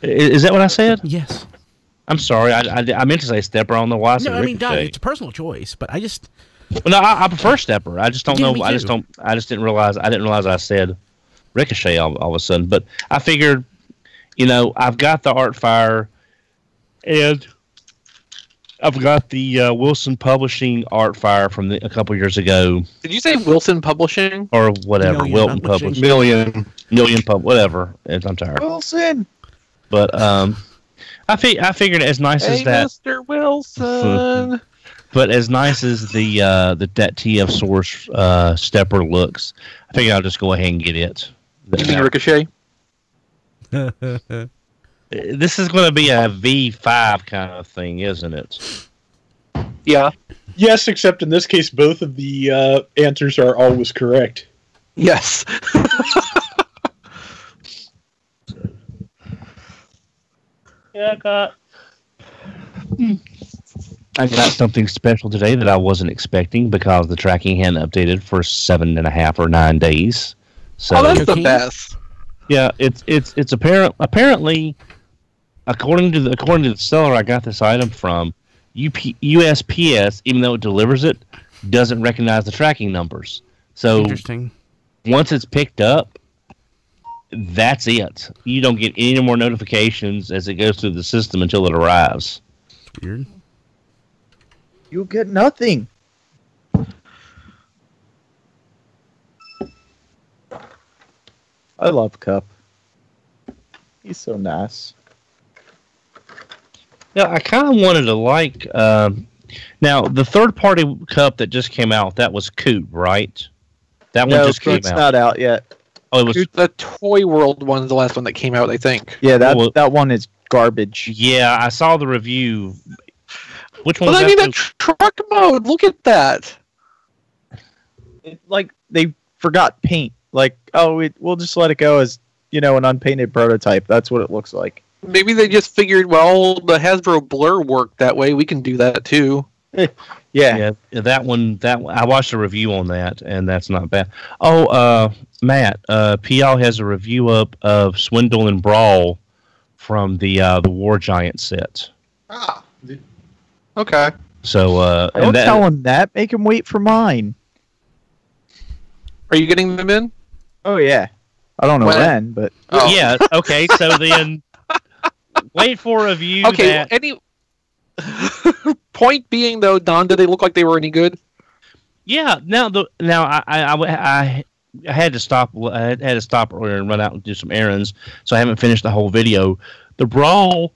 Is that what I said? Yes. I'm sorry. I meant to say stepper. I don't know why I said No, I mean, ricochet. Doug, it's a personal choice, but I just... Well, no, I prefer stepper. I just don't know. me I just too. don't. I just didn't realize. I didn't realize I said ricochet all of a sudden. But I figured, I've got the Artfire, and I've got the Wilson Publishing Artfire from a couple years ago. Did you say Wilson Publishing Or whatever, Million Wilton Publishing. Publishing. Million whatever. I'm tired. Wilson. But I figured as nice as Hey, that. Mr. Wilson. But as nice as that TF Source stepper looks, I figured I'll just go ahead and get it. You mean Ricochet? This is going to be a V5 kind of thing, isn't it? Yeah. Yes, except in this case, both of the answers are always correct. Yes. Yeah, I got something special today that I wasn't expecting because the tracking hadn't updated for 7.5 or 9 days. So that's the best. yeah, it's apparently according to the seller I got this item from, USPS, even though it delivers it, doesn't recognize the tracking numbers. So Interesting. once it's picked up, that's it. You don't get any more notifications as it goes through the system until it arrives. Weird. You get nothing. I love Cup. He's so nice. Yeah, I kind of wanted to like. Now, the third-party cup that just came out, that was Coot, right? That one just came it's out. not out yet. Oh, it was. The Toy World one's the last one that came out, I think. Yeah, that one is garbage. Yeah, I saw the review. Which one? But was I mean, that? the truck mode. Look at that. Like they forgot paint. Like, we'll just let it go as an unpainted prototype. That's what it looks like. Maybe they just figured, well, the Hasbro Blur worked that way. We can do that too. Yeah. That one. I watched a review on that, and that's not bad. Oh, Matt, PL has a review up of Swindle and Brawl from the War Giant set. Ah. Okay. So Don't tell him that. Make him wait for mine. Are you getting them in? Oh yeah. I don't know when, but Oh. Yeah. Okay. So then, wait for a review. Okay. Point being, though, Don, did they look like they were any good? Yeah. Now I had to stop. I had to stop earlier and run out and do some errands, so I haven't finished the whole video. The Brawl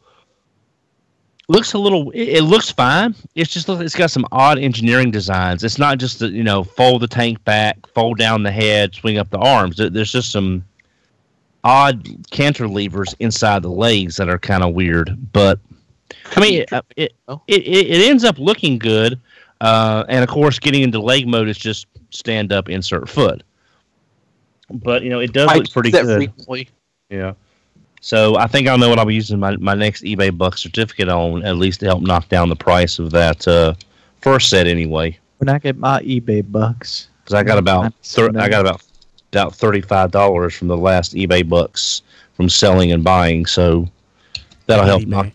looks a little. It looks fine. It's got some odd engineering designs. It's not just fold the tank back, fold down the head, swing up the arms. There's just some odd cantilevers inside the legs that are kind of weird. But I mean, it ends up looking good. And of course, getting into leg mode is just stand up, insert foot. But it does look pretty good. Frequently. Yeah. So I think I'll know what I'll be using my next eBay Buck certificate on, at least to help knock down the price of that first set anyway. when I get my eBay bucks, because I got about $35 from the last eBay bucks from selling and buying. So that'll help knock.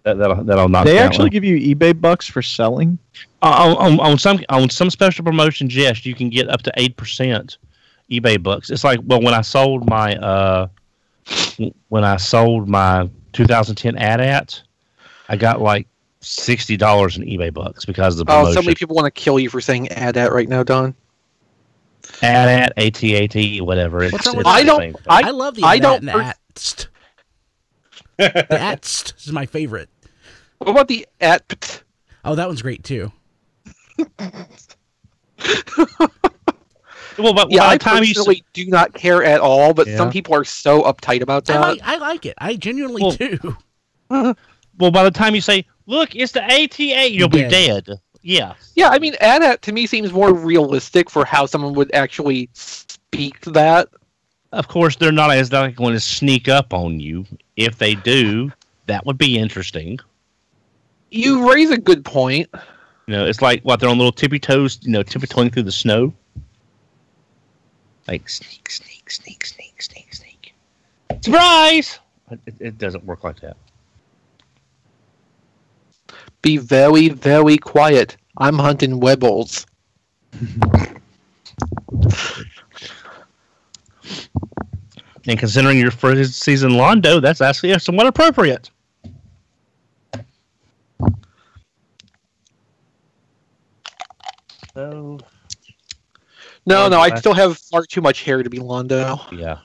That'll knock. They down actually give you eBay bucks for selling. On some special promotions, yes, you can get up to 8% eBay bucks. It's like, well, when I sold my 2010 AT-AT, I got like $60 in eBay bucks because of the promotion. Oh, so many people want to kill you for saying AT-AT right now, Don. AT-AT, AT-AT, whatever. I love the AT-AT. The AT is my favorite. What about the AT? Oh, that one's great too. Well, but I personally do not care at all, but some people are so uptight about that. I like it. I genuinely do. Well, by the time you say, look, it's the AT-AT, you'll be dead. Yeah. Yeah, I mean, AT-AT to me seems more realistic for how someone would actually speak that. Of course, they're not going to sneak up on you. If they do, that would be interesting. You raise a good point. It's like, they're on little tippy toes, tiptoeing through the snow. Like, sneak, sneak, sneak, sneak, sneak, sneak. Surprise! It doesn't work like that. Be very, very quiet. I'm hunting webbles. And considering your first season Londo, that's actually somewhat appropriate. So, No, I still have far too much hair to be Londo. yeah.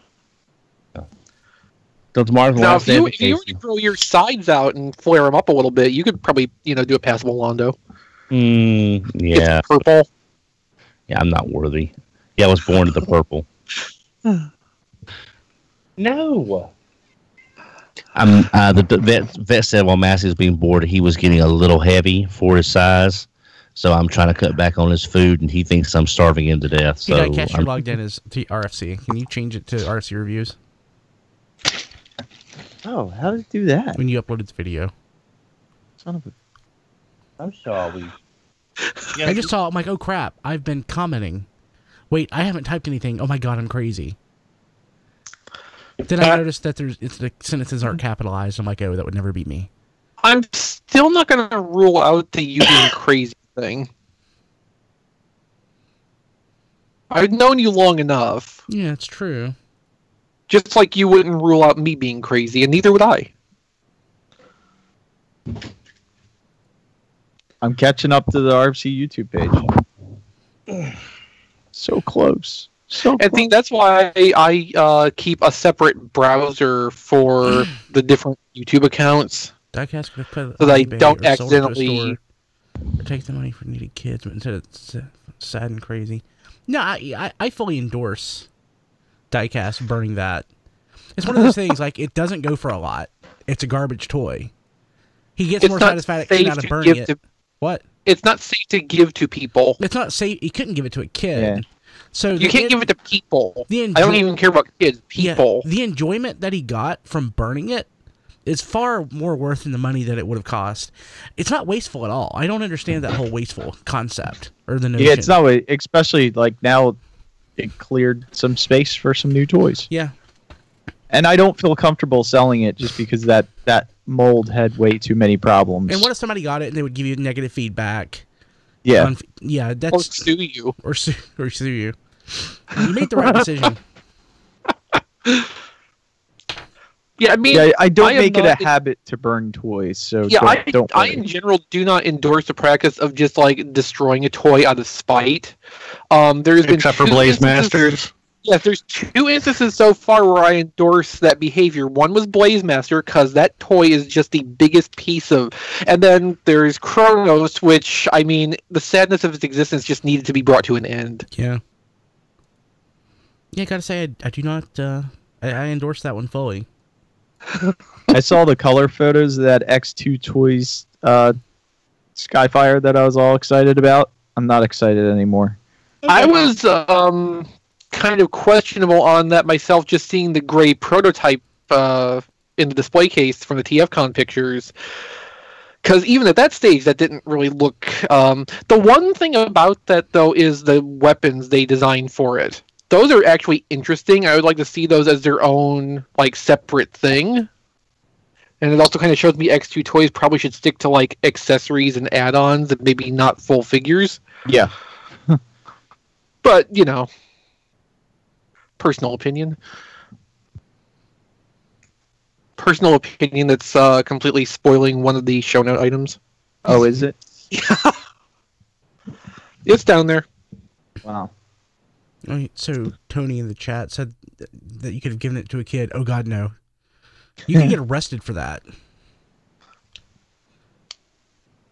So tomorrow's the Now, last if day of you were to vacation. grow your sides out and flare them up a little bit, you could probably, do a passable Londo. Yeah. It's purple. Yeah, I'm not worthy. Yeah, I was born to the purple. No. The vet said while Massey was being bored, he was getting a little heavy for his size. So I'm trying to cut back on his food, and he thinks I'm starving him to death. So Diecast, you're logged in as RFC. Can you change it to RFC reviews Oh, how did it do that? when you uploaded the video? Son of a... I'm sorry. I just saw. I'm like, oh crap! I've been commenting. Wait, I haven't typed anything. Oh my god, I'm crazy. Then I noticed that the sentences aren't capitalized. I'm like, oh, that would never be me. I'm still not going to rule out the you being crazy thing. I've known you long enough. Yeah, it's true. Just like you wouldn't rule out me being crazy, and neither would I. I'm catching up to the RFC YouTube page. So close. So I think that's why I keep a separate browser for the different YouTube accounts. Diecast could have put it So on that I eBay don't or sold it to a accidentally- store, or take the money for needy kids, but instead it's sad and crazy. No, I fully endorse Diecast burning that. It's one of those things, like, it doesn't go for a lot. It's a garbage toy. He gets It's more not satisfaction safe out of to burning give it. What? It's not safe to give to people. It's not safe. He couldn't give it to a kid. Yeah. So You can't give it to people. the I don't even care about kids. People. Yeah, the enjoyment that he got from burning it is far more worth than the money that it would have cost. It's not wasteful at all. I don't understand that whole wasteful concept or the notion. Yeah, it's not, especially like now it cleared some space for some new toys. Yeah. And I don't feel comfortable selling it just because that mold had way too many problems. And what if somebody got it and they would give you negative feedback? Yeah. Or That's sue you. or sue you. You made the right decision. Yeah, I mean, Yeah, I don't am make it a not- habit to burn toys, so Yeah, don't I worry. in general do not endorse the practice of just like destroying a toy out of spite. There's been Except for two Blaze instances- Masters. Yes, there's 2 instances so far where I endorse that behavior. One was Blaze Master, because that toy is just the biggest piece of... And then there's Kronos, which, I mean, the sadness of its existence just needed to be brought to an end. Yeah. Yeah, I gotta say, I do not... I endorse that one fully. I saw the color photos of that X2 Toys Skyfire that I was all excited about. I'm not excited anymore. I was kind of questionable on that myself, just seeing the gray prototype in the display case from the TFCon pictures. Because even at that stage, that didn't really look... the one thing about that, though, is the weapons they designed for it. Those are actually interesting. I would like to see those as their own, like, separate thing. And it also kind of shows me X2 Toys probably should stick to, like, accessories and add-ons and maybe not full figures. Yeah. But, you know, personal opinion. Personal opinion that's completely spoiling one of the show note items. Oh, is it? It's down there. Wow. So Tony in the chat said that you could have given it to a kid. Oh God, no! You can get arrested for that.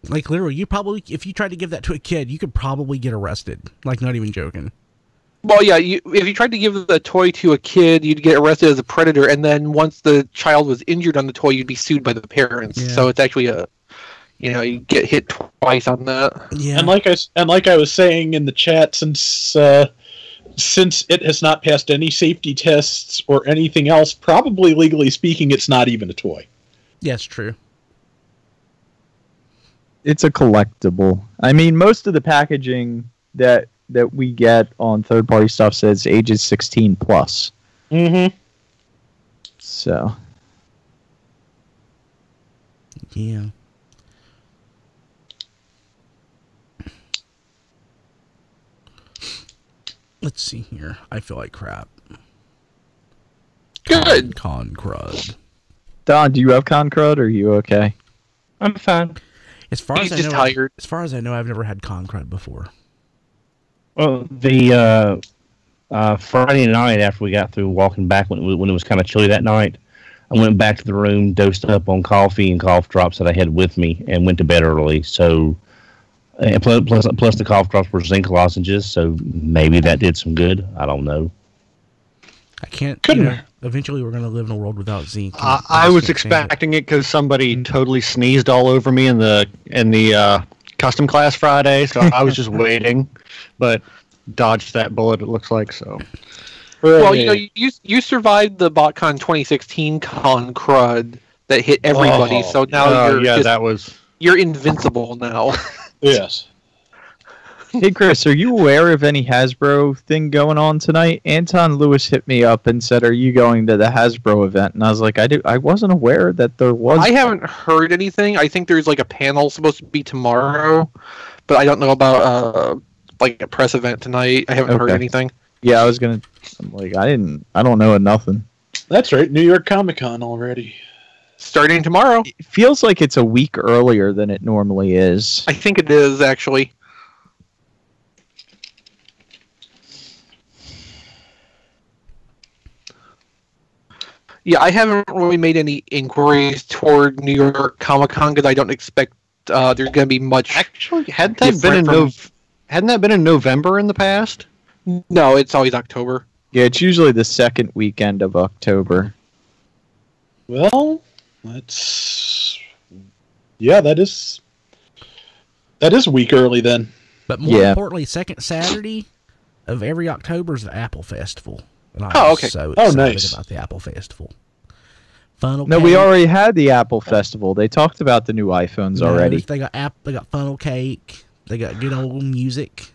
Like literally, you probably, if you tried to give that to a kid, you could probably get arrested. Like, not even joking. Well, yeah, if you tried to give the toy to a kid, you'd get arrested as a predator, and then once the child was injured on the toy, you'd be sued by the parents. Yeah. So it's actually you get hit twice on that. Yeah. And like I was saying in the chat, since it has not passed any safety tests or anything else, probably legally speaking, it's not even a toy. Yes, true. It's a collectible. I mean, most of the packaging that we get on third-party stuff says ages 16 plus. Mm-hmm. So, Yeah. Let's see here. I feel like crap. Good. Con crud. Don, do you have con crud, or are you okay? I'm fine. As far He's as I just know, tired. as far as I know, I've never had con crud before. Well, the Friday night after we got through walking back when it was kind of chilly that night, I went back to the room, dosed up on coffee and cough drops that I had with me, and went to bed early. So, and plus the cough drops were zinc lozenges, so maybe that did some good. I don't know. I can't. Couldn't. Eventually, we're going to live in a world without zinc. I was expecting it because somebody totally sneezed all over me in the custom class Friday, so I was just waiting, but dodged that bullet. It looks like so. Well, you survived the BotCon 2016 con crud that hit everybody, so now you're invincible now. Yes. Hey, Chris, are you aware of any Hasbro thing going on tonight? Anton Lewis hit me up and said, "Are you going to the Hasbro event?" And I was like, I wasn't aware that there was. I haven't heard anything. I think there's like a panel supposed to be tomorrow, but I don't know about like a press event tonight. I haven't heard anything. Yeah, I'm like, I don't know nothing. That's right, New York Comic Con already. Starting tomorrow. It feels like it's a week earlier than it normally is. I think it is, actually. Yeah, I haven't really made any inquiries toward New York Comic Con because I don't expect there's going to be much. Actually, hadn't that been in November in the past? No, it's always October. Yeah, it's usually the second weekend of October. Well, that is a week early then. But more importantly, second Saturday of every October is the Apple Festival. And I'm okay. so excited nice. about the Apple Festival. Funnel No, cake. we already had the Apple Festival. They talked about the new iPhones already. They got funnel cake. They got good old music.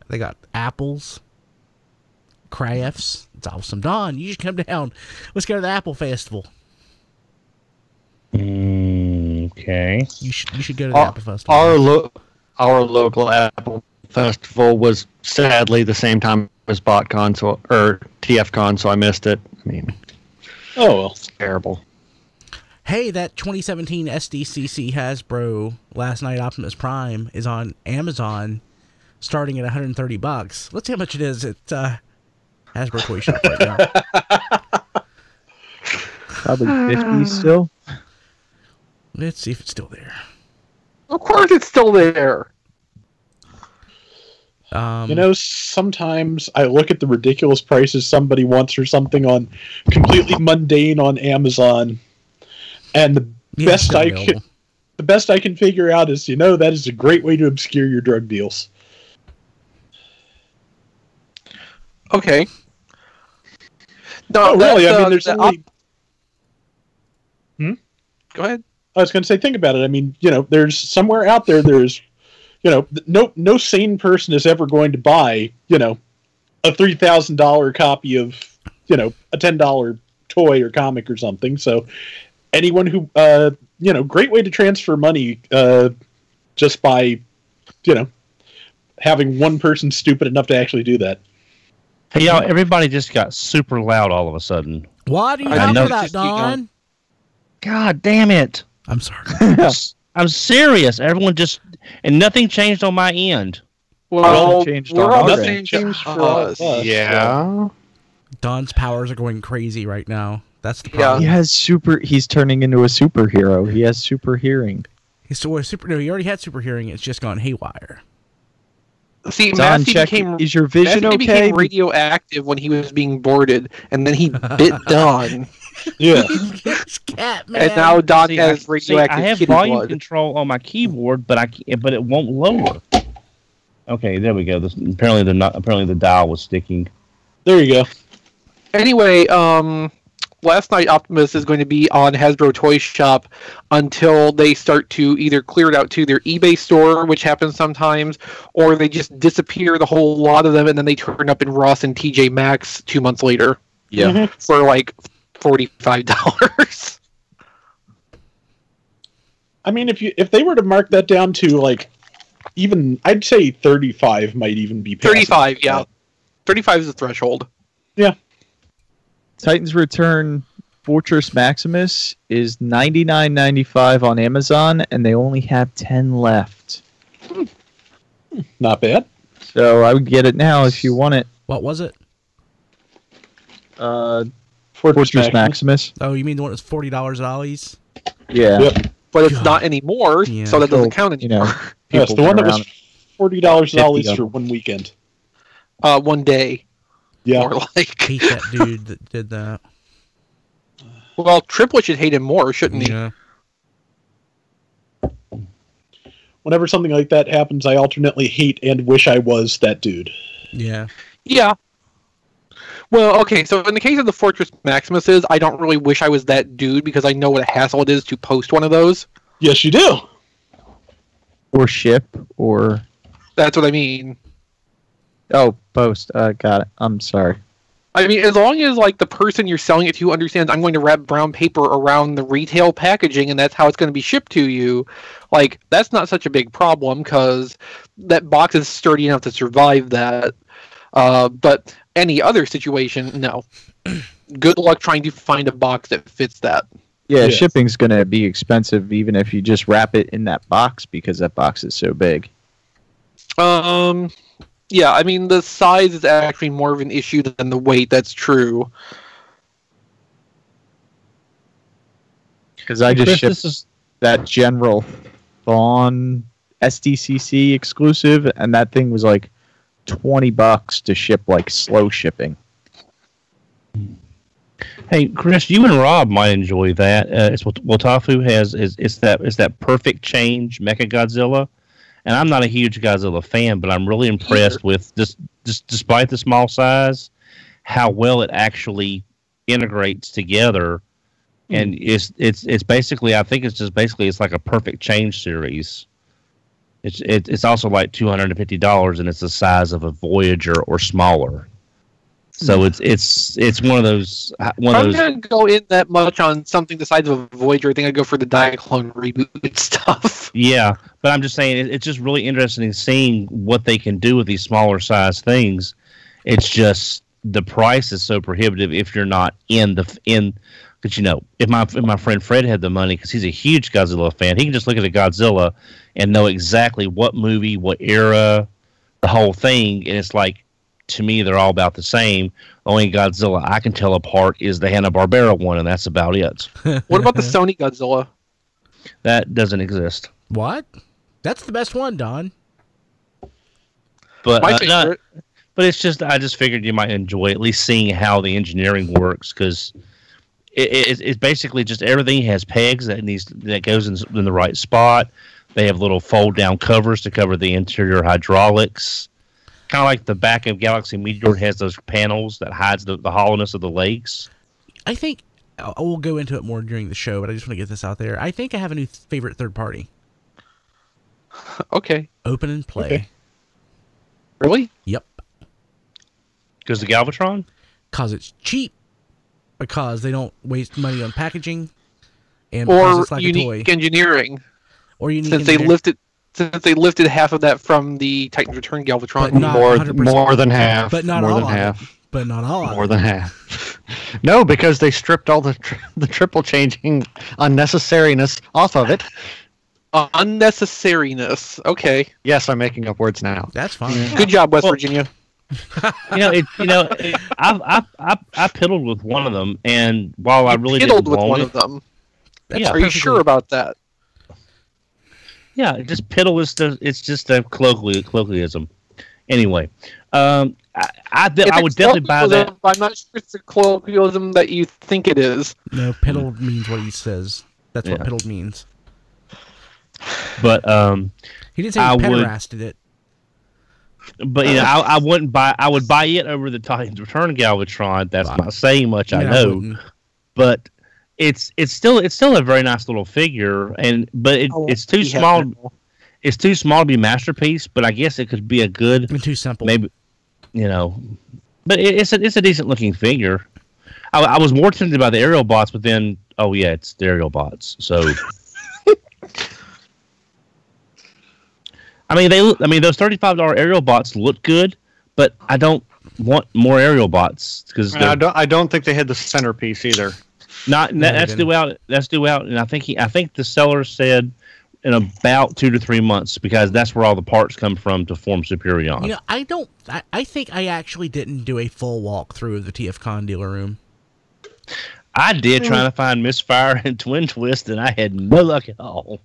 They got apples, crafts. It's awesome. Don, you should come down. Let's go to the Apple Festival. Okay. You should go to the Apple Festival. Our local Apple Festival was sadly the same time as BotCon or TFCon, so I missed it. I mean, it's terrible. Hey, that 2017 SDCC Hasbro Last Night Optimus Prime is on Amazon, starting at $130. Let's see how much it is at Hasbro Toy Shop right now. Probably 50 still. Let's see if it's still there. Of course it's still there. Sometimes I look at the ridiculous prices somebody wants for something on completely mundane on Amazon, and the best I can figure out is, that is a great way to obscure your drug deals. Okay. No, oh, really? I mean, there's only... Go ahead. I was going to say, think about it. I mean, there's somewhere out there's, no sane person is ever going to buy, a $3,000 copy of, a $10 toy or comic or something. So anyone who, great way to transfer money just by, having one person stupid enough to actually do that. Hey, y'all, everybody just got super loud all of a sudden. Why do you have that, Don? God damn it. I'm sorry. I'm serious. Everyone just... And nothing changed on my end. Well, nothing changed for us. Yeah. Don's powers are going crazy right now. That's the problem. He's turning into a superhero. He has super hearing. He already had super hearing. It's just gone haywire. See, Don, is your vision okay? Became radioactive when he was being boarded, and then he bit Don. Yeah. Catman. And now Don has radioactive I have kitty volume blood. control on my keyboard, but it won't lower. Okay, there we go. Apparently the dial was sticking. There you go. Anyway, Last Night Optimus is going to be on Hasbro Toy Shop until they start to either clear it out to their eBay store, which happens sometimes, or they just disappear the whole lot of them and then they turn up in Ross and TJ Maxx 2 months later. Yeah. For like $45. I mean, if they were to mark that down to like, even I'd say 35 might even be passable. 35, yeah. 35 is the threshold. Yeah. Titans Return Fortress Maximus is $99.95 on Amazon, and they only have 10 left. Not bad. So I would get it now if you want it. What was it? Fortress Maximus. Oh, you mean the one that's $40 at Ollie's? Yeah. Yep. But it's not anymore, Yeah. so that doesn't count anymore. Yes, the one that was $40 at least of for them. 1 weekend. 1 day. Yeah. More like. Hate that dude that did that. Well, Triple should hate him more, shouldn't he? Yeah. Whenever something like that happens, I alternately hate and wish I was that dude. Yeah. Yeah. Well, okay, so in the case of the Fortress Maximuses, I don't really wish I was that dude because I know what a hassle it is to post one of those. Yes, you do. Or ship, or... That's what I mean. Oh, post. Got it. I'm sorry. I mean, as long as like the person you're selling it to understands I'm going to wrap brown paper around the retail packaging and that's how it's going to be shipped to you, like, that's not such a big problem because that box is sturdy enough to survive that. But any other situation, no. Good luck trying to find a box that fits that. Yeah, Yes. shipping's going to be expensive even if you just wrap it in that box because that box is so big. Yeah, I mean, the size is actually more of an issue than the weight, that's true. Because I just Chris, shipped this is that General Vaughn SDCC exclusive, and that thing was like $20 to ship, like slow shipping. Hey, Chris, you and Rob might enjoy that. It's what Wotafu has. It's that perfect change Mecha Godzilla, and I'm not a huge Godzilla fan, but I'm really impressed with just despite the small size, how well it actually integrates together. And it's basically, I think it's like a perfect change series. It's also like $250, and it's the size of a Voyager or smaller. So it's one of those. I'm going to go in that much on something the size of a Voyager. I think I'd go for the Diaclone reboot stuff. Yeah, but I'm just saying it's just really interesting seeing what they can do with these smaller size things. It's just the price is so prohibitive if you're not in. Because if my friend Fred had the money, because he's a huge Godzilla fan, he can just look at a Godzilla and know exactly what movie, what era, the whole thing, and it's like, to me, they're all about the same. The only Godzilla I can tell apart is the Hanna-Barbera one, and that's about it. What about the Sony Godzilla? That doesn't exist. What? That's the best one, Don. But My favorite. but it's just, I just figured you might enjoy at least seeing how the engineering works, because it's basically just everything has pegs that goes in the right spot. They have little fold down covers to cover the interior hydraulics. Kind of like the back of Galaxy Meteor has those panels that hides the hollowness of the legs. I think we'll go into it more during the show, but I just want to get this out there. I think I have a new favorite third party. Okay. Open and Play. Okay. Really? Yep. Because the Galvatron? Because it's cheap. Because they don't waste money on packaging. And because Or it's like a unique toy. engineering. Or unique Since they engineering. lifted half of that from the Titans Return Galvatron. But not more 100%. than half. But not more all than of half. it. But not all of More it. than half. No, because they stripped all the triple changing unnecessariness off of it. Unnecessariness. Okay. Yes, I'm making up words now. That's fine. Good job, West Virginia. I piddled with one of them, and while I really Piddled didn't with want one it, of them. Yeah. Are you sure about that? yeah, just piddle is just a colloquialism. Anyway, I would definitely buy that. I'm not sure it's a colloquialism that you think it is. No, piddled means what he says. That's what Yeah. piddled means. But He didn't say I he would- pederasted it. But I wouldn't buy. I would buy it over the Titans Return Galvatron. That's not saying much, I Yeah, know. wouldn't. But it's still a very nice little figure, but it's too we have small. now. It's too small to be a masterpiece. But I guess it could be a good, And too simple. maybe, But it's a decent looking figure. I was more tempted by the aerial bots, but then it's the aerial bots. So I mean, those $35 aerial bots look good, but I don't want more aerial bots because I don't think they had the centerpiece either. That's due out. That's due out, and I think the seller said in about 2 to 3 months because that's where all the parts come from to form Superion. You know, I think I actually didn't do a full walkthrough of the TFCon dealer room. I did trying to find Misfire and Twin Twist, and I had no luck at all.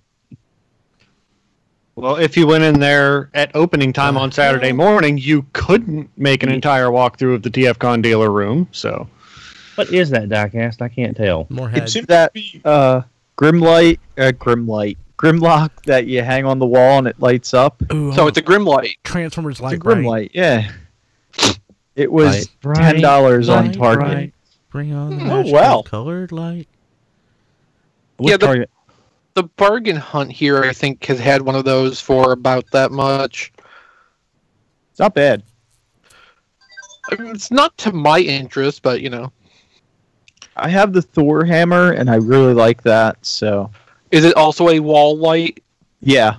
Well, if you went in there at opening time on Saturday morning, you couldn't make an entire walkthrough of the TFCon dealer room. So, what is that diecast? I can't tell. More It's heads. that Grimlock that you hang on the wall and it lights up. Ooh, So it's a Grimlight. Transformers It's a like Grimlight, yeah. It was Bright, $10 on bright, Target. bright. Bring on the Oh, magical wow. colored light. What's Yeah, Target? The bargain hunt here, I think, has had one of those for about that much. It's not bad. I mean, it's not to my interest, but I have the Thor hammer, and I really like that. So, is it also a wall light? yeah,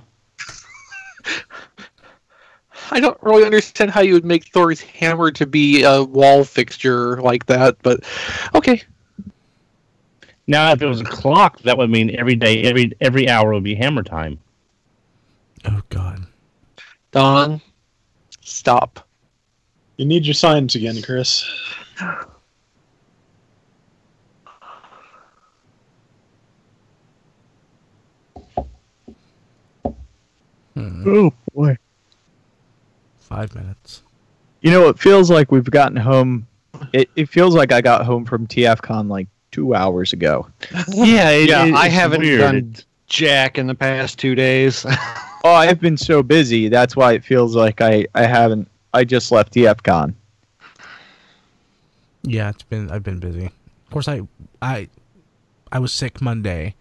I don't really understand how you would make Thor's hammer to be a wall fixture like that, but okay. Now, if it was a clock, that would mean every day, every hour would be hammer time. Oh, God. Don, stop. You need your signs again, Chris. Oh boy! 5 minutes. you know, it feels like we've gotten home. It feels like I got home from TFCon like 2 hours ago. Yeah, I haven't weird. done jack in the past 2 days. Oh, I've been so busy. That's why it feels like I haven't. I just left TFCon. Yeah, I've been busy. Of course, I was sick Monday.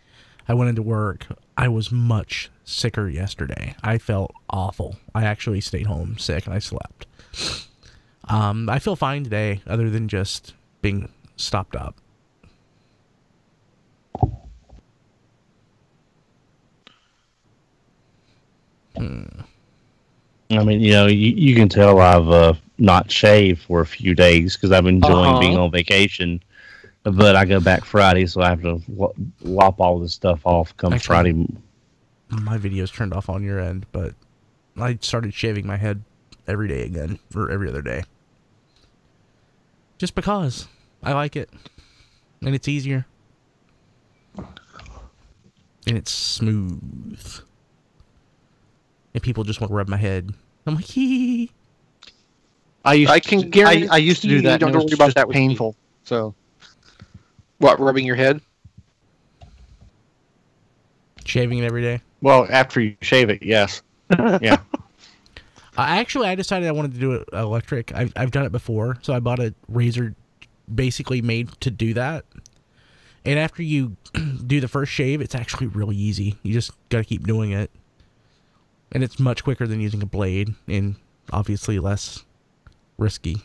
I went into work. I was much sicker yesterday. I felt awful. I actually stayed home sick and I slept. I feel fine today, other than just being stopped up. I mean, you can tell I've not shaved for a few days because I'm enjoying being on vacation. But I go back Friday, so I have to lop all this stuff off come Actually, Friday. My video's turned off on your end, but I started shaving my head every day again, or every other day. Just because I like it. And it's easier. And it's smooth. And people just want to rub my head. I'm like, hee. I can guarantee I used to do that. Don't and it was worry about just that with me. painful. So What, rubbing your head? Shaving it every day. well, after you shave it, yes. Yeah. I decided I wanted to do it electric. I've done it before, so I bought a razor basically made to do that. And after you do the first shave, it's actually really easy. You just got to keep doing it. And it's much quicker than using a blade, and obviously less risky.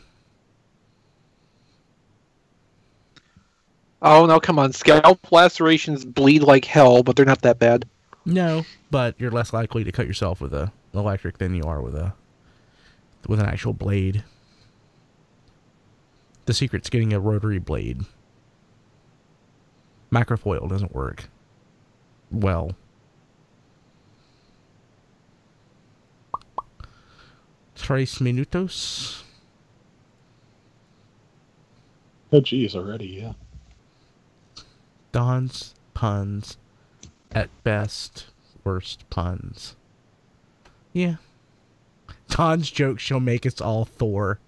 Oh, no, come on. Scalp lacerations bleed like hell, but they're not that bad. No, but you're less likely to cut yourself with a electric than you are with an actual blade. The secret's getting a rotary blade. Microfoil doesn't work well. 3 minutos. Oh, geez, already, yeah. Don's puns. At best, worst puns. Yeah. Don's joke shall make us all Thor.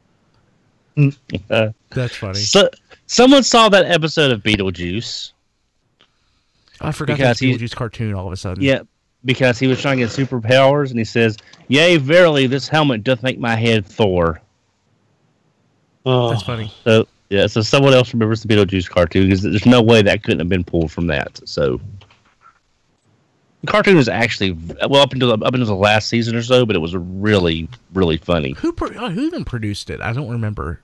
That's funny. So, someone saw that episode of Beetlejuice. I forgot because that Beetlejuice cartoon all of a sudden. Yeah, because he was trying to get superpowers, and he says, "Yea, verily, this helmet doth make my head Thor." Oh, That's funny. So so someone else remembers the Beetlejuice cartoon because there's no way that couldn't have been pulled from that. So the cartoon was actually up until the last season or so, but it was really, really funny. Who even produced it? I don't remember.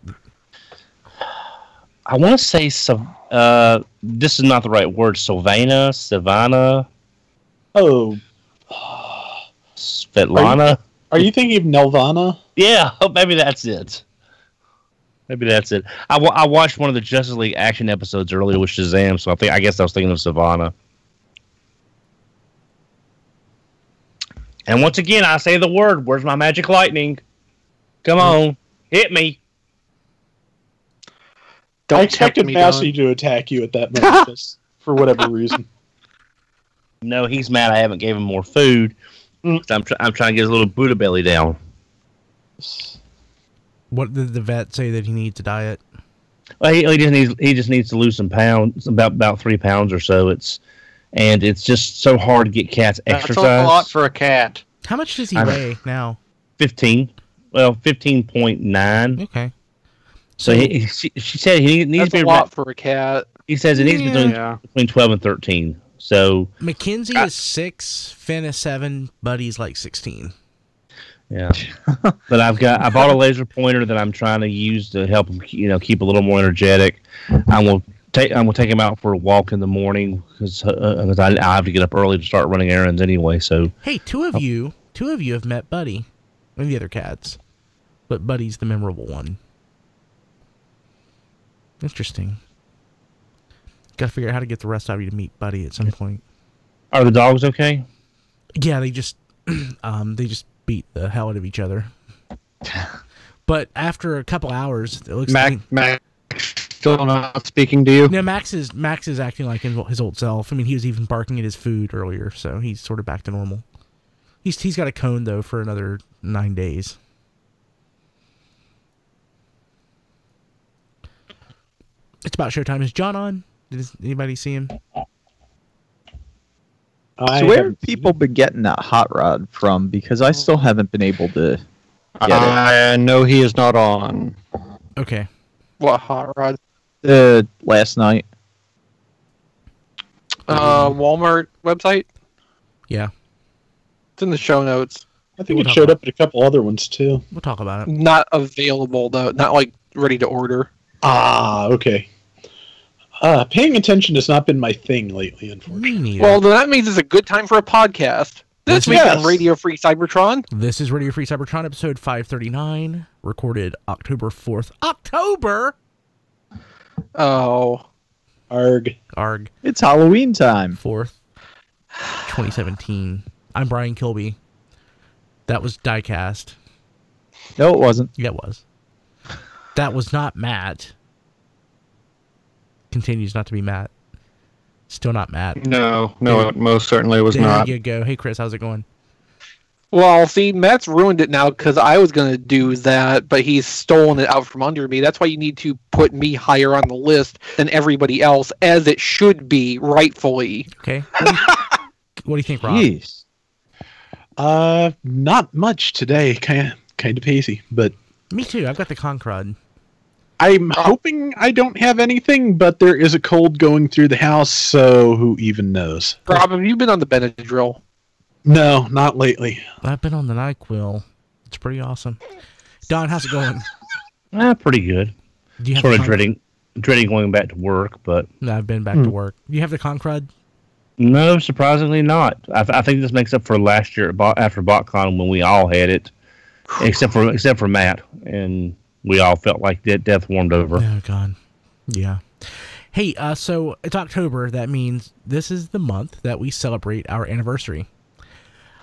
I want to say this is not the right word. Savannah. oh, Svetlana. Are you thinking of Nelvana? Yeah, maybe that's it. Maybe that's it. I watched one of the Justice League action episodes earlier with Shazam, so I guess I was thinking of Savannah. And once again, I say the word. Where's my magic lightning? Come on, hit me. Don't I expected me, Massey to attack you at that moment, just for whatever reason. No, he's mad I haven't gave him more food. I'm trying to get his little Buddha belly down. What did the vet say that he needs to diet? Well, he just needs to lose some pounds, about 3 pounds or so. It's just so hard to get cats exercise. That's a lot for a cat. How much does he weigh now? 15. Well, 15.9. Okay. So she said he needs That's to be a lot for a cat. He says it needs to be between 12 and 13. So Mackenzie is 6, Finn is 7, Buddy's like 16. Yeah, but I bought a laser pointer that I'm trying to use to help him, keep a little more energetic. I'm gonna take him out for a walk in the morning because I have to get up early to start running errands anyway. So hey, two of you have met Buddy and the other cats, but Buddy's the memorable one. Interesting. Got to figure out how to get the rest of you to meet Buddy at some point. Are the dogs okay? Yeah, they just beat the hell out of each other. But after a couple hours, it looks like Max still not speaking to you. No, Max is acting like his old self. I mean, he was even barking at his food earlier, so he's sort of back to normal. He's got a cone though for another 9 days. It's about showtime. Is John on? Did anybody see him? So where have people been getting that hot rod from? Because I still haven't been able to get it. I know he is not on. Okay. What hot rod? Last night. Walmart website? Yeah. It's in the show notes. I think it showed up at a couple other ones too. We'll talk about it. Not available though. Not like ready to order. Ah, okay. Paying attention has not been my thing lately, unfortunately. Me neither. Well, then that means it's a good time for a podcast. This week on Radio Free Cybertron. This is Radio Free Cybertron, episode 539, recorded October 4th. October! Oh. Arg. It's Halloween time. 4th, 2017. I'm Brian Kilby. That was Diecast. No, it wasn't. Yeah, it was. That was not Matt. Continues not to be Matt. Still not Matt. No, it most certainly was not. There you go. Hey, Chris, how's it going? Well, see, Matt's ruined it now because I was going to do that, but he's stolen it out from under me. That's why you need to put me higher on the list than everybody else, as it should be, rightfully. Okay. What do you think, Rob? Jeez. Not much today. Kind of pacey, but Me too. I've got the Concrud. I'm hoping I don't have anything, but there is a cold going through the house, so who even knows? Rob, have you been on the Benadryl? No, not lately. I've been on the NyQuil. It's pretty awesome. Don, how's it going? Pretty good. Do you have Sort of dreading going back to work, but No, I've been back to work. Do you have the Concrud? no, surprisingly not. I think this makes up for last year after BotCon when we all had it, except for Matt, and we all felt like death warmed over. Oh, God. Yeah. Hey, so it's October. That means this is the month that we celebrate our anniversary.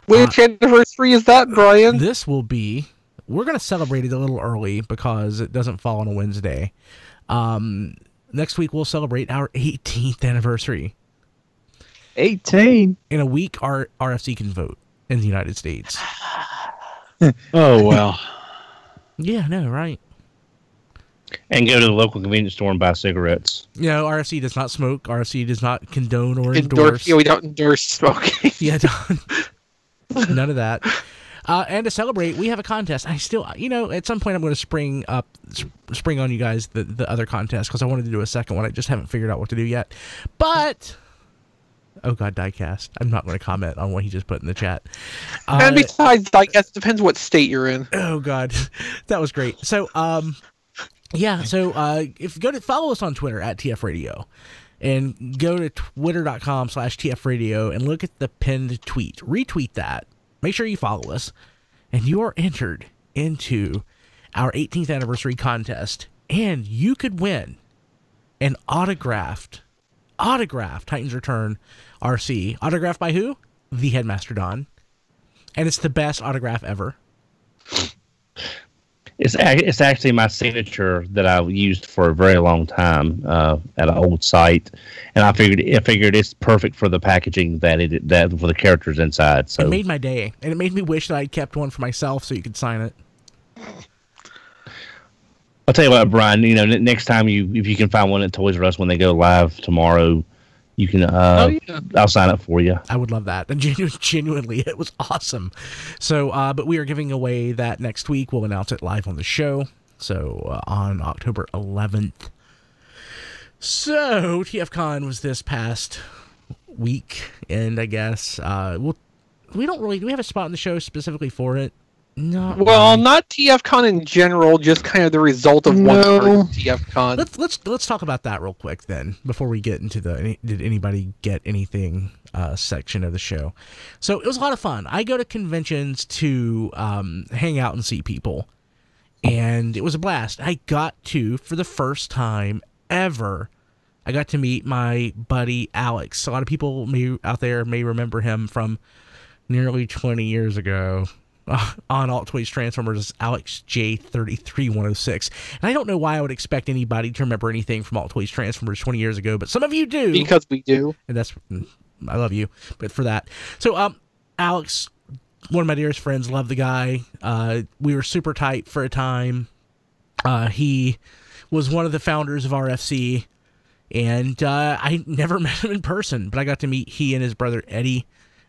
Which anniversary is that, Brian? This will be... We're going to celebrate it a little early because it doesn't fall on a Wednesday. Next week, we'll celebrate our 18th anniversary. 18. In a week, our RFC can vote in the United States. Oh, well. Yeah, no, right. And go to the local convenience store and buy cigarettes. You know, RFC does not smoke. RFC does not condone or endorse. Yeah, we don't endorse smoking. Yeah, none of that. And to celebrate, we have a contest. I still, at some point I'm going to spring on you guys the other contest because I wanted to do a second one. I just haven't figured out what to do yet. But, oh God, Diecast. I'm not going to comment on what he just put in the chat. And besides, I guess it depends what state you're in. Oh God, that was great. So, yeah. So, if you follow us on Twitter at TF Radio, and go to twitter.com/TF Radio and look at the pinned tweet. Retweet that make sure you follow us, and you are entered into our 18th anniversary contest, and you could win an autographed Titans Return RC. Autographed by who? The Headmaster Don. And it's the best autograph ever. It's actually my signature that I've used for a very long time at an old site, and I figured it's perfect for the packaging that for the characters inside. So it made my day, and it made me wish that I'd kept one for myself so you could sign it. I'll tell you what, Brian. Next time if you can find one at Toys R Us when they go live tomorrow, you can. I'll sign up for you. I would love that. And genuinely, it was awesome. So, but we are giving away that next week. We'll announce it live on the show. So on October 11th. So TFCon was this past week, and I guess do we have a spot in the show specifically for it? No. Well, not TFCon in general, just kind of the result of one part of TFCon. Let's talk about that real quick then, before we get into the did anybody get anything section of the show. So it was a lot of fun. I go to conventions to hang out and see people, and it was a blast. I got to, for the first time ever, I got to meet my buddy Alex. A lot of people out there may remember him from nearly 20 years ago. On Alt Toys Transformers, Alex J33106. And I don't know why I would expect anybody to remember anything from Alt Toys Transformers 20 years ago, but some of you do. Because we do. And I love you, but for that. So, Alex, one of my dearest friends, loved the guy. We were super tight for a time. He was one of the founders of RFC, and I never met him in person, but I got to meet he and his brother Eddie.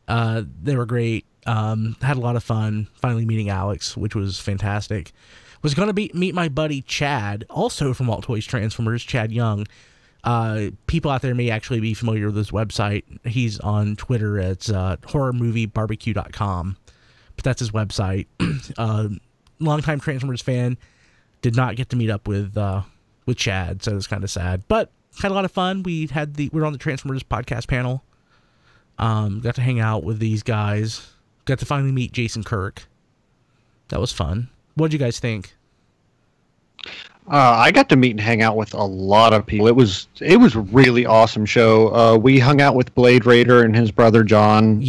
They were great. Had a lot of fun finally meeting Alex, which was fantastic. Was going to meet my buddy Chad, also from Alt Toys Transformers, Chad Young. People out there may actually be familiar with his website. He's on Twitter. It's horrormoviebarbecue.com, but that's his website. Longtime Transformers fan. Did not get to meet up with Chad, so it was kind of sad. But had a lot of fun. We were on the Transformers podcast panel. Got to hang out with these guys. Got to finally meet Jason Kirk. That was fun. What did you guys think? I got to meet and hang out with a lot of people. It was a really awesome show. We hung out with Blade Raider and his brother John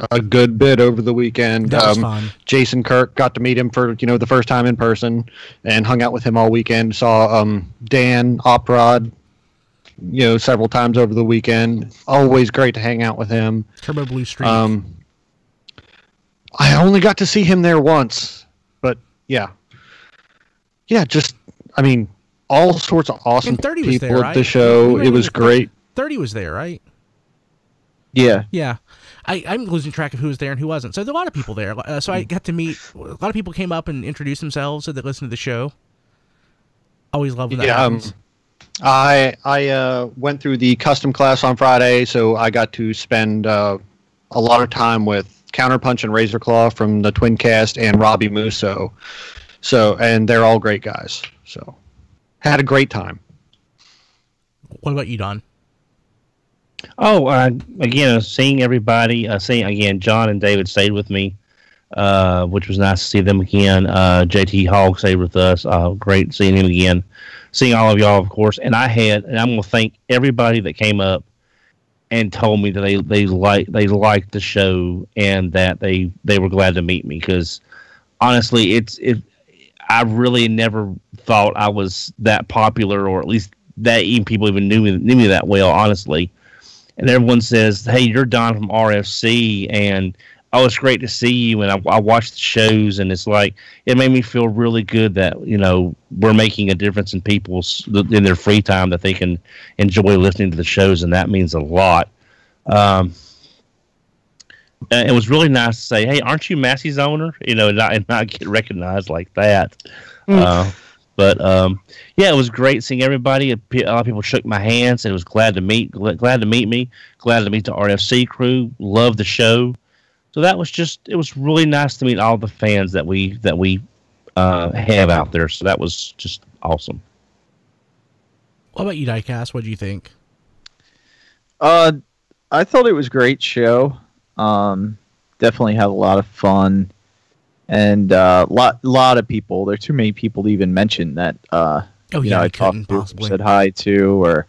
a good bit over the weekend. That was fun. Jason Kirk, got to meet him for the first time in person, and hung out with him all weekend. Saw Dan Oprod several times over the weekend. Always great to hang out with him. Turbo Blue Streak. I only got to see him there once, but yeah, just all sorts of awesome people there, right? at the show. It was great. 30 was there, right? Yeah. Yeah. I'm losing track of who was there and who wasn't. So there were a lot of people there. So I got to meet a lot of people. Came up and introduced themselves, said they listened to the show. Always love when that happens. I went through the custom class on Friday, so I got to spend a lot of time with Counterpunch and Razorclaw from the Twin Cast and Robbie Musso. And they're all great guys. So had a great time. What about you, Don? Oh, again, seeing everybody. Seeing again, John and David stayed with me, which was nice to see them again. JT Hogg stayed with us. Great seeing him again. Seeing all of y'all, of course, and I'm going to thank everybody that came up and told me that they liked the show and that they were glad to meet me, because honestly, I really never thought I was that popular, or at least that even people even knew me that well, honestly. And everyone says, "Hey, you're Don from RFC," and oh, it's great to see you. And I watched the shows, and it's like, it made me feel really good that, we're making a difference in people's, in their free time, that they can enjoy listening to the shows. And that means a lot. It was really nice to say, "Hey, aren't you Massey's owner?" And not get recognized like that. But it was great seeing everybody. A lot of people shook my hand, said it was glad to meet me, glad to meet the RFC crew. Loved the show. So it was really nice to meet all the fans that we have out there. So that was just awesome. What about you, Diecast? What do you think? I thought it was a great show. definitely had a lot of fun, and lot of people. There are too many people to even mention that. I talked to, said hi to,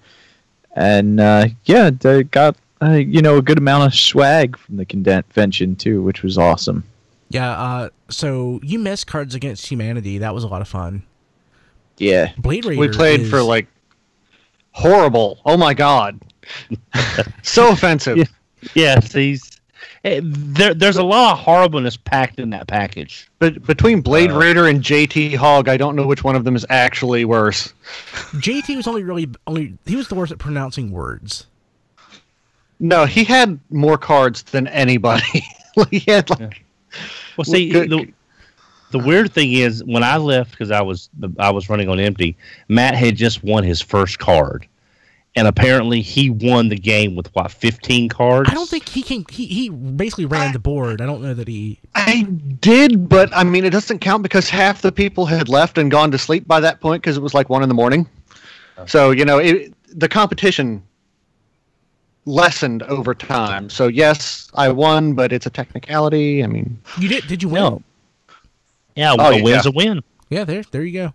they got a good amount of swag from the convention too, which was awesome. Yeah. So you missed Cards Against Humanity. That was a lot of fun. Yeah. Blade Raider. We played for like horrible. Oh my god. So offensive. Yeah, there's a lot of horribleness packed in that package. But between Blade Raider and JT Hogg, I don't know which one of them is actually worse. JT was he was the worst at pronouncing words. No, he had more cards than anybody. He had like. Well, see, the weird thing is when I left because I was running on empty. Matt had just won his first card. And apparently he won the game with, 15 cards? I don't think he came... He basically ran the board. I don't know that he... I did, but, I mean, it doesn't count because half the people had left and gone to sleep by that point because it was like 1 in the morning. So, the competition lessened over time. So, yes, I won, but it's a technicality. I mean... You did? Did you win? No. Yeah, a win's a win. Yeah, there you go.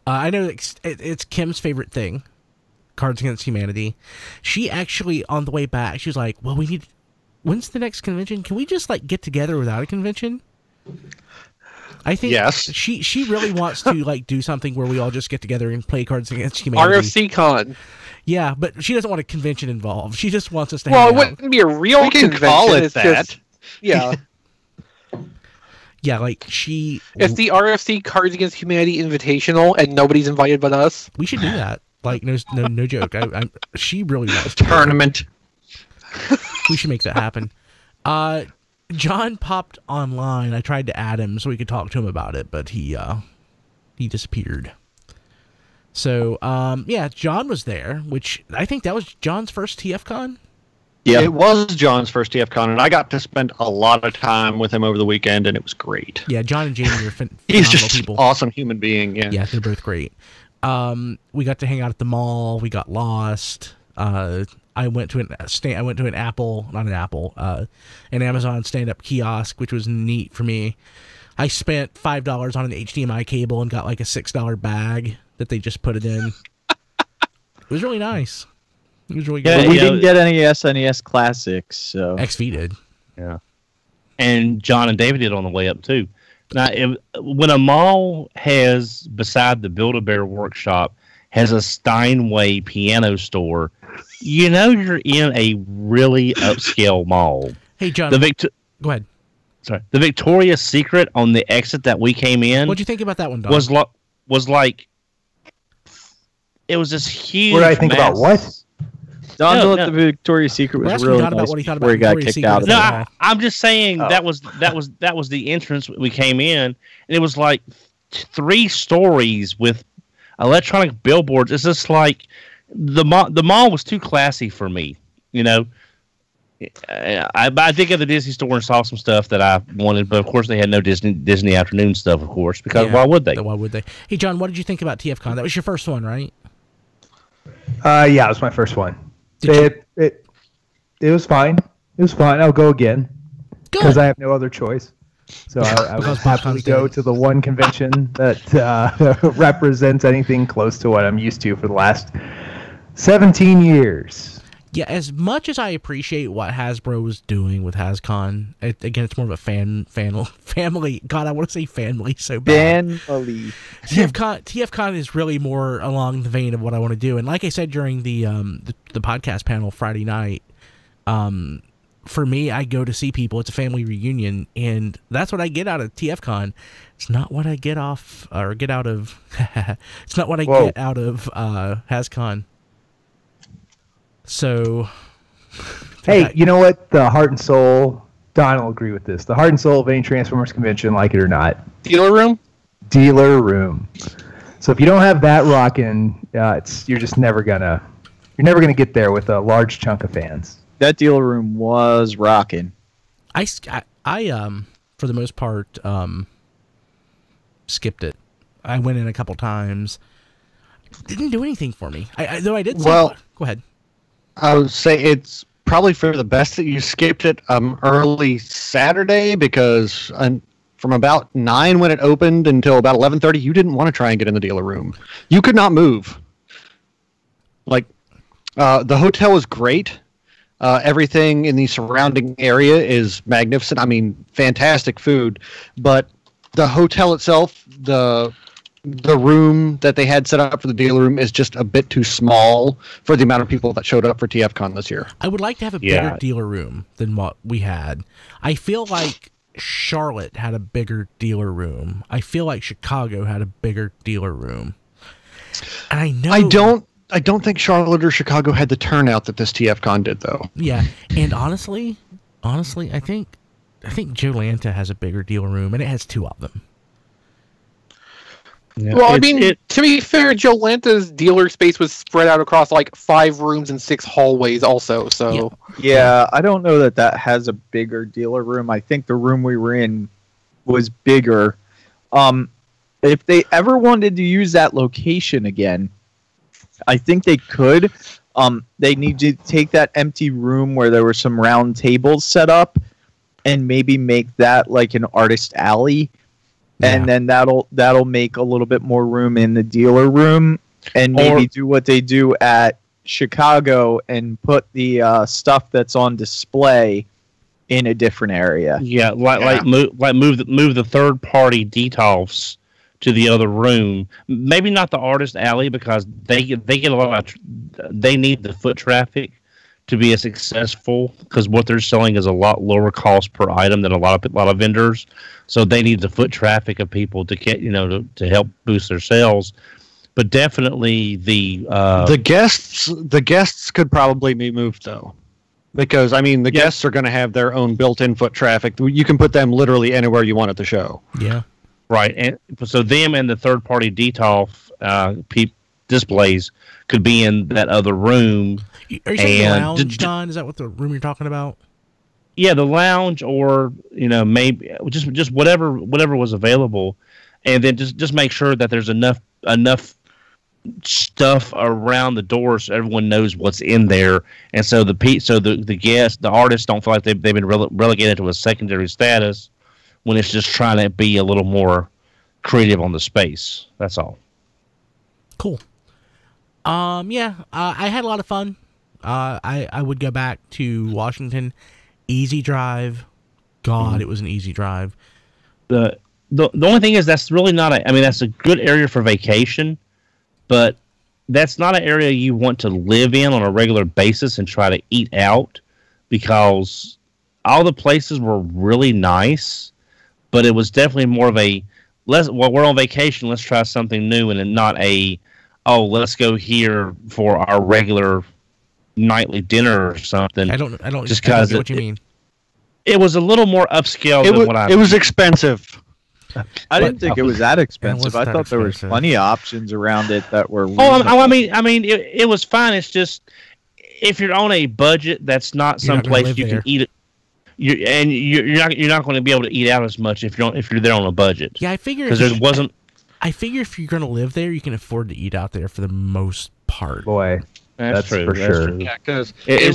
I know it's Kim's favorite thing. Cards Against Humanity. She actually, on the way back, she was like, well, when's the next convention? Can we just get together without a convention? I think yes. She really wants to do something where we all just get together and play Cards Against Humanity. RFC Con. Yeah, but she doesn't want a convention involved. She just wants us to hang out. Well, it wouldn't be a real convention. Call it that. Yeah. Yeah, she... It's the RFC Cards Against Humanity Invitational, and nobody's invited but us. We should do that. No joke. She really wants to. Tournament. We should make that happen. John popped online. I tried to add him so we could talk to him about it, but he disappeared. So, John was there, which I think that was John's first TFCon. Yeah, it was John's first TFCon, and I got to spend a lot of time with him over the weekend, and it was great. Yeah, John and Jamie are He's just people. An awesome human being. Yeah, they're both great. We got to hang out at the mall. We got lost. I went to an Amazon stand-up kiosk, which was neat for me. I spent $5 on an HDMI cable and got a $6 bag that they just put it in. It was really nice. It was really good. Yeah, we didn't get any SNES classics, so XV did. Yeah, and John and David did on the way up too. Now, when a mall has, beside the Build-A-Bear workshop, has a Steinway piano store, you're in a really upscale mall. Hey, John, go ahead. Sorry, the Victoria's Secret on the exit that we came in. What'd you think about that one, Don? Was like it was this huge. What did I think about what? Don thought the Victoria's Secret was really nice what he thought before he got kicked out of it. No, I'm just saying that was the entrance we came in, and it was like 3 stories with electronic billboards. It's just like the mall was too classy for me. I did go to the Disney store and saw some stuff that I wanted, but of course they had no Disney afternoon stuff, of course, because why would they? Why would they? Hey, John, what did you think about TFCon? That was your first one, right? Yeah, it was my first one. It was fine. It was fine. I'll go again because I have no other choice. So I will happily go to the one convention that represents anything close to what I'm used to for the last 17 years. Yeah, as much as I appreciate what Hasbro was doing with HasCon, again, it's more of a family. God, I want to say family so bad. Family. TFCon is really more along the vein of what I want to do. And like I said during the podcast panel Friday night, for me, I go to see people. It's a family reunion, and that's what I get out of TFCon. It's not what I get out of. It's not what I get out of HasCon. So, hey, you know what? The heart and soul, Don will agree with this. The heart and soul of any Transformers convention, like it or not. Dealer room? Dealer room. So if you don't have that rocking, you're just never gonna get there with a large chunk of fans. That dealer room was rocking. I for the most part, skipped it. I went in a couple times. Didn't do anything for me. Though I did. Go ahead. I would say it's probably for the best that you skipped it early Saturday, because from about 9 when it opened until about 11:30, you didn't want to try and get in the dealer room. You could not move. Like, the hotel was great. Everything in the surrounding area is magnificent. I mean, fantastic food. But the hotel itself, the room that they had set up for the dealer room is just a bit too small for the amount of people that showed up for TFCon this year. I would like to have a bigger dealer room than what we had. I feel like Charlotte had a bigger dealer room. I feel like Chicago had a bigger dealer room. And I know I don't think Charlotte or Chicago had the turnout that this TFCon did, though. Yeah, and honestly, I think Jolanta has a bigger dealer room, and it has 2 of them. Yeah, well, I mean, to be fair, Jolanta's dealer space was spread out across like 5 rooms and 6 hallways also, so... Yeah, I don't know that has a bigger dealer room. I think the room we were in was bigger. If they ever wanted to use that location again, I think they could. They need to take that empty room where there were some round tables set up and maybe make that like an artist alley. And then that'll make a little bit more room in the dealer room, and maybe do what they do at Chicago and put the stuff that's on display in a different area. Yeah, move the third party detolfs to the other room. Maybe not the artist alley, because they get a lot of they need the foot traffic to be as successful, because what they're selling is a lot lower cost per item than a lot of vendors. So they need the foot traffic of people to get to help boost their sales. But definitely the guests could probably be moved, though, because I mean the guests are going to have their own built-in foot traffic. You can put them literally anywhere you want at the show. Yeah, right. And so them and the third-party detolf displays could be in that other room. Are you saying the lounge, John? Is that what the room you're talking about? Yeah, the lounge, or maybe just whatever was available, and then just make sure that there's enough stuff around the door so everyone knows what's in there, and so the guests, the artists, don't feel like they've been relegated to a secondary status when it's just trying to be a little more creative on the space. That's all. Cool. I had a lot of fun. I would go back to Washington. Easy drive. God, it was an easy drive. The only thing is that's really not that's a good area for vacation, but that's not an area you want to live in on a regular basis and try to eat out, because all the places were really nice, but it was definitely more of we're on vacation, let's try something new, and not let's go here for our regular nightly dinner or something. I don't just because what you mean. It was a little more upscale than what I. It was expensive. I didn't think it was that expensive. I thought there was plenty of options around it that were. It was fine. It's just if you're on a budget, that's not some place you can eat it. You're not going to be able to eat out as much if you're there on a budget. Yeah, I figure because there wasn't. I figure if you're going to live there, you can afford to eat out there for the most part. Boy. That's true. For sure. Yeah, because it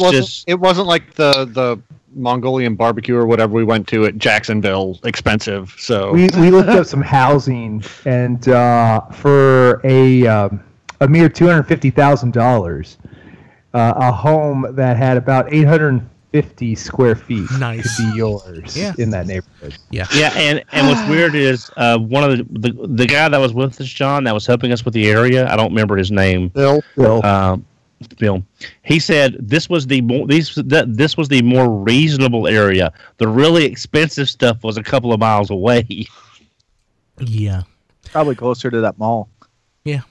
wasn't like the Mongolian barbecue or whatever we went to at Jacksonville expensive. So we looked up some housing, and for a mere $250,000, a home that had about 850 square feet could be yours in that neighborhood. Yeah, and what's weird is one of the guy that was with us, John, that was helping us with the area. I don't remember his name. Bill. He said this was the more reasonable area. The really expensive stuff was a couple of miles away. Yeah, probably closer to that mall. Yeah.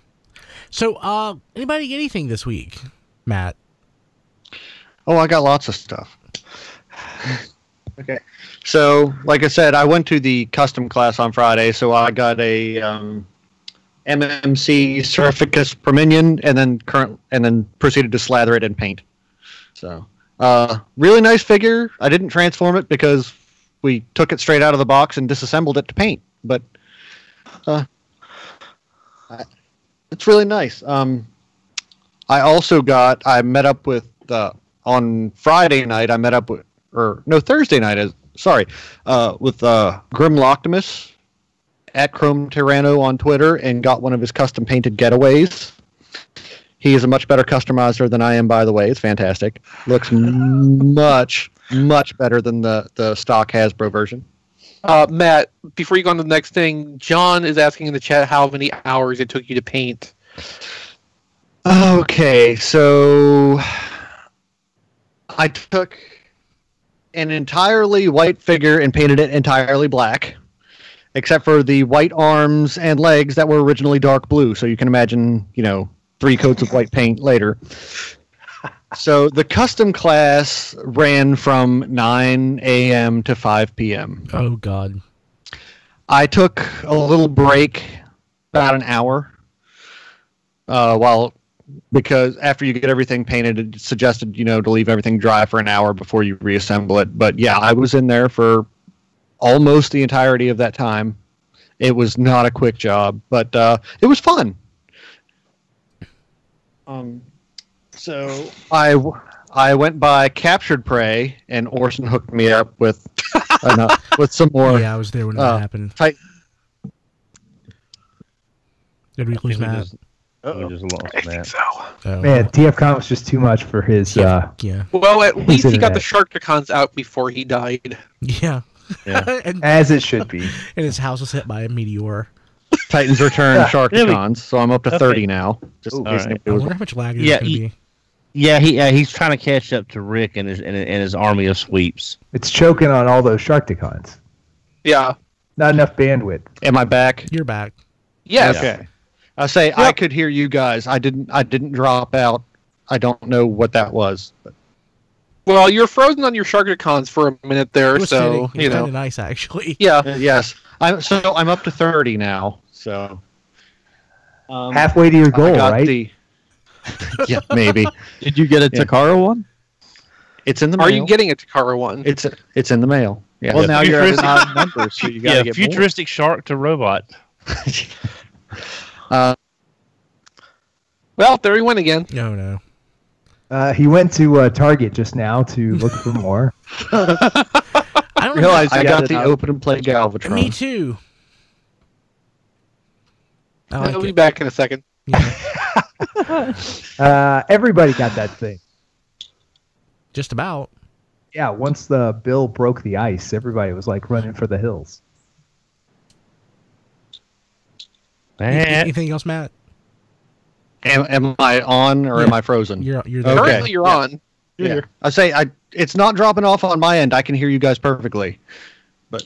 So, anybody get anything this week, Matt? Oh, I got lots of stuff. Okay. So, like I said, I went to the custom class on Friday, so I got a MMC Surficus Prominion, and then proceeded to slather it in paint. So, really nice figure. I didn't transform it because we took it straight out of the box and disassembled it to paint. But it's really nice. I met up with a on Friday night, I met up with, Thursday night, with Grim Loctimus at Chrome Tyranno on Twitter and got one of his custom painted Getaways. He is a much better customizer than I am, by the way. It's fantastic. Looks much, much better than the stock Hasbro version. Matt, before you go on to the next thing, John is asking in the chat how many hours it took you to paint. Okay, so I took an entirely white figure and painted it entirely black, except for the white arms and legs that were originally dark blue. So you can imagine, 3 coats of white paint later. So the custom class ran from 9 a.m. to 5 p.m. Oh, God. I took a little break, about an hour, because after you get everything painted, it suggested, to leave everything dry for an hour before you reassemble it. But yeah, I was in there for almost the entirety of that time. It was not a quick job, but it was fun. So I went by Captured Prey, and Orson hooked me up with some more. Yeah, I was there when that happened. Did we lose Matt? We just lost Matt. Oh. Man, TFCon was just too much for his. Yeah. Well, at least he got internet. the Sharkticons out before he died. Yeah. and, As it should be. and his house was hit by a meteor. Titans Return Sharkticons, so I'm up to 30 now. Just in case Alright. I anybody was- wonder how much lag there's Yeah, going to be. Yeah, he's trying to catch up to Rick and his army of sweeps. It's choking on all those Sharkticons. Yeah. Not enough bandwidth. Am I back? You're back. Yes. Okay. I say I could hear you guys. I didn't drop out. I don't know what that was. But. Well, you're frozen on your Sharkticons for a minute there, It was so fitting. It's kind of nice, actually. Yeah. Yes. I'm up to 30 now. So Halfway to your goal, right? Yeah, maybe. Did you get a Takara one? It's in the mail. Are you getting a Takara one? It's in the mail. Yeah. Well, now you're at Futuristic- an odd number, so you gotta get futuristic shark to robot. Well, there he went again. No. He went to Target just now to look for more. I don't Realize I you got it the out. open and play Galvatron. Me too. I like He'll be it. back in a second. Yeah. Everybody got that thing. Just about. Yeah, once the bill broke the ice, everybody was like running for the hills. Anything else, Matt? Am I on or am I frozen? You're there. Okay. Currently, you're on. Yeah. I say it's not dropping off on my end. I can hear you guys perfectly. But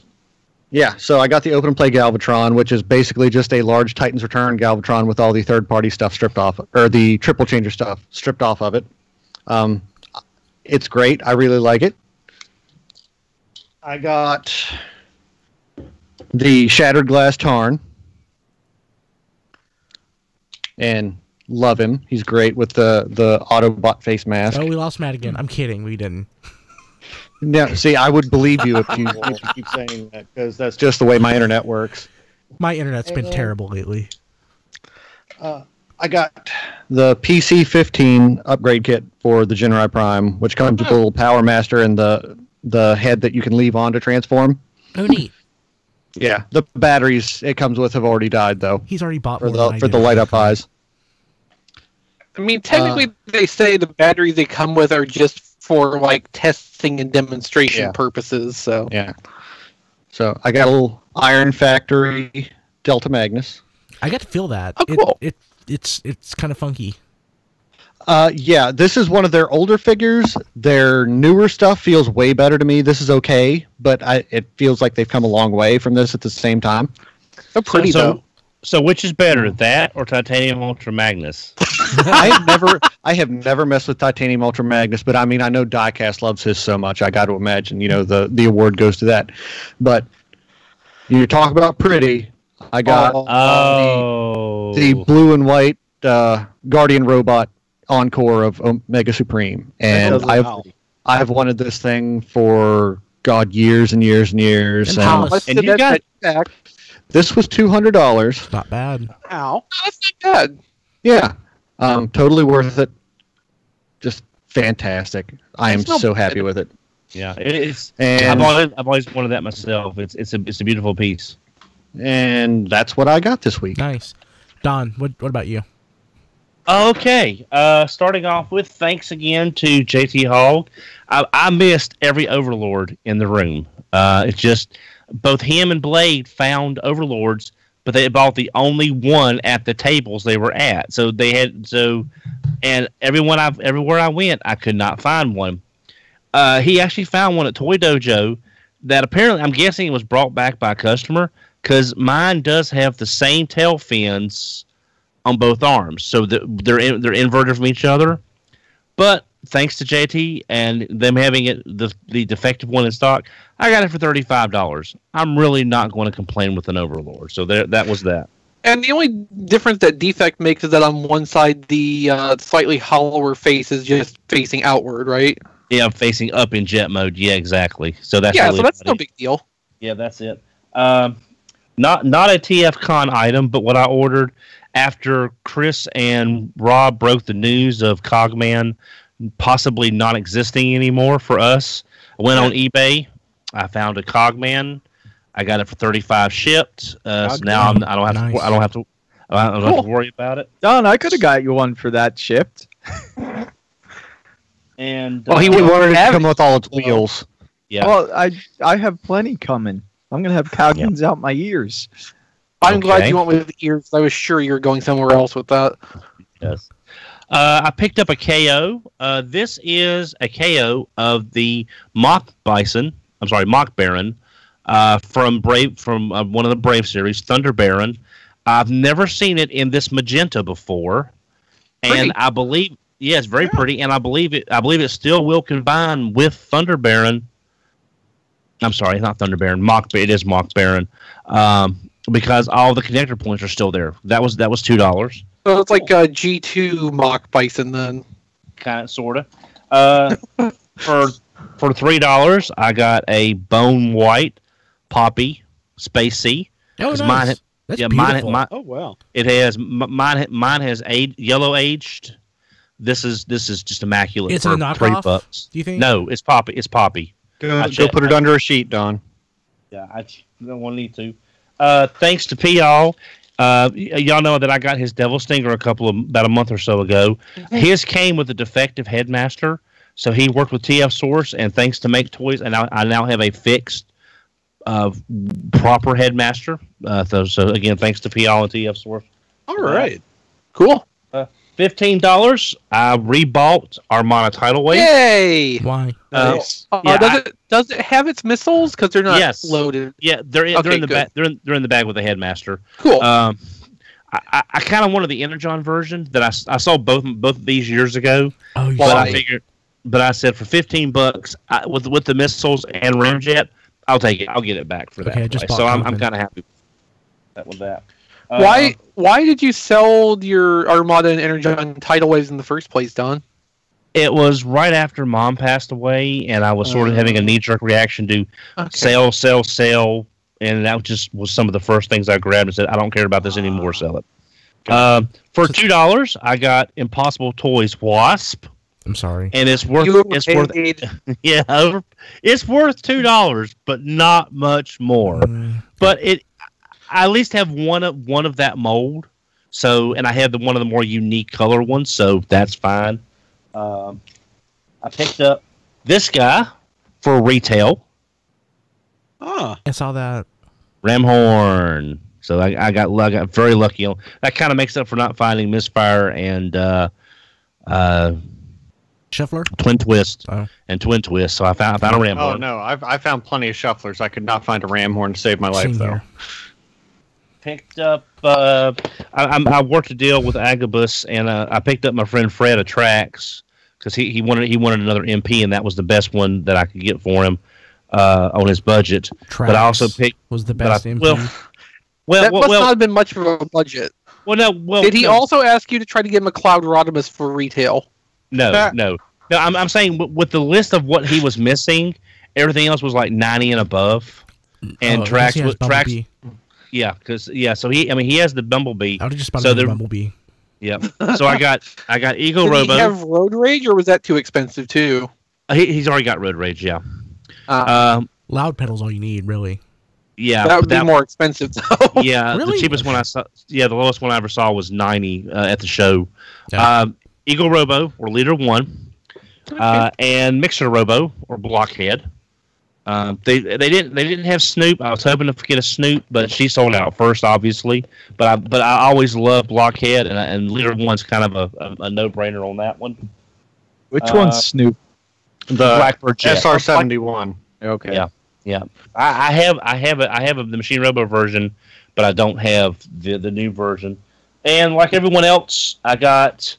yeah, so I got the open and play Galvatron, which is basically just a large Titans Return Galvatron with all the third-party stuff stripped off, or the triple changer stuff stripped off of it. It's great. I really like it. I got the Shattered Glass Tarn. And love him. He's great with the Autobot face mask. Oh, we lost Matt again. I'm kidding. We didn't. No, see, I would believe you if you keep saying that, because that's just the way my internet works. My internet's been terrible lately. I got the PC-15 upgrade kit for the Genrai Prime, which comes with a little Power Master and the head that you can leave on to transform. Oh, neat. Yeah, the batteries it comes with have already died, though, He's already bought for more than I the did. light-up eyes. I mean, technically, they say the batteries they come with are just for like testing and demonstration purposes. So Yeah. So I got a little Iron Factory Delta Magnus. I got to feel that. Oh, cool. It's kind of funky. Yeah, this is one of their older figures. Their newer stuff feels way better to me. This is okay, but it feels like they've come a long way from this at the same time. so pretty though. So which is better, that or Titanium Ultra Magnus? I have never messed with Titanium Ultra Magnus, but I mean, I know Diecast loves his so much. I got to imagine, the award goes to that. But you talk about pretty. I got the blue and white Guardian Robot Encore of Omega Supreme, and I've wanted this thing for years and years and years. And you got back. This was $200. Not bad. Ow, that's not bad. Yeah, totally worth it. Just fantastic. I am so happy with it. Yeah, it's. And I've always wanted that myself. It's a beautiful piece. And that's what I got this week. Nice. Don, what about you? Okay, starting off with thanks again to JT Hogg. I missed every Overlord in the room. It's just both him and Blade found Overlords, but they bought the only one at the tables they were at. And everywhere I went, I could not find one. He actually found one at Toy Dojo that apparently, I'm guessing it was brought back by a customer, because mine does have the same tail fins on both arms, so they're inverted from each other. But thanks to JT and them having the defective one in stock, I got it for $35. I'm really not going to complain with an Overlord. So that was that. And the only difference that defect makes is that on one side the slightly hollower face is just facing outward, right? Yeah, facing up in jet mode. Yeah, exactly. So that's no big deal. Yeah, that's it. Not a TFCon item, but what I ordered after Chris and Rob broke the news of Cogman possibly not existing anymore for us. I went on eBay. I found a Cogman. I got it for $35 shipped. So now I don't have to worry about it. Don, I could have got you one for that shipped. And he wanted it to come with all its wheels. Yeah. Well, I have plenty coming. I'm gonna have Cogmans out my ears. I'm glad you went with ears. I was sure you were going somewhere else with that. Yes. I picked up a KO. This is a KO of the Mock Baron, from one of the Brave series, Thunder Baron. I've never seen it in this magenta before, and I believe it's very pretty, and I believe it still will combine with Thunder Baron. I'm sorry, not Thunder Baron. It is Mock Baron. Because all the connector points are still there. That was $2. So it's like a G2 Mock Bison then. Kind of, sort of. For $3, I got a Bone White Poppy Space Sea. Oh, nice. That's beautiful. Oh wow! It has mine has yellow aged. This is just immaculate. It's for a knockoff. $3. Do you think? No, it's Poppy. It's Poppy. Go put it under a sheet, Don. Yeah, I don't want to need to. Thanks to P.All. Y'all know that I got his Devil Stinger about a month or so ago. His came with a defective headmaster, so he worked with TF Source, and thanks to Make Toys, and I now have a fixed, proper headmaster. So again, thanks to P.All and TF Source. All right, cool. $15. I rebought Armada Tidal Wave. Yay! Why? Does it have its missiles? Because they're not loaded. Yeah, they're in the bag. They're in the bag with the headmaster. Cool. I kind of wanted the Energon version that I saw both of these years ago. Oh, but I said for $15 with the missiles and ramjet, I'll take it. I'll get it back for that. So I'm kind of happy with that. Why did you sell your Armada and Energon tidal waves in the first place, Don? It was right after Mom passed away, and I was sort of having a knee-jerk reaction to sell, and that just was some of the first things I grabbed and said, I don't care about this anymore, sell it. For $2, I got Impossible Toys Wasp. I'm sorry. And it's worth it's worth $2, but not much more. But I at least have one of that mold. So, and I have one of the more unique color ones, so that's fine. I picked up this guy for retail. Oh, I saw that. Ramhorn. So I got very lucky. That kind of makes up for not finding Misfire and Shuffler? Twin Twist. And Twin Twist. So I found a Ramhorn. Oh no, I found plenty of Shufflers. I could not find a Ramhorn to save my life though. Picked up. I worked a deal with Agabus, and I picked up my friend Fred a Trax because he wanted another MP, and that was the best one that I could get for him on his budget. Trax but I also picked was the best MP. That must not have been much of a budget. Did he also ask you to try to get him a Cloud Rodimus for retail? No. I'm saying with the list of what he was missing, everything else was like 90 and above, and Trax. Yeah, so he has the Bumblebee. I would have just bought the Bumblebee. Yep. So I got Eagle Did Robo. he have Road Rage, or was that too expensive too? He's already got Road Rage. Yeah. Loud pedal's all you need, really. Yeah. That would be more expensive though. Yeah. Really? The cheapest one I saw. Yeah, the lowest one I ever saw was 90 at the show. Yeah. Eagle Robo or Leader 1, and Mixer Robo or Blockhead. They didn't have Snoop. I was hoping to get a Snoop, but she sold out first, obviously. But I always loved Blockhead, and Leader 1's kind of a no-brainer on that one. Which one's Snoop? The Blackbird Jet. SR-71. Okay. Yeah, yeah. I have the Machine Robo version, but I don't have the new version. And like everyone else, I got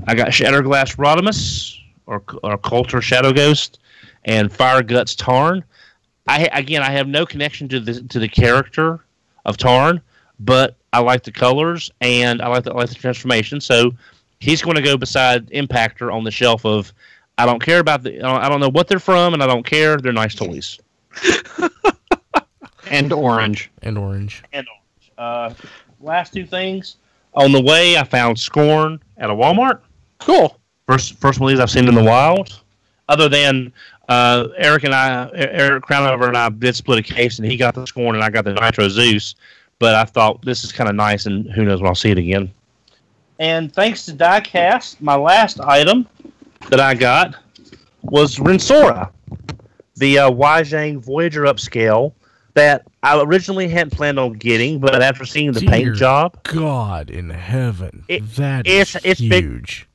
Shatterglass Rodimus or Coulter Shadow Ghost and Fire Guts Tarn. I have no connection to the character of Tarn, but I like the colors and I like the transformation. So he's going to go beside Impactor on the shelf of I don't care about I don't know what they're from and I don't care. They're nice toys. And orange. Last two things. On the way, I found Scorn at a Walmart. Cool. First one of these I've seen in the wild. Other than Eric Crownover and I did split a case, and he got the Scorn and I got the Nitro Zeus. But I thought this is kind of nice, and who knows when I'll see it again. And thanks to Diecast, my last item that I got was Rensora, the Wajang Voyager upscale that I originally hadn't planned on getting, but after seeing the paint job, God in heaven, it's huge.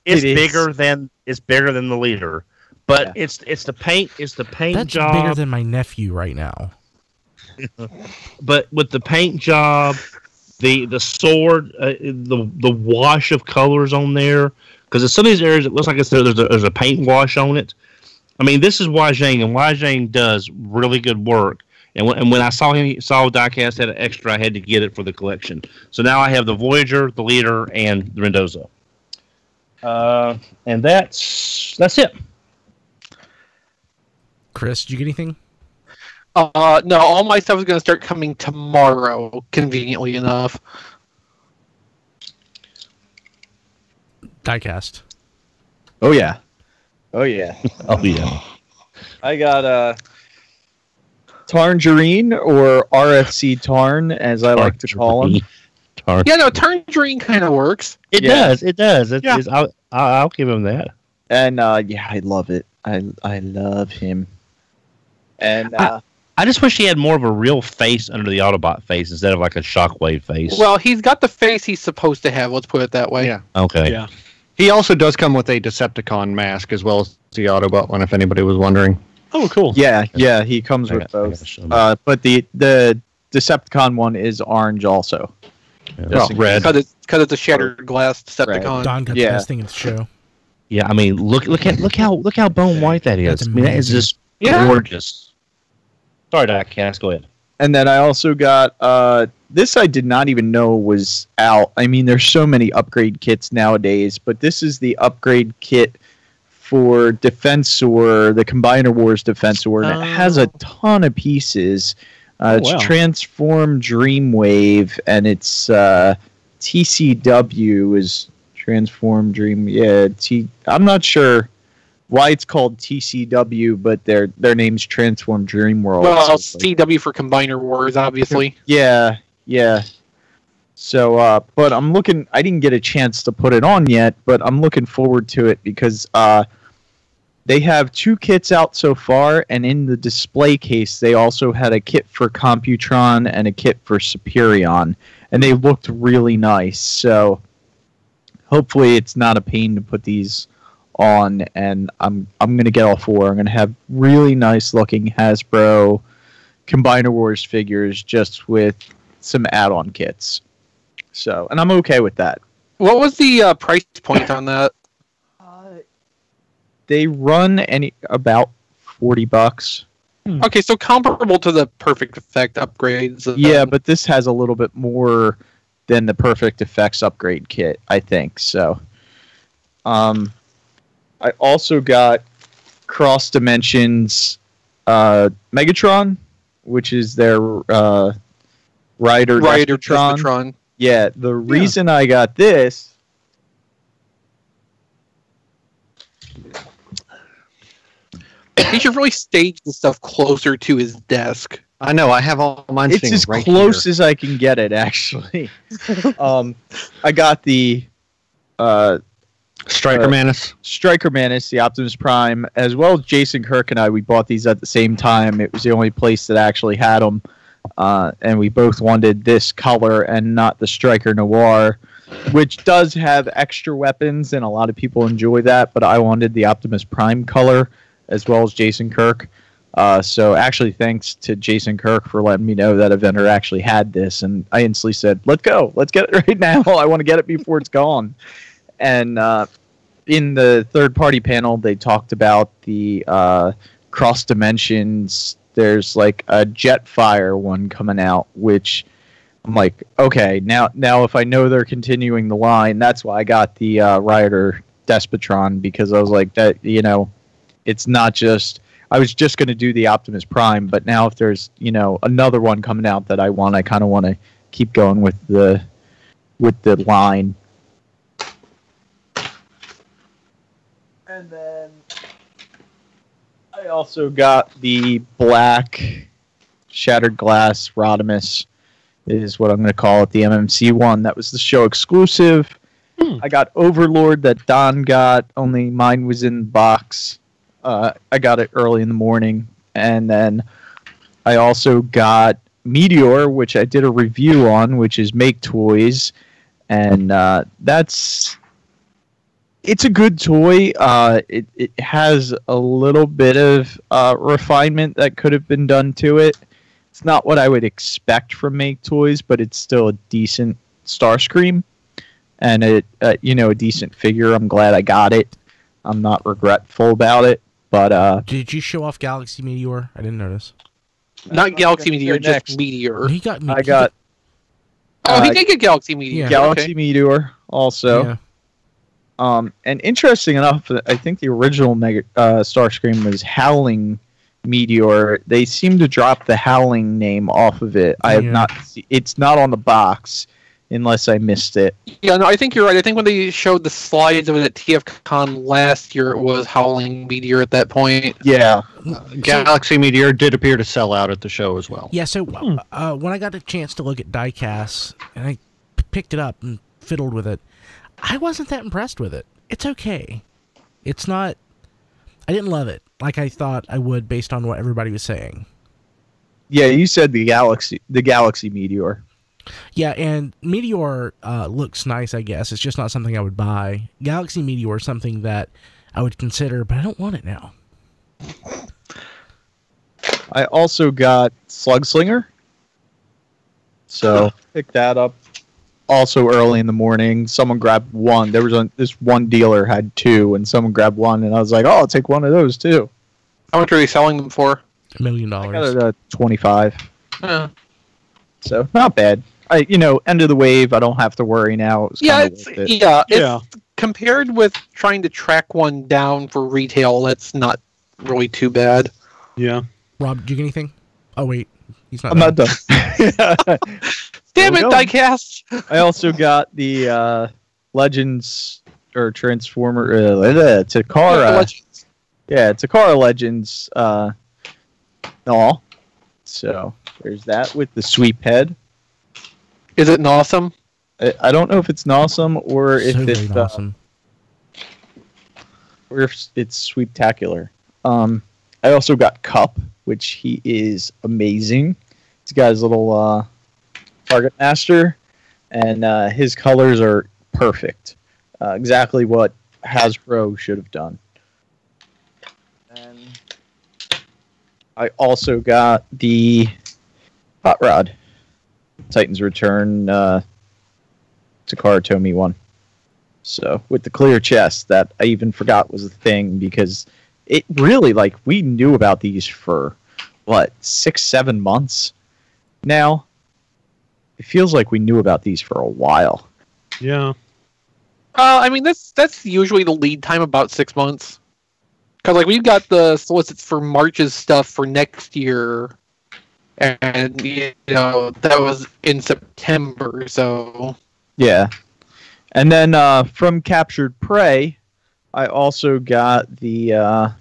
It's bigger than the Leader, but it's the paint. It's the paint That's job. Bigger than my nephew right now. But with the paint job, the sword, the wash of colors on there, because in some of these areas it looks like there's a paint wash on it. I mean, this is Wajang, and Wajang does really good work. And when I saw Diecast had an extra, I had to get it for the collection. So now I have the Voyager, the Leader, and the Mendoza. And that's it. Chris, did you get anything? No, all my stuff is going to start coming tomorrow, conveniently enough. Diecast. Oh yeah. Oh yeah. Oh yeah. I got Tarngerine, or RFC Tarn, as I like to call him. Yeah, no, Tangerine kind of works. It does. I'll give him that. And I love it. I love him. And I just wish he had more of a real face under the Autobot face instead of like a Shockwave face. Well, he's got the face he's supposed to have. Let's put it that way. Yeah. Okay. Yeah. He also does come with a Decepticon mask as well as the Autobot one, if anybody was wondering. Oh, cool. yeah, he comes with both. But the Decepticon one is orange also. Well, red. Because it's a shattered glass Decepticon. Don got the best thing at the show. Yeah, I mean, look how bone white that is. That's I mean, that is just gorgeous. Sorry, Diecast, go ahead. And then I also got this I did not even know was out. I mean, there's so many upgrade kits nowadays, but this is the upgrade kit for Defensor, the Combiner Wars Defensor, and it has a ton of pieces. It's Transform Dreamwave, and it's TCW is Transform Dream. Yeah, I'm not sure why it's called TCW, but their name's Transform Dream World. Well, CW for Combiner Wars, obviously. Yeah. So, but I'm looking. I didn't get a chance to put it on yet, but I'm looking forward to it because they have 2 kits out so far, and in the display case, they also had a kit for Computron and a kit for Superion, and they looked really nice. So, hopefully, it's not a pain to put these on, and I'm gonna get all 4. I'm gonna have really nice looking Hasbro Combiner Wars figures just with some add-on kits. So, and I'm okay with that. What was the price point on that? They run about $40. Okay, so comparable to the Perfect Effect upgrades. Yeah, but this has a little bit more than the Perfect Effects upgrade kit, I think. So, I also got Cross Dimensions Megatron, which is their Rider Deceptron. Yeah, the reason I got this He should really stage the stuff closer to his desk. I know. I have all mine. It's as right close here. as I can get it, actually. I got the Striker Manus. Striker Manus, the Optimus Prime, as well as Jason Kirk and I. We bought these at the same time. It was the only place that actually had them, and we both wanted this color and not the Striker Noir, which does have extra weapons, and a lot of people enjoy that. But I wanted the Optimus Prime color as well as Jason Kirk. So actually, thanks to Jason Kirk for letting me know that a vendor actually had this, and I instantly said, "Let's go, let's get it right now. I want to get it before it's gone." And in the third-party panel, they talked about the cross dimensions. There's like a Jetfire one coming out, which I'm like, okay, now if I know they're continuing the line, that's why I got the Rioter Despotron, because I was like, that, it's not just. I was just going to do the Optimus Prime, but now if there's, another one coming out that I want, I kind of want to keep going with the line. And then I also got the black Shattered Glass Rodimus, is what I'm going to call it, the MMC one. That was the show exclusive. I got Overlord that Don got, only mine was in the box. I got it early in the morning, and then I also got Meteor, which I did a review on, which is Make Toys, and it's a good toy. It has a little bit of refinement that could have been done to it. It's not what I would expect from Make Toys, but it's still a decent Starscream, and a decent figure. I'm glad I got it. I'm not regretful about it. But did you show off Galaxy Meteor? I didn't notice. Not Galaxy Meteor, just Meteor. He got. I got. He did get Galaxy Meteor. Yeah. Galaxy Meteor also. Yeah. And interesting enough, I think the original Starscream was Howling Meteor. They seem to drop the Howling name off of it. I have not. It's not on the box. Unless I missed it. Yeah, no, I think you're right. I think when they showed the slides of it at TFCon last year, it was Howling Meteor at that point. Yeah. Galaxy Meteor did appear to sell out at the show as well. Yeah, so when I got a chance to look at diecast, and I picked it up and fiddled with it, I wasn't that impressed with it. It's okay. It's not... I didn't love it like I thought I would based on what everybody was saying. Yeah, you said the Galaxy Meteor. Yeah, and Meteor looks nice, I guess. It's just not something I would buy. Galaxy Meteor is something that I would consider, but I don't want it now. I also got Slugslinger. So, picked that up also early in the morning. Someone grabbed one. There was this one dealer had two, and someone grabbed one, and I was like, oh, I'll take one of those, too. How much are they selling them for? $1 million. I got it at 25. Yeah. So, not bad. End of the wave. I don't have to worry now. It's compared with trying to track one down for retail, that's not really too bad. Yeah. Rob, did you get anything? Oh, wait. He's not I'm not done. Damn it, diecast! I also got the Legends or Transformer Takara. Legends. Yeah, Takara Legends. No. So there's that with the sweep head. Is it awesome? I don't know if it's awesome or if it's awesome. Or if it's sweeptacular. I also got Cup, which he is amazing. He's got his little Target Master, and his colors are perfect. Exactly what Hasbro should have done. And I also got the Hot Rod. Titan's Return Takara Tomy one. So, with the clear chest that I even forgot was a thing, because it really, we knew about these for, 6-7 months now? It feels like we knew about these for a while. Yeah. That's usually the lead time, about 6 months. Because, we've got the solicits for March's stuff for next year, and, that was in September, so... Yeah. And then from Captured Prey, I also got the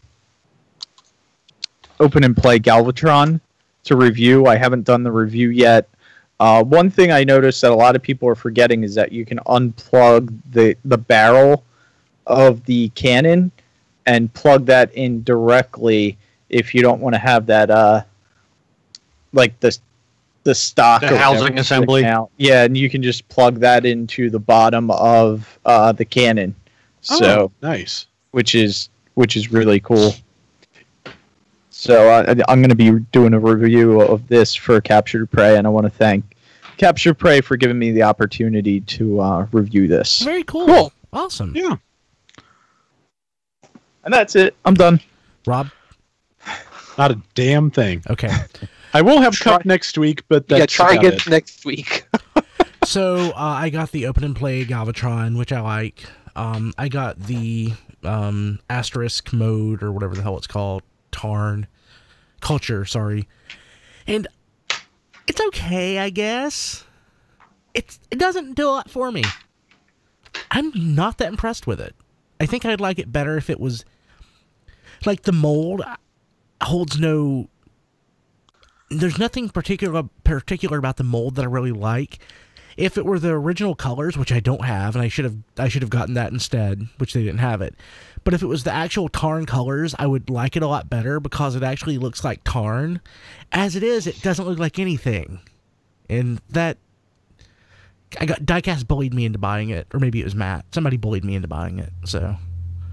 Open and Play Galvatron to review. I haven't done the review yet. One thing I noticed that a lot of people are forgetting is that you can unplug the barrel of the cannon and plug that in directly if you don't want to have that like the stock The housing assembly. Out. Yeah, and you can just plug that into the bottom of the cannon. So nice. Which is really cool. So I'm going to be doing a review of this for Capture to Prey, and I want to thank Capture to Prey for giving me the opportunity to review this. Very cool. Awesome. Yeah. And that's it. I'm done. Rob? Not a damn thing. Okay. I will have Cup next week, but that's try about again it. next week. So I got the Open and Play Galvatron, which I like. I got the Asterisk mode, or whatever the hell it's called. Culture, sorry. And it's okay, I guess. It doesn't do a lot for me. I'm not that impressed with it. I think I'd like it better if it was like the mold holds no. There's nothing particular about the mold that I really like. If it were the original colors, which I don't have, and I should have gotten that instead, which they didn't have it. But if it was the actual Tarn colors, I would like it a lot better because it actually looks like Tarn. As it is, it doesn't look like anything. And that Diecast bullied me into buying it, or maybe it was Matt. Somebody bullied me into buying it. So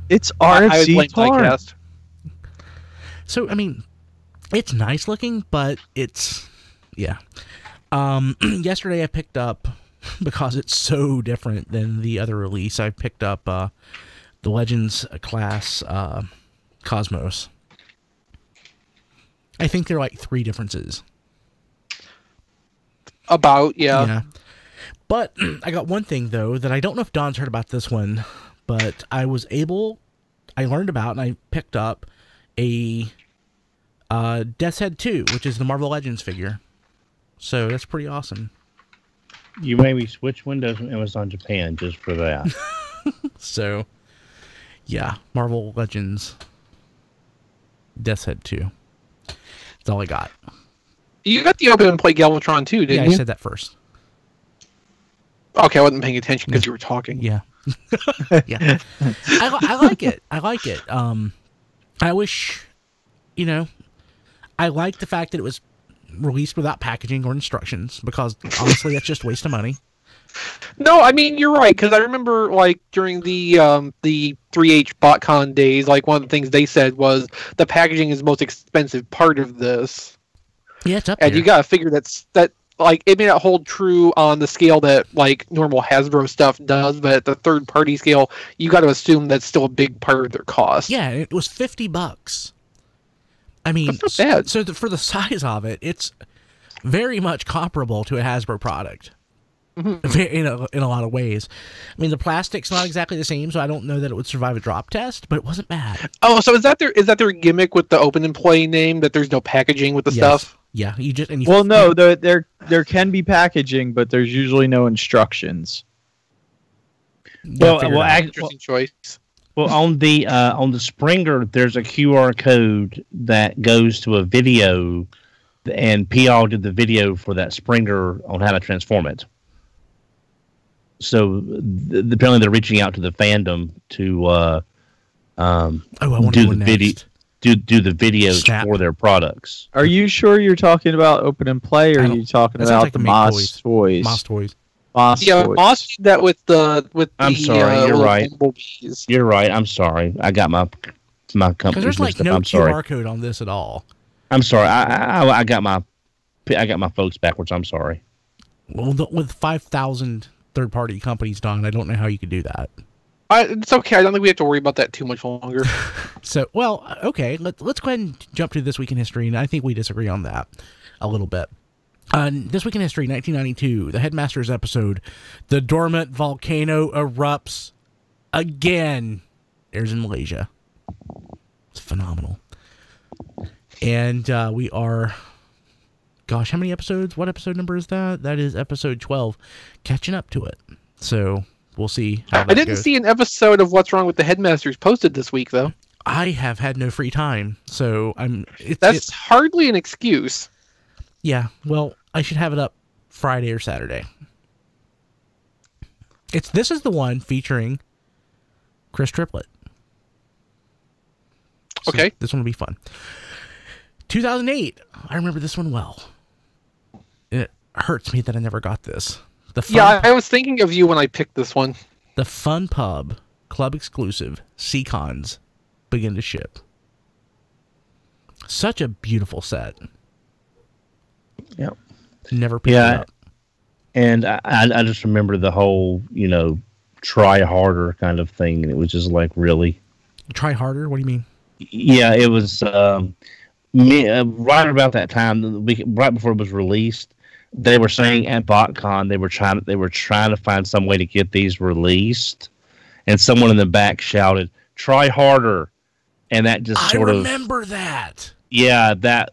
it's I would RFC blame Tarn. Diecast. So I mean, it's nice looking, but it's yeah. Yesterday I picked up, because it's so different than the other release, I picked up the Legends class Cosmos. I think there are like 3 differences. Yeah. But I got one thing, though, that I don't know if Don's heard about this one, but I learned about and I picked up a Death's Head 2, which is the Marvel Legends figure. So that's pretty awesome. You made me switch windows from Amazon Japan just for that. So, yeah, Marvel Legends Death's Head 2. That's all I got. You got the Open and Play Galvatron too, didn't Yeah, you? I said that first. Okay, I wasn't paying attention because you were talking. Yeah. Yeah. I like it. I like it. I wish, I like the fact that it was released without packaging or instructions, because honestly that's just a waste of money. No, I mean, you're right, because I remember, like, during the 3H BotCon days, like, one of the things they said was the packaging is the most expensive part of this. Yeah, it's up And there. you gotta figure that, like, it may not hold true on the scale that, like, normal Hasbro stuff does, but at the third-party scale, you gotta assume that's still a big part of their cost. Yeah, it was $50. I mean, That's not bad. so for the size of it, it's very much comparable to a Hasbro product. In a lot of ways. I mean, the plastic's not exactly the same, so I don't know that it would survive a drop test, but it wasn't bad. Oh, so is that their gimmick with the Open and Play name, that there's no packaging with the stuff? Yeah, Well, no, there can be packaging, but there's usually no instructions. Interesting choice. Well, on the Springer, there's a QR code that goes to a video, and PL did the video for that Springer on how to transform it. So apparently they're reaching out to the fandom to do the video, do the videos for their products. Are you sure you're talking about Open and Play, or are you talking about like the the Moss Toys? Moss Toys. Yeah, Moss did that with the I'm sorry, you're little right. bumblebees. You're right. I'm sorry. I got my company. Because there's like no QR code on this at all. I'm sorry. I got my folks backwards. I'm sorry. Well, with 5,000 third-party companies done, I don't know how you could do that. It's okay. I don't think we have to worry about that too much longer. So, well, okay. Let's go ahead and jump to This Week in History, and I think we disagree on that a little bit. This Week in History, 1992, the Headmasters episode, The Dormant Volcano Erupts Again. Airs in Malaysia. It's phenomenal. And we are... Gosh, how many episodes? What episode number is that? That is episode 12. Catching up to it. So, we'll see how that I didn't goes. see an episode of What's Wrong with the Headmasters posted this week, though. I have had no free time, so That's hardly an excuse. Yeah, well, I should have it up Friday or Saturday. This is the one featuring Chris Triplett. So okay. This one will be fun. 2008. I remember this one well. It hurts me that I never got this. I was thinking of you when I picked this one. The Fun Pub Club exclusive Seacons begin to ship. Such a beautiful set. Yep. Never picked it up. And I just remember the whole, try harder kind of thing. And it was just like, really? Try harder? What do you mean? Yeah, it was right about that time, right before it was released. They were saying at BotCon they were trying to find some way to get these released, and someone in the back shouted, "Try harder," and that just sort of. I remember that. Yeah, that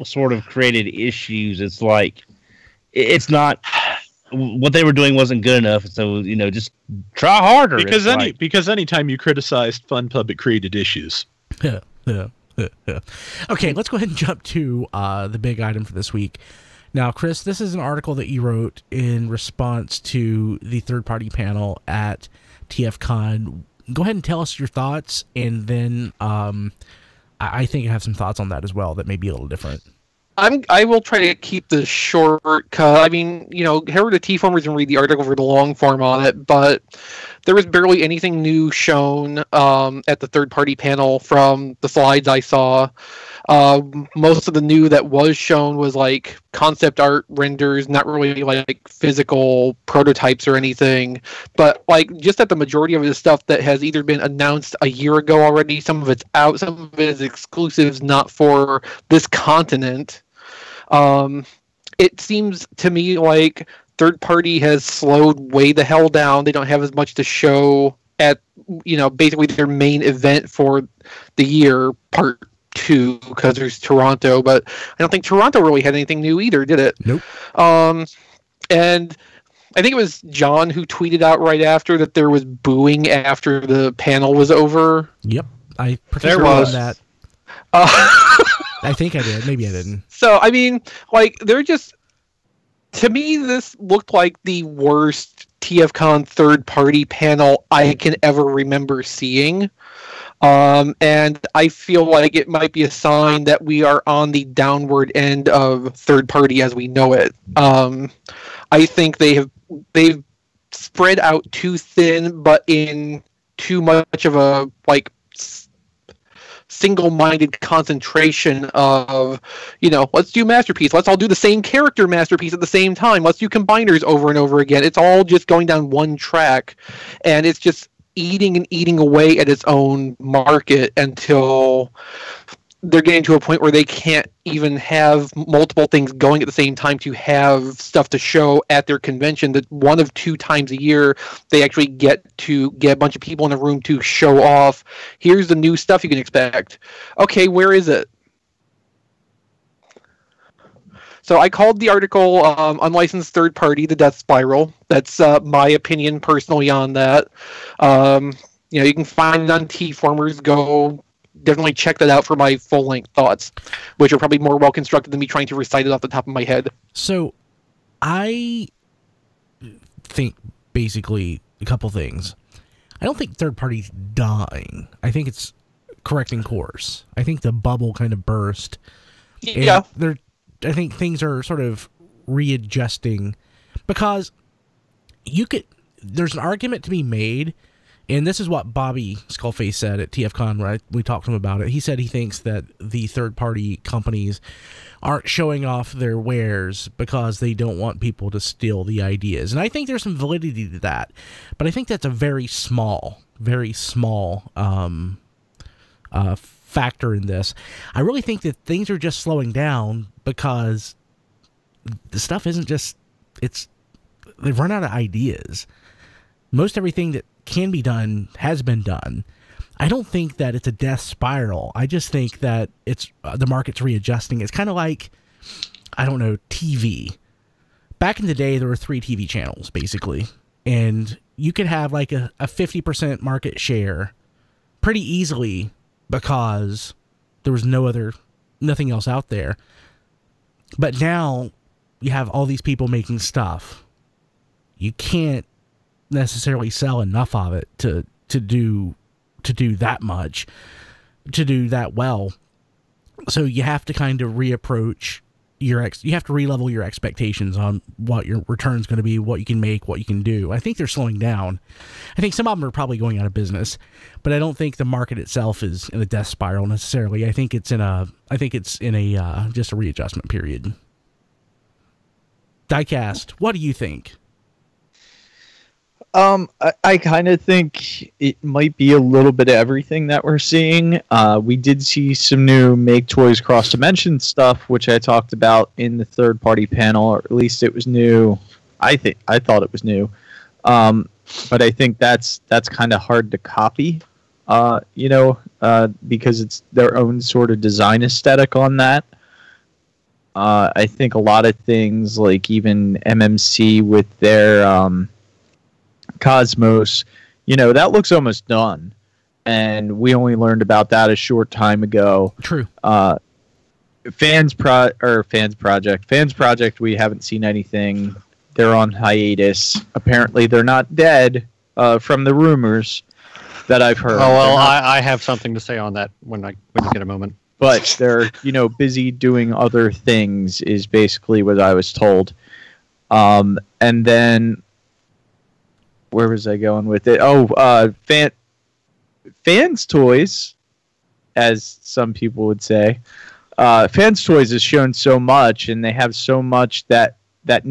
sort of created issues. It's like it's not what they were doing wasn't good enough, so just try harder. Because anytime you criticized Fun Pub, it created issues. Yeah. Okay, let's go ahead and jump to the big item for this week. Now, Chris, this is an article that you wrote in response to the third-party panel at TFCon. Go ahead and tell us your thoughts, and then I think I have some thoughts on that as well that may be a little different. I will try to keep this short. I mean, head over to T-Formers and read the article for the long form on it, but there was barely anything new shown at the third-party panel from the slides I saw. Most of the new that was shown was like concept art renders, not really like physical prototypes or anything. But like just that the majority of the stuff that has either been announced a year ago already, some of it's out, some of it is exclusives not for this continent. It seems to me like third party has slowed way the hell down. They don't have as much to show at basically their main event for the year, part 2, because there's Toronto, but I don't think Toronto really had anything new either, did it? Nope. And I think it was John who tweeted out right after that there was booing after the panel was over. Yep, I participated in that. I think I did. Maybe I didn't. So I mean, like they're just. To me, this looked like the worst TFCon third-party panel I can ever remember seeing. And I feel like it might be a sign that we are on the downward end of third-party as we know it. I think they've spread out too thin, but in too much of a single-minded concentration of, let's do Masterpiece. Let's all do the same character Masterpiece at the same time. Let's do combiners over and over again. It's all just going down one track, and it's just eating away at its own market until they're getting to a point where they can't even have multiple things going at the same time to have stuff to show at their convention. That one of 2 times a year they actually get a bunch of people in a room to show off, here's the new stuff you can expect. Okay, where is it? So I called the article Unlicensed Third Party, The Death Spiral. That's my opinion personally on that. You can find it on T-Formers. Go definitely check that out for my full-length thoughts, which are probably more well-constructed than me trying to recite it off the top of my head. So I think basically a couple things. I don't think third party's dying. I think it's correcting course. I think the bubble kind of burst. Yeah. I think things are sort of readjusting because there's an argument to be made, and this is what Bobby Skullface said at TFCon, right? We talked to him about it. He said he thinks that the third-party companies aren't showing off their wares because they don't want people to steal the ideas. And I think there's some validity to that, but I think that's a very small factor in this. I really think that things are just slowing down because the stuff isn't just, they've run out of ideas. Most everything that can be done has been done. I don't think that it's a death spiral. I just think that it's the market's readjusting. It's kind of like, I don't know, TV. Back in the day, there were 3 TV channels, basically. And you could have like a 50% market share pretty easily because there was nothing else out there. But now you have all these people making stuff. You can't necessarily sell enough of it to do that much, to do that well. So you have to kind of reapproach you have to re-level your expectations on what your return's going to be, what you can make, what you can do. I think they're slowing down. I think some of them are probably going out of business, but I don't think the market itself is in a death spiral necessarily. I think it's in a just a readjustment period. Diecast, what do you think? I kind of think it might be a little bit of everything that we're seeing. We did see some new Make Toys Cross Dimension stuff, which I talked about in the third-party panel, or at least it was new. I thought it was new, but I think that's kind of hard to copy, because it's their own sort of design aesthetic on that. I think a lot of things, like even MMC with their Cosmos, that looks almost done, and we only learned about that a short time ago. True. Fans Project, we haven't seen anything. They're on hiatus. Apparently they're not dead, from the rumors that I've heard. Oh well, I have something to say on that when you get a moment. But they're busy doing other things, is basically what I was told. And then where was I going with it? Oh, Fans Toys, as some people would say. Fans Toys has shown so much, and they have so much that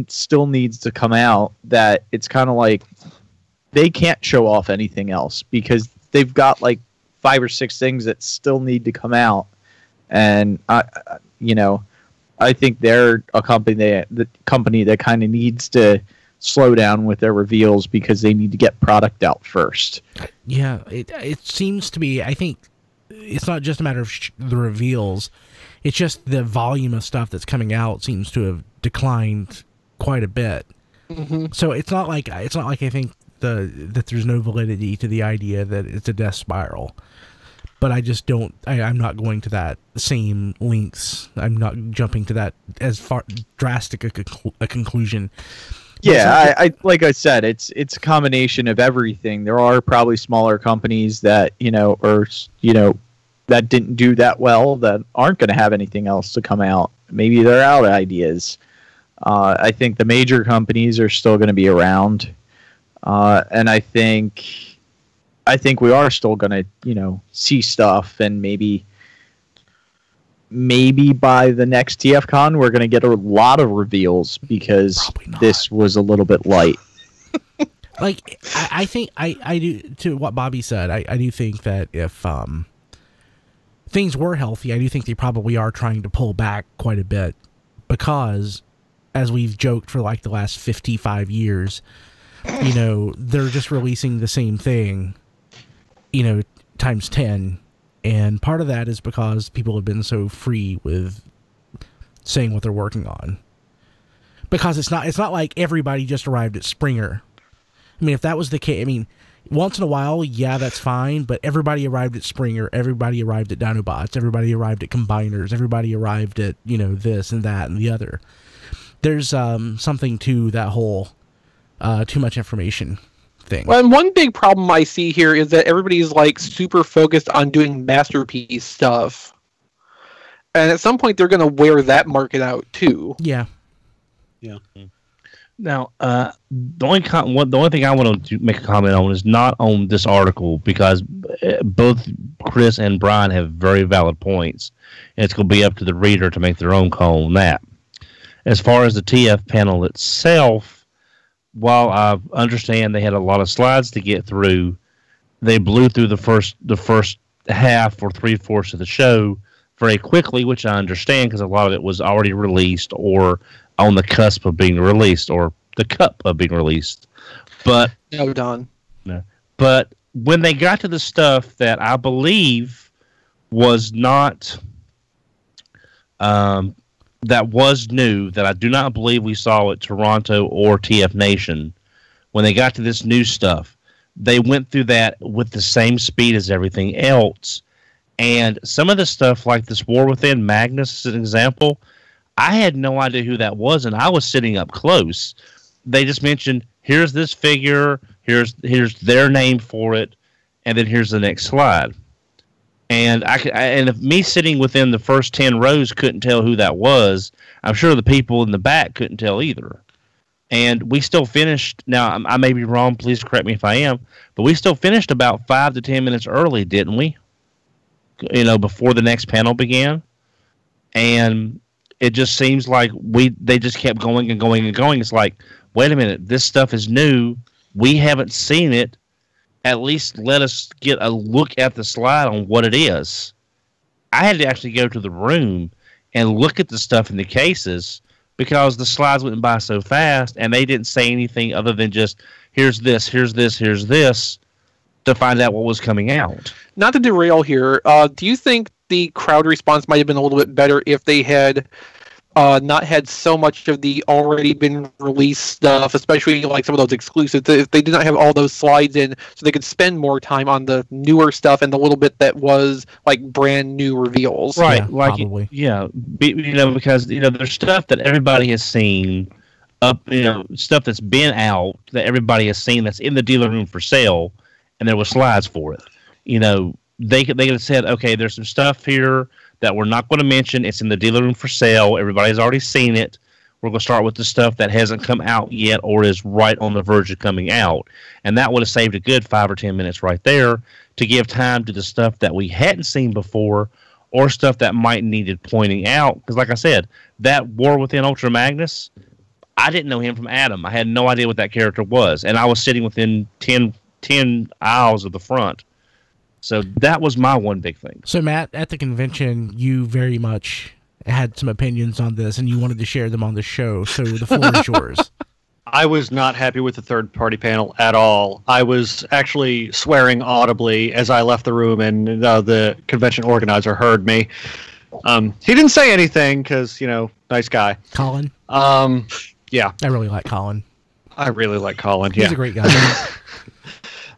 still needs to come out, that it's kind of like they can't show off anything else, because they've got like 5 or 6 things that still need to come out. And I think they're a company that kind of needs to slow down with their reveals, because they need to get product out first. Yeah, it seems to be. I think it's not just a matter of the reveals; it's just the volume of stuff that's coming out seems to have declined quite a bit. Mm-hmm. So it's not like I think that there's no validity to the idea that it's a death spiral. But I just don't. I'm not going to that same lengths. I'm not jumping to that as far drastic a conclusion. Yeah, I like I said, it's a combination of everything. There are probably smaller companies that that didn't do that well, that aren't going to have anything else to come out. Maybe they're out of ideas. I think the major companies are still going to be around, and I think we are still going to see stuff, and maybe by the next TFCon we're going to get a lot of reveals, because this was a little bit light. Like I think I do, to what Bobby said, I do think that if things were healthy, I do think they probably are trying to pull back quite a bit, because as we've joked for like the last 55 years, they're just releasing the same thing times 10. And part of that is because people have been so free with saying what they're working on. Because it's not like everybody just arrived at Springer. I mean, if that was the case, once in a while, yeah, that's fine, but everybody arrived at Springer, everybody arrived at Dinobots, everybody arrived at Combiners, everybody arrived at, this and that and the other. There's something to that whole too much information thing. Well, and one big problem I see here is that everybody's like super focused on doing masterpiece stuff, and at some point they're going to wear that market out too. Yeah. Now, the only thing I want to make a comment on is not on this article, because both Chris and Brian have very valid points, and it's going to be up to the reader to make their own call on that. As far as the TF panel itself, while I understand they had a lot of slides to get through, they blew through the first half or 3/4 of the show very quickly, which I understand, because a lot of it was already released or on the cusp of being released, or the cup of being released. But no, Don. No. But when they got to the stuff that I believe was not that was new, that I do not believe we saw at Toronto or TF Nation, when they got to this new stuff, they went through that with the same speed as everything else, And some of the stuff, like this War Within Magnus, as an example, I had no idea who that was, and I was sitting up close. They just mentioned, here's this figure, here's their name for it, and then here's the next slide. And and if me sitting within the first 10 rows couldn't tell who that was, I'm sure the people in the back couldn't tell either. And we still finished. Now, I may be wrong. Please correct me if I am. But we still finished about 5 to 10 minutes early, didn't we? Before the next panel began. And it just seems like they just kept going and going and going. It's like, wait a minute, this stuff is new. We haven't seen it. At least let us get a look at the slide on what it is. I had to actually go to the room and look at the stuff in the cases because the slides went by so fast and they didn't say anything other than just, here's this, here's this, here's this, to find out what was coming out. Not to derail here, do you think the crowd response might have been a little bit better if they had not had so much of the already been released stuff, especially like some of those exclusives, if they did not have all those slides in, so they could spend more time on the newer stuff and the little bit that was like brand new reveals? Right, yeah, like probably. Because there's stuff that everybody has seen, stuff that's been out that everybody has seen that's in the dealer room for sale, and there were slides for it. They could have said, okay, there's some stuff here that we're not going to mention. It's in the dealer room for sale. Everybody's already seen it. We're going to start with the stuff that hasn't come out yet or is right on the verge of coming out. And that would have saved a good 5 or 10 minutes right there to give time to the stuff that we hadn't seen before or stuff that might needed pointing out. Because like I said, that War Within Ultra Magnus, I didn't know him from Adam. I had no idea what that character was. And I was sitting within 10 aisles of the front. So that was my one big thing. So, Matt, at the convention, you very much had some opinions on this, and you wanted to share them on the show, so the floor is yours. I was not happy with the third-party panel at all. I was actually swearing audibly as I left the room, and the convention organizer heard me. He didn't say anything, because, nice guy. Colin? Yeah. I really like Colin. I really like Colin, He's a great guy.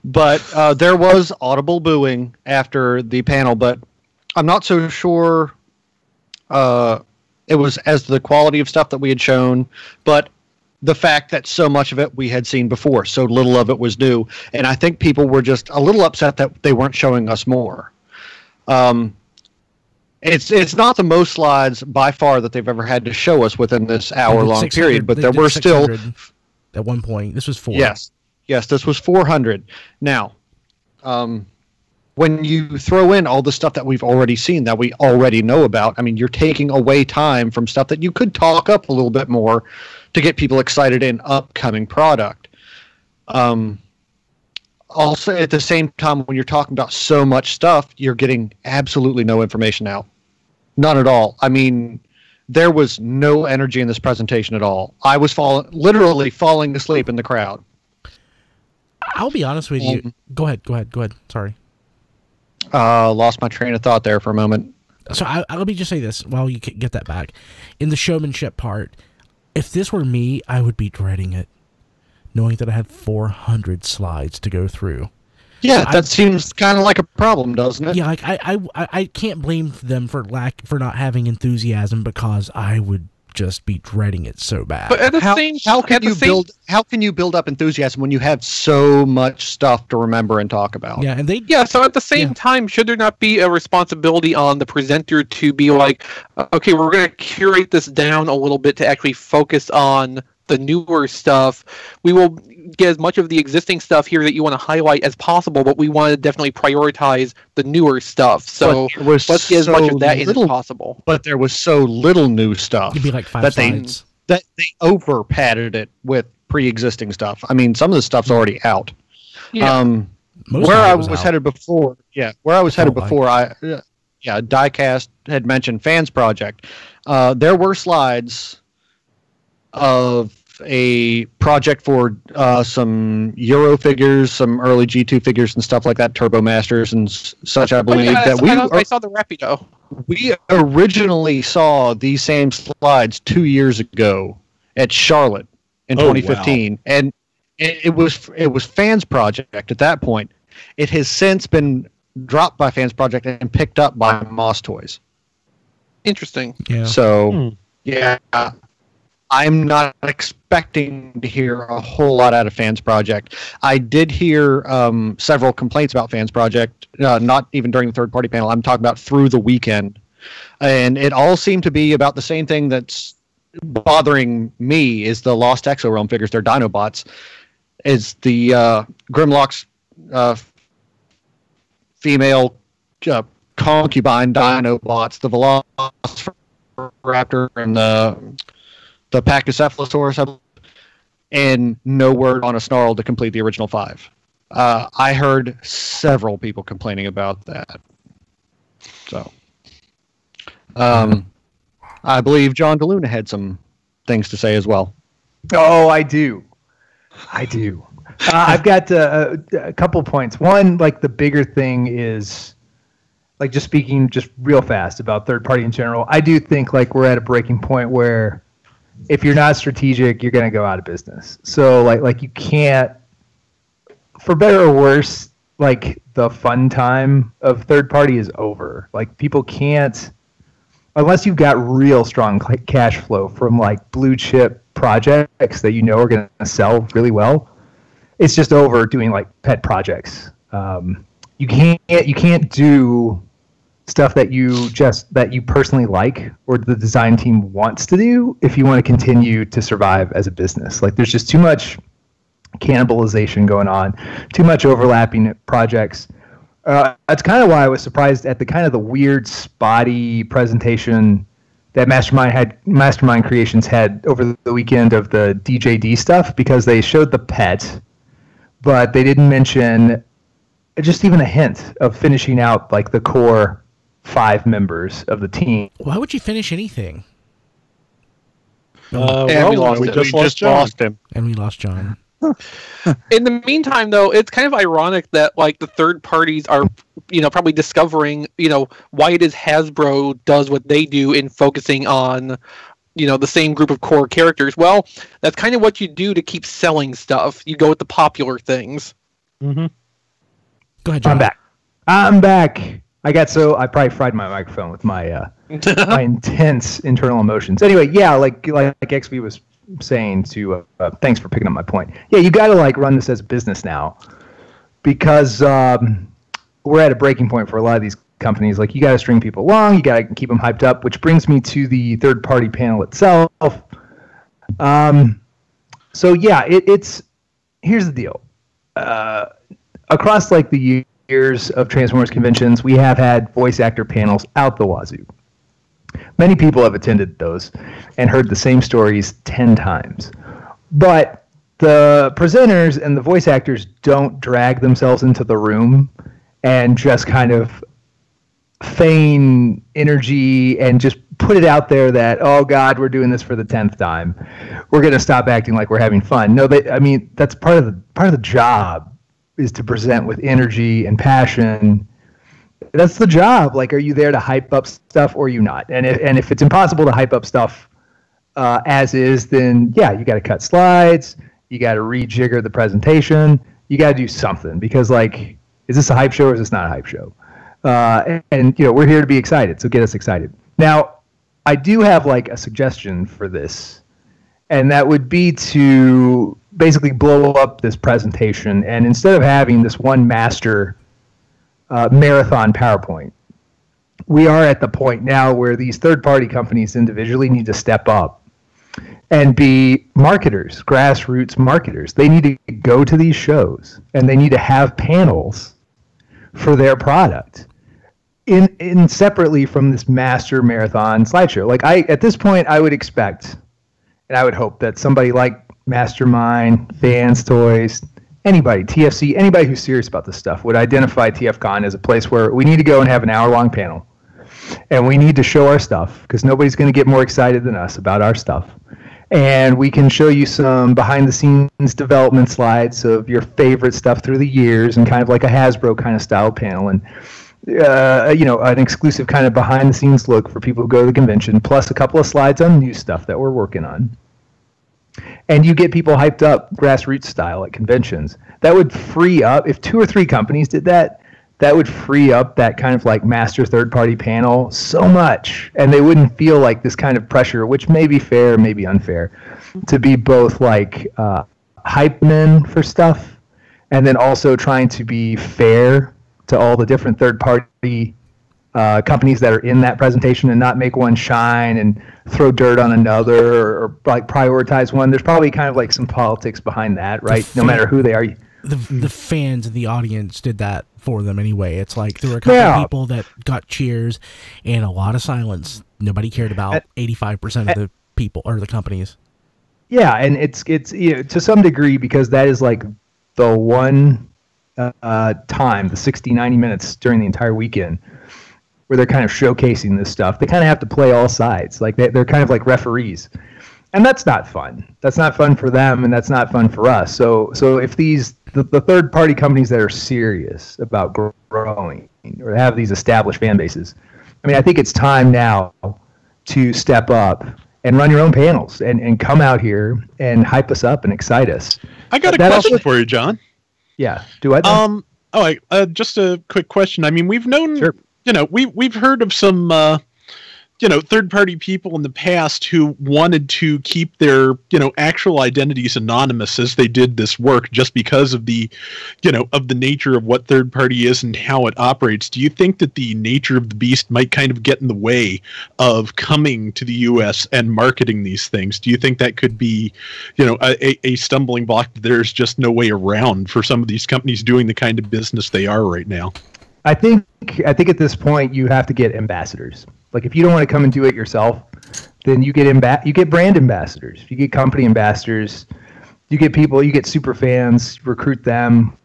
But there was audible booing after the panel, but I'm not so sure it was as the quality of stuff that we had shown, but the fact that so much of it we had seen before, so little of it was new, and I think people were just a little upset that they weren't showing us more. It's not the most slides by far that they've ever had to show us within this hour-long period, but there were still... At one point, this was 4. Yes, this was 400. Now, when you throw in all the stuff that we've already seen, that we already know about, I mean, you're taking away time from stuff that you could talk up a little bit more to get people excited in upcoming product. Also, at the same time, when you're talking about so much stuff, you're getting absolutely no information out. None at all. I mean, there was no energy in this presentation at all. I was literally falling asleep in the crowd. I'll be honest with you. Go ahead. Sorry. Lost my train of thought there for a moment. So let me just say this while you get that back. In the showmanship part, if this were me, I would be dreading it, knowing that I had 400 slides to go through. Yeah, that seems kind of like a problem, doesn't it? Yeah, like I can't blame them for not having enthusiasm, because I would just be dreading it so bad. But at the how can you build up enthusiasm when you have so much stuff to remember and talk about? Yeah, so at the same time, should there not be a responsibility on the presenter to be like, okay, we're going to curate this down a little bit to actually focus on the newer stuff. We will get as much of the existing stuff here that you want to highlight as possible, but we want to definitely prioritize the newer stuff. So let's get as much of that in as possible. But there was so little new stuff. It'd be like 5 slides. That they over padded it with pre-existing stuff. I mean, some of the stuff's already out. Yeah. Where I was headed before, Diecast had mentioned Fans Project. There were slides of a project for some Euro figures, some early G2 figures and stuff like that, Turbo Masters and such, I believe. I saw the Rapido. We originally saw these same slides 2 years ago at Charlotte in 2015. Wow. And it was Fans Project at that point. It has since been dropped by Fans Project and picked up by Moss Toys. Interesting. Yeah. So, yeah, I'm not expecting to hear a whole lot out of Fans Project. I did hear several complaints about Fans Project, not even during the third-party panel. I'm talking about through the weekend. And it all seemed to be about the same thing that's bothering me is the Lost Exo-Realm figures. They're Dinobots. Is the Grimlock's female concubine Dinobots, the Velociraptor and the Pachycephalosaurus, and no word on a Snarl to complete the original 5. I heard several people complaining about that. So, I believe John DeLuna had some things to say as well. Oh, I do. I've got a couple points. One, like the bigger thing is, like just speaking just real fast about third party in general, I do think like we're at a breaking point where if you're not strategic, you're going to go out of business. So like you can't, for better or worse, like the fun time of third party is over. Like people can't, unless you've got real strong cash flow from like blue chip projects that you know are going to sell really well, it's just over doing like pet projects. You can't do stuff that you personally like or the design team wants to do if you want to continue to survive as a business. Like there's just too much cannibalization going on, too much overlapping projects. That's kind of why I was surprised at the kind of the weird spotty presentation that Mastermind Creations had over the weekend of the DJD stuff, because they showed the pet, but they didn't mention just even a hint of finishing out like the core 5 members of the team. Why would you finish anything? We just lost him. And we lost John. In the meantime, though, it's kind of ironic that like the third parties are, probably discovering, why it is Hasbro does what they do in focusing on, the same group of core characters. Well, that's kind of what you do to keep selling stuff. You go with the popular things. Mm-hmm. Go ahead, John. I'm back. I probably fried my microphone with my my intense internal emotions. Anyway, yeah, like XB was saying to thanks for picking up my point. Yeah, you got to like run this as a business now, because we're at a breaking point for a lot of these companies. Like you got to string people along, you got to keep them hyped up, which brings me to the third party panel itself. So yeah, it's here's the deal. Across like the years of Transformers conventions, we have had voice actor panels out the wazoo. Many people have attended those and heard the same stories 10 times. But the presenters and the voice actors don't drag themselves into the room and just kind of feign energy and just put it out there that, oh God, we're doing this for the 10th time. We're going to stop acting like we're having fun. No, that's part of the job, is to present with energy and passion. That's the job. Like, are you there to hype up stuff or are you not? And if it's impossible to hype up stuff as is, then yeah, you got to cut slides. You got to rejigger the presentation. You got to do something, because like, is this a hype show or is this not a hype show? And we're here to be excited, so get us excited. Now, I do have like a suggestion for this, and that would be to basically blow up this presentation, and instead of having this one master marathon PowerPoint, we are at the point now where these third-party companies individually need to step up and be marketers, grassroots marketers. They need to go to these shows, and they need to have panels for their product in separately from this master marathon slideshow. Like at this point, I would expect, and I would hope that somebody like Mastermind, Fans Toys, anybody, TFC, anybody who's serious about this stuff would identify TFCon as a place where we need to go and have an hour-long panel. And we need to show our stuff, because nobody's going to get more excited than us about our stuff. And we can show you some behind-the-scenes development slides of your favorite stuff through the years, and kind of like a Hasbro kind of style panel, and an exclusive kind of behind-the-scenes look for people who go to the convention, plus a couple of slides on new stuff that we're working on. And you get people hyped up grassroots style at conventions. That would free up, if 2 or 3 companies did that, that would free up that kind of like master third-party panel so much, and they wouldn't feel like this kind of pressure, which may be fair, may be unfair, to be both like hype men for stuff, and then also trying to be fair to all the different third-party companies that are in that presentation and not make one shine and throw dirt on another or like prioritize one. There's probably kind of like some politics behind that, right? No matter who they are. The fans and the audience did that for them anyway. It's like there were a couple of people that got cheers and a lot of silence. Nobody cared about 85% of the people or the companies. Yeah, and it's to some degree because that is like the one time, the 60, 90 minutes during the entire weekend where they're kind of showcasing this stuff. They kind of have to play all sides. Like they're kind of like referees. And that's not fun. That's not fun for them, and that's not fun for us. So if the third-party companies that are serious about growing or have these established fan bases, I mean, I think it's time now to step up and run your own panels and come out here and hype us up and excite us. I got a question for you, John. Yeah. Do I? Just a quick question. I mean, we've known, Sure. We've heard of some, third-party people in the past who wanted to keep their, actual identities anonymous as they did this work just because of the, of the nature of what third-party is and how it operates. Do you think that the nature of the beast might kind of get in the way of coming to the U.S. and marketing these things? Do you think that could be, a stumbling block that there's just no way around for some of these companies doing the kind of business they are right now? I think at this point you have to get ambassadors. Like if you don't want to come and do it yourself, then you get brand ambassadors, you get company ambassadors, you get people, you get super fans, recruit them,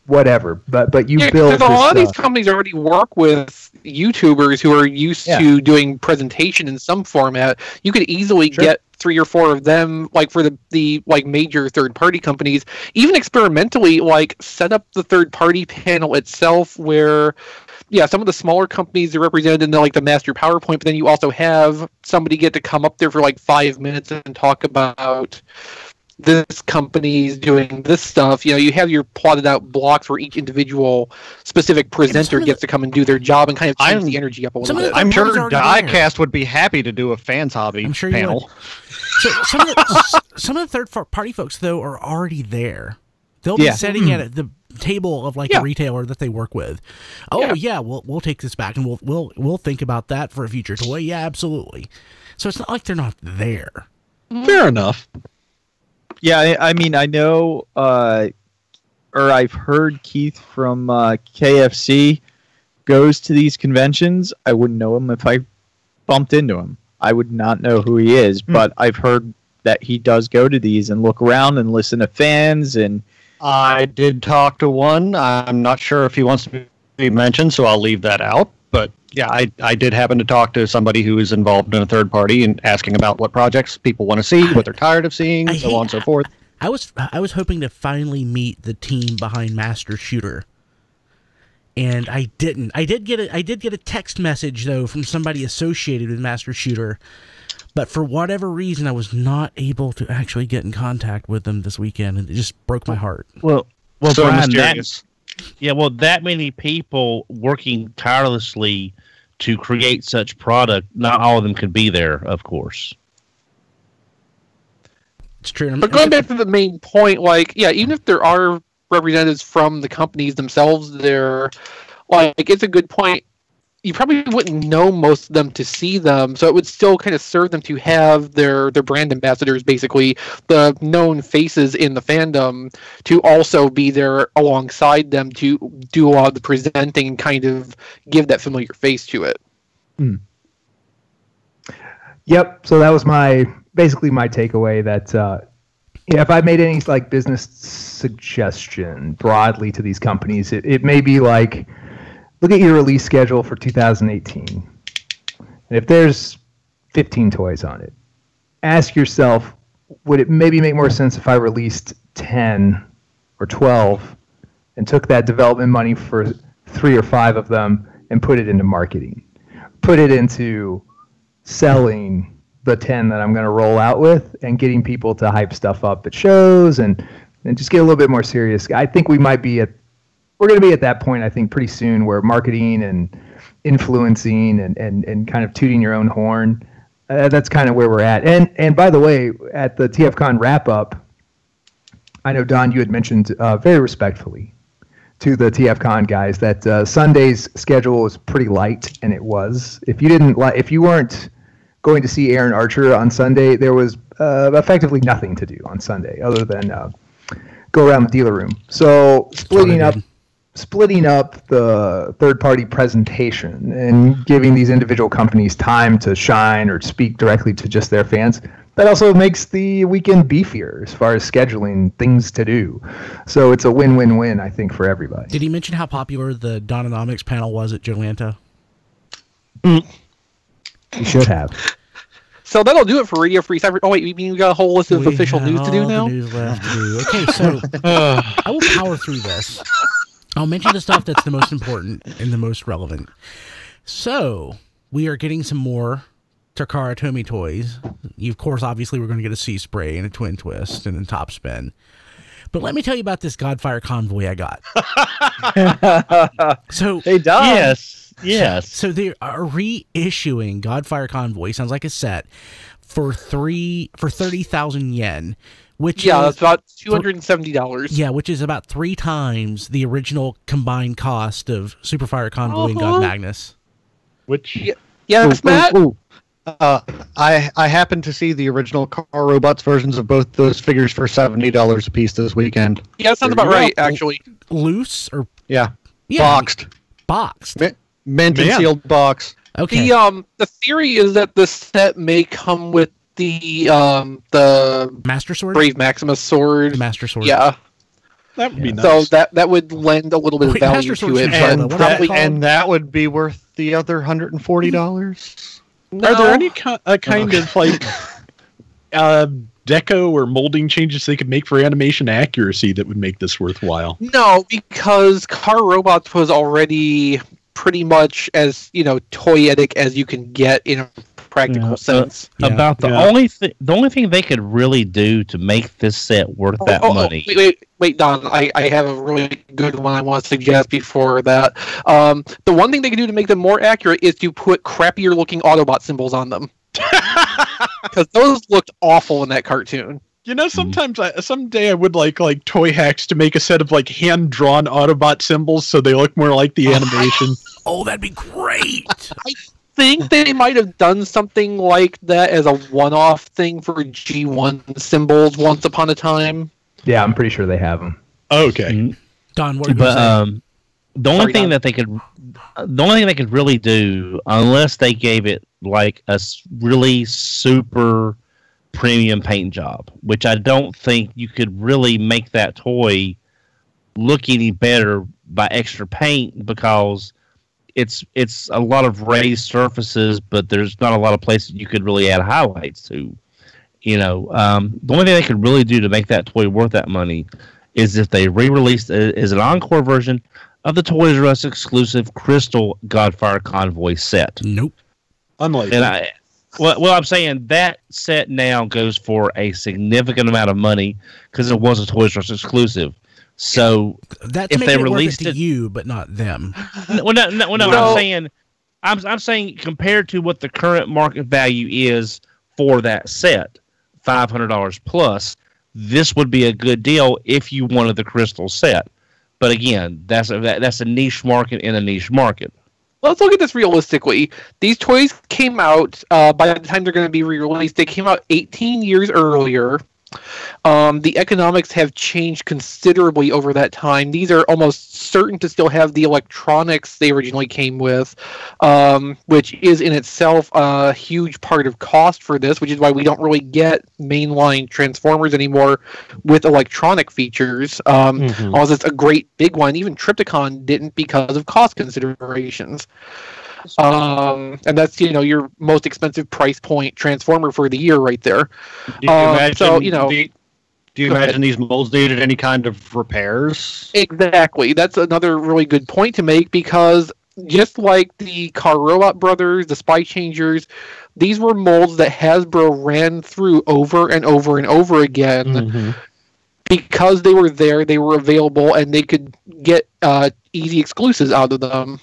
whatever. But you build. A lot of these companies already work with YouTubers who are used to doing presentation in some format. You could easily get 3 or 4 of them, like for the like major third-party companies, even experimentally, like set up the third-party panel itself where, some of the smaller companies are represented in the master PowerPoint, but then you also have somebody get to come up there for like 5 minutes and talk about this company's doing this stuff. You have your plotted out blocks where each individual specific presenter gets to come and do their job and kind of change the energy up a little bit. I'm sure Diecast would be happy to do a fans hobby panel. So some of the third-party folks, though, are already there. They'll be sitting at the table of a retailer that they work with. We'll take this back and we'll think about that for a future toy. Yeah, absolutely. So it's not like they're not there. Fair enough. Yeah, I mean, I know, or I've heard Keith from KFC goes to these conventions. I wouldn't know him if I bumped into him. I would not know who he is, but I've heard that he does go to these and look around and listen to fans. And I did talk to one. I'm not sure if he wants to be mentioned, so I'll leave that out. But yeah, I did happen to talk to somebody who is involved in a third party and asking about what projects people want to see, what they're tired of seeing, so on and so forth. I was hoping to finally meet the team behind Master Shooter, and I didn't. I did get a text message though from somebody associated with Master Shooter, but for whatever reason I was not able to actually get in contact with them this weekend, and it just broke my heart. Well, so Brian, mysterious. that many people working tirelessly to create such product, not all of them could be there, of course. It's true. But going back to the main point, even if there are representatives from the companies themselves there, it's a good point. You probably wouldn't know most of them to see them, so it would still kind of serve them to have their brand ambassadors, basically the known faces in the fandom, to also be there alongside them to do a lot of the presenting and kind of give that familiar face to it. Yep. So that was basically my takeaway. That if I made any business suggestion broadly to these companies, it may be like, look at your release schedule for 2018. And if there's 15 toys on it, ask yourself, would it maybe make more sense if I released 10 or 12 and took that development money for 3 or 5 of them and put it into marketing? Put it into selling the 10 that I'm going to roll out with and getting people to hype stuff up at shows and just get a little bit more serious. I think we might be at we're going to be at that point, I think, pretty soon, where marketing and influencing and kind of tooting your own horn, that's kind of where we're at. And by the way, at the TFCon wrap-up, I know, Don, you had mentioned very respectfully to the TFCon guys that Sunday's schedule was pretty light, and it was. If you weren't going to see Aaron Archer on Sunday, there was effectively nothing to do on Sunday other than go around the dealer room. So splitting up the third-party presentation and giving these individual companies time to shine or speak directly to just their fans, that also makes the weekend beefier as far as scheduling things to do. So it's a win-win-win, I think, for everybody. Did he mention how popular the Dononomics panel was at Jolanta? You should have. So that'll do it for Radio Free Cybertron. Oh wait, you mean we got a whole list of official news to do now? News left to do. Okay, so I will power through this. I'll mention the stuff that's the most important and the most relevant. So we are getting some more Takara Tomy toys. Of course, obviously, we're going to get a Sea Spray and a Twin Twist and a Top Spin. But let me tell you about this Godfire Convoy I got. So They died. Yes. So they are reissuing Godfire Convoy. Sounds like a set for 30,000 yen, which that's about $270. Yeah, which is about 3 times the original combined cost of Superfire Convoy and God Magnus. Which Yes, Matt. I happened to see the original Car Robots versions of both those figures for $70 a piece this weekend. Yeah, that sounds about right, actually. Loose or Yeah, boxed, mint and sealed box. Okay. The theory is that the set may come with the Master Sword? Brave Maximus sword. The Master Sword. Yeah. that would be nice. So that would lend a little bit of value Master to Sword's it. usually But the- probably, And that would be worth the other $140. Are there any kind of like deco or molding changes they could make for animation accuracy that would make this worthwhile? No, because Car Robots was already pretty much as toyetic as you can get in a practical sense. About the only thing they could really do to make this set worth that money. Wait, Don. I have a really good one I want to suggest before that. The one thing they can do to make them more accurate is to put crappier looking Autobot symbols on them. Because those looked awful in that cartoon. Sometimes someday I would like toy hacks to make a set of like hand drawn Autobot symbols so they look more like the animation. Oh, that'd be great. I think they might have done something like that as a one-off thing for G1 symbols once upon a time. Yeah, I'm pretty sure they have them. Okay. Don, what are you saying? The only thing they could really do, unless they gave it like a really super premium paint job, which I don't think you could really make that toy look any better by extra paint, because it's a lot of raised surfaces, but there's not a lot of places you could really add highlights to. The only thing they could really do to make that toy worth that money is if they re-released it as an encore version of the Toys R Us exclusive Crystal Godfire Convoy set. Nope. Unlikely. And I'm saying that set now goes for a significant amount of money because it was a Toys R Us exclusive. So that's if they released it to you, but not them. I'm saying compared to what the current market value is for that set, $500 plus, this would be a good deal if you wanted the crystal set. But again, that's a niche market in a niche market. Let's look at this realistically. These toys came out, by the time they're going to be re-released, they came out 18 years earlier. The economics have changed considerably over that time. These are almost certain to still have the electronics they originally came with, which is in itself a huge part of cost for this, which is why we don't really get mainline Transformers anymore with electronic features. Although it's a great big one, even Trypticon didn't because of cost considerations. And that's your most expensive price point Transformer for the year right there. Do you imagine these molds needed any kind of repairs? Exactly. That's another really good point to make, because just like the Car Robot Brothers, the Spy Changers, these were molds that Hasbro ran through over and over and over again because they were there, they were available, and they could get easy exclusives out of them.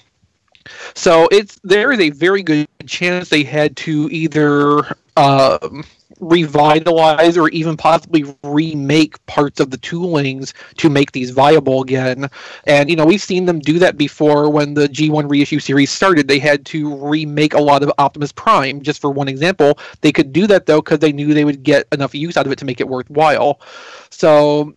So there is a very good chance they had to either revitalize or even possibly remake parts of the toolings to make these viable again. And, we've seen them do that before. When the G1 reissue series started, they had to remake a lot of Optimus Prime, just for one example. They could do that, though, because they knew they would get enough use out of it to make it worthwhile. So,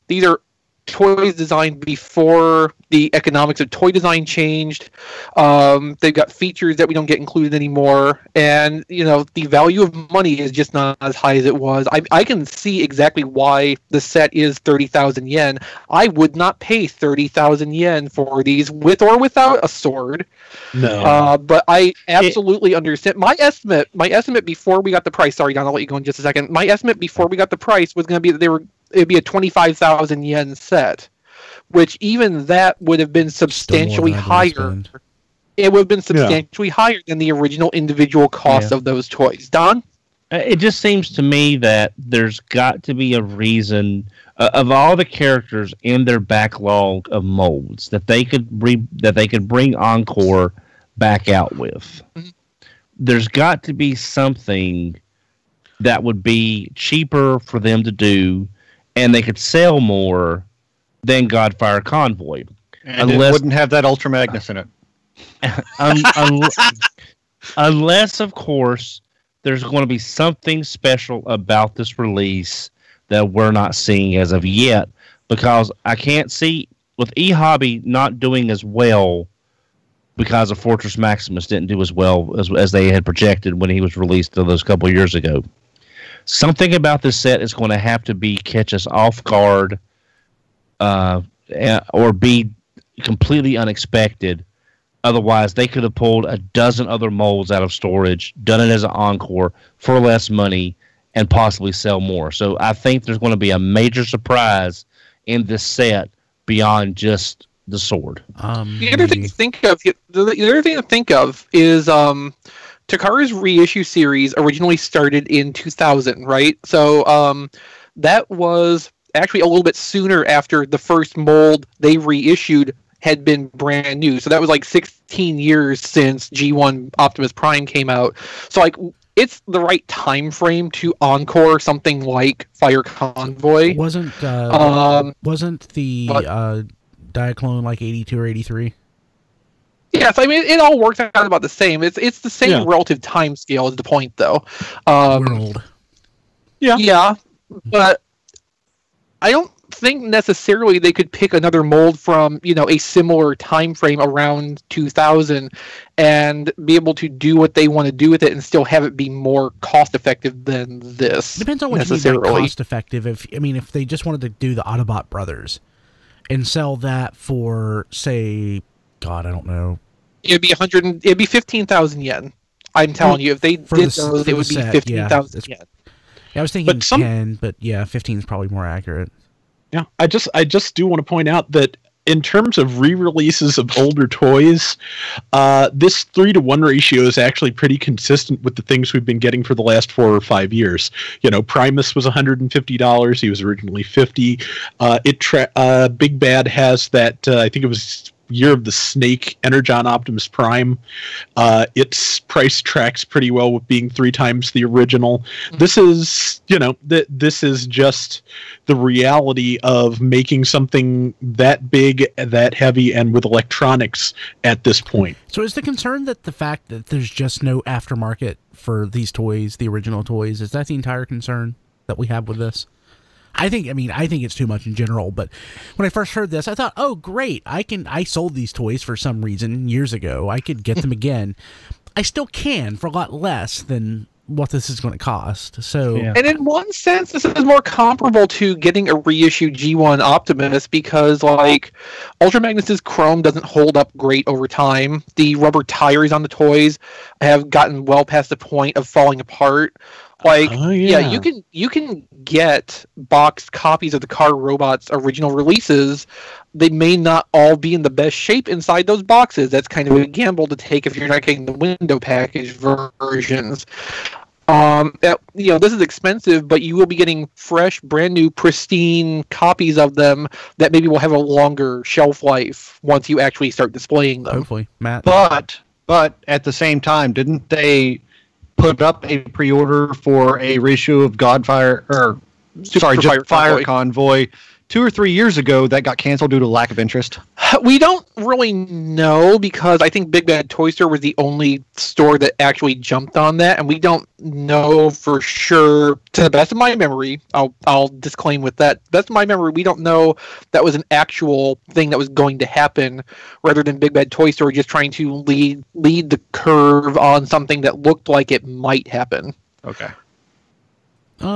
these are toys designed before the economics of toy design changed. They've got features that we don't get included anymore, and the value of money is just not as high as it was. I can see exactly why the set is 30,000 yen. I would not pay 30,000 yen for these with or without a sword. No. But I absolutely understand. My estimate before we got the price. Sorry, Don, I'll let you go in just a second. My estimate before we got the price was going to be that it'd be a 25,000 yen set, which even that would have been substantially higher. It would have been substantially higher than the original individual cost of those toys. Don? It just seems to me that there's got to be a reason of all the characters in their backlog of molds that they could bring Encore back out with. Mm-hmm. There's got to be something that would be cheaper for them to do, and they could sell more than Godfire Convoy. And it wouldn't have that Ultra Magnus in it. Unless, of course, there's going to be something special about this release that we're not seeing as of yet, because I can't see, with eHobby not doing as well because of Fortress Maximus didn't do as well as they had projected when he was released those couple of years ago. Something about this set is going to have to be catch us off guard, or be completely unexpected. Otherwise, they could have pulled a dozen other molds out of storage, done it as an Encore for less money, and possibly sell more. So I think there's going to be a major surprise in this set beyond just the sword. The other thing to think of is Takara's reissue series originally started in 2000, right? So that was actually a little bit sooner after the first mold they reissued had been brand new. So that was like 16 years since G1 Optimus Prime came out. So like it's the right time frame to encore something like Fire Convoy. Wasn't the Diaclone like 82 or 83? Yes, I mean it all works out about the same. It's the same relative time scale is the point, though. World. Yeah, but I don't think necessarily they could pick another mold from a similar time frame around 2000 and be able to do what they want to do with it and still have it be more cost effective than this. Depends on what you mean by cost effective. If they just wanted to do the Autobot Brothers and sell that for, say, God, I don't know, it'd be 15,000 yen. I'm telling you, if they did those, it would be 15,000 yen. Yeah, I was thinking 10, but yeah, 15 is probably more accurate. Yeah, I just do want to point out that in terms of re-releases of older toys, this 3-to-1 ratio is actually pretty consistent with the things we've been getting for the last 4 or 5 years. Primus was $150. He was originally $50. Big Bad has that. I think it was Year of the Snake Energon Optimus Prime. Its price tracks pretty well with being 3 times the original. This is this is just the reality of making something that big, that heavy, and with electronics at this point. So is the concern that the fact that there's just no aftermarket for these toys, the original toys, is that the entire concern that we have with this? I think it's too much in general, but when I first heard this, I thought, oh, great, I sold these toys for some reason years ago. I could get them again. I still can for a lot less than what this is going to cost. So, And in one sense, this is more comparable to getting a reissued G1 Optimus because, like, Ultra Magnus's chrome doesn't hold up great over time. The rubber tires on the toys have gotten well past the point of falling apart. Like, you can get boxed copies of the Car Robots original releases. They may not all be in the best shape inside those boxes. That's kind of a gamble to take if you're not getting the window package versions. This is expensive, but you will be getting fresh, brand new, pristine copies of them that maybe will have a longer shelf life once you actually start displaying them. Hopefully, Matt. But at the same time, didn't they put up a pre-order for a reissue of Fire Convoy 2 or 3 years ago that got canceled due to lack of interest? We don't really know, because I think Big Bad Toy Store was the only store that actually jumped on that, and we don't know for sure. To the best of my memory, I'll disclaim with that. Best of my memory, we don't know that was an actual thing that was going to happen, rather than Big Bad Toy Store just trying to lead the curve on something that looked like it might happen. Okay.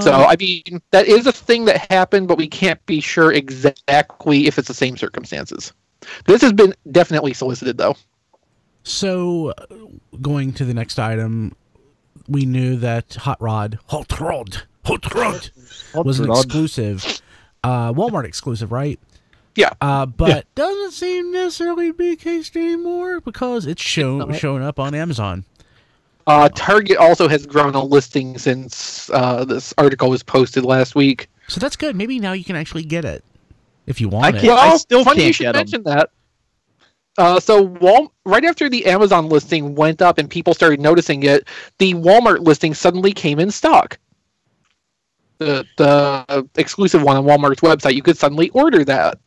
So, I mean, that is a thing that happened, but we can't be sure exactly if it's the same circumstances. This has been definitely solicited, though. So, going to the next item, we knew that Hot Rod was an exclusive, Walmart exclusive, right? Yeah. But doesn't seem necessarily to be the case anymore, because it's showing up on Amazon. Target also has grown a listing since this article was posted last week. So that's good. Maybe now you can actually get it if you want it. I still can't mention that. Right after the Amazon listing went up and people started noticing it, the Walmart listing suddenly came in stock. The exclusive one on Walmart's website, you could suddenly order that.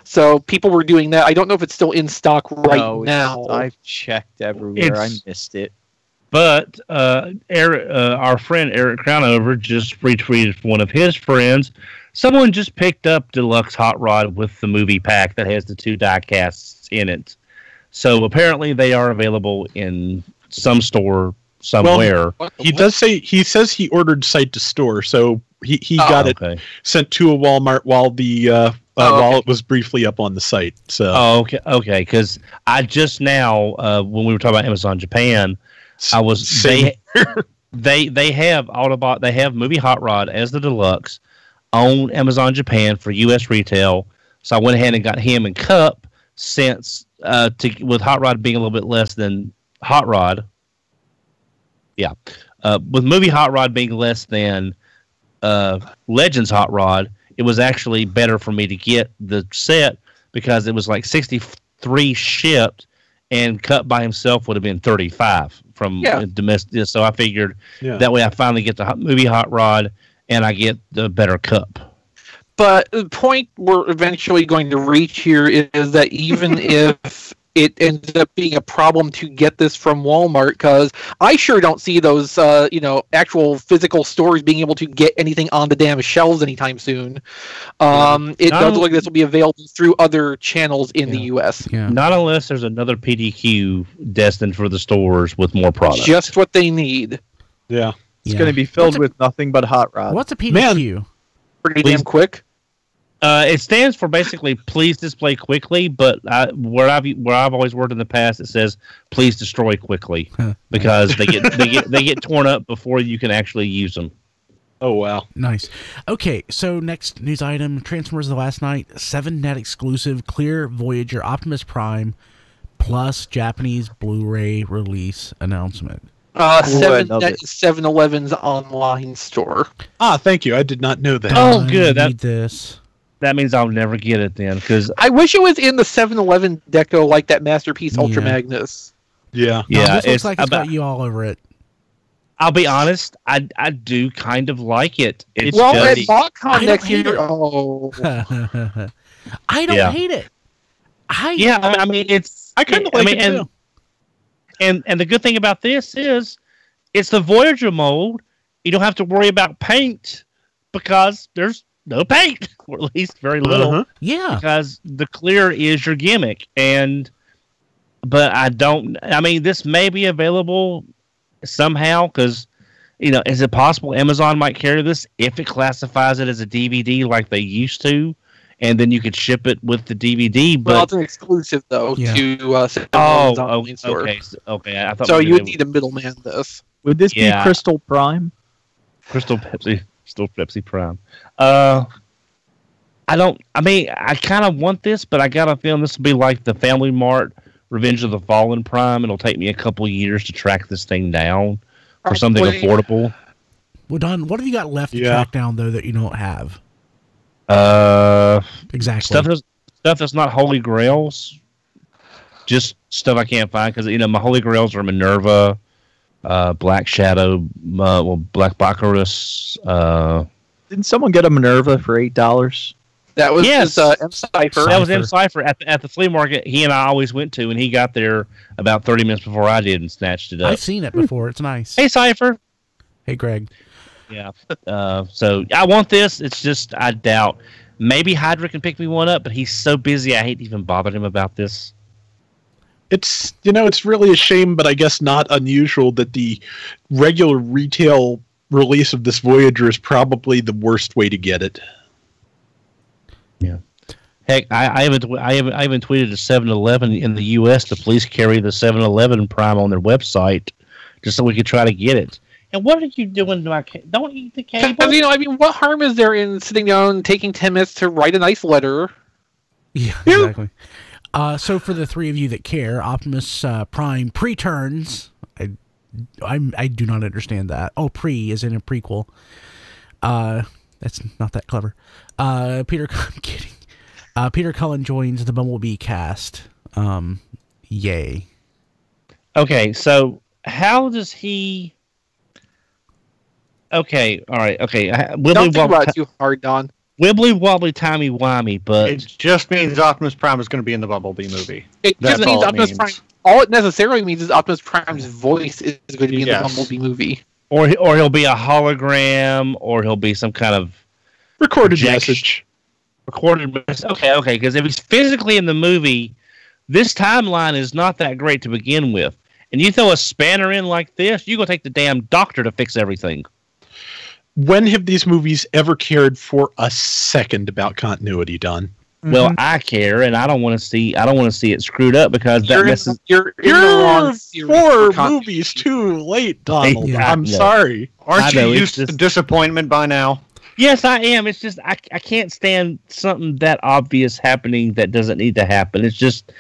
So people were doing that. I don't know if it's still in stock now. I've checked everywhere. I missed it. But our friend Eric Crownover just retweeted for one of his friends. Someone just picked up Deluxe Hot Rod with the movie pack that has the 2 die casts in it. So apparently they are available in some store somewhere. Well, he says he ordered site to store, so he got it sent to a Walmart while while it was briefly up on the site. So okay. Because I just now when we were talking about Amazon Japan. They have Autobot. They have Movie Hot Rod as the deluxe on Amazon Japan for U.S. retail. So I went ahead and got him and Cup since with Hot Rod being a little bit less than Hot Rod. Yeah, with Movie Hot Rod being less than Legends Hot Rod, it was actually better for me to get the set because it was like 63 shipped, and Cup by himself would have been 35 from domestic. So I figured that way I finally get the Movie Hot Rod and I get the better Cup. But the point we're eventually going to reach here is that even if it ends up being a problem to get this from Walmart, because I sure don't see those, actual physical stores being able to get anything on the damn shelves anytime soon. It does look like this will be available through other channels in the U.S. Yeah. Not unless there's another PDQ destined for the stores with more products. Just what they need. Yeah. It's going to be filled with nothing but Hot Rod. What's a PDQ? Pretty damn quick. It stands for basically please display quickly, but where I've always worked in the past, it says please destroy quickly because they get torn up before you can actually use them. Oh wow, nice. Okay, so next news item: Transformers: The Last Night 7-net exclusive Clear Voyager Optimus Prime plus Japanese Blu-ray release announcement. 7-Eleven's online store. Thank you. I did not know that. Oh, good. That means I'll never get it then, because I wish it was in the 7-Eleven deco like that Masterpiece Ultra Magnus. Yeah, this looks like it's got you all over it. I'll be honest, I do kind of like it. It's at BotCon next year. Oh, I don't hate it. I mean, it's. I kind of like it too. And the good thing about this is, it's the Voyager mold. You don't have to worry about paint because there's no paint, or at least very little. Yeah, because the clear is your gimmick, but I don't. I mean, this may be available somehow because, is it possible Amazon might carry this if it classifies it as a DVD like they used to, and then you could ship it with the DVD? But it's an exclusive though to okay. I thought so. You would need a middleman. Would this be Crystal Prime? Crystal Pepsi Prime. I kind of want this, but I got a feeling this will be like the Family Mart Revenge of the Fallen Prime. It'll take me a couple years to track this thing down. for something Probably. affordable. Well, Don, what have you got left to Yeah. track down though that you don't have? Exactly. Stuff that's not Holy Grails. Just stuff I can't find because my Holy Grails are Minerva, Black Shadow, Black Bacchus. Didn't someone get a Minerva for $8? That was Yes. M Cypher. That was M Cypher at the flea market. He and I always went to, and he got there about 30 minutes before I did and snatched it up. I've seen it before. It's nice. Hey, Cypher. Hey, Greg. Yeah. So I want this. It's just I doubt. Maybe Hydra can pick me one up, but he's so busy. I hate to even bother him about this. It's it's really a shame, but I guess not unusual that the regular retail release of this Voyager is probably the worst way to get it. Yeah. Heck, I even tweeted to 7-Eleven in the U.S. to please carry the 7-Eleven Prime on their website, just so we could try to get it. And what are you doing to my don't eat the cable? What harm is there in sitting down and taking 10 minutes to write a nice letter? Yeah, exactly. So for the three of you that care, Optimus Prime pre-turns. I do not understand that. Oh, pre is in a prequel. That's not that clever. I'm kidding. Peter Cullen joins the Bumblebee cast. Yay. Okay, so how does he? Okay, all right, okay. Don't think about it too hard, Don. Wibbly wobbly timey wimey, but It just means Optimus Prime is going to be in the Bumblebee movie. It That's just means all it Optimus means. Prime. All it necessarily means is Optimus Prime's voice is going to be in the Yes. Bumblebee movie. or he'll be a hologram, or he'll be some kind of Recorded Projection. message. recorded. Okay, because if he's physically in the movie, this timeline is not that great to begin with. And you throw a spanner in like this, you're gonna take the damn doctor to fix everything. When have these movies ever cared for a second about continuity, Don? Well, I care, and I don't want to see it screwed up because that messes. You're in the wrong series Four for continuity. movies too late, Donald. Yeah, I'm I know. sorry. Aren't I you know, it's used to just- disappointment by now? Yes, I am. It's just I can't stand something that obvious happening that doesn't need to happen. It's just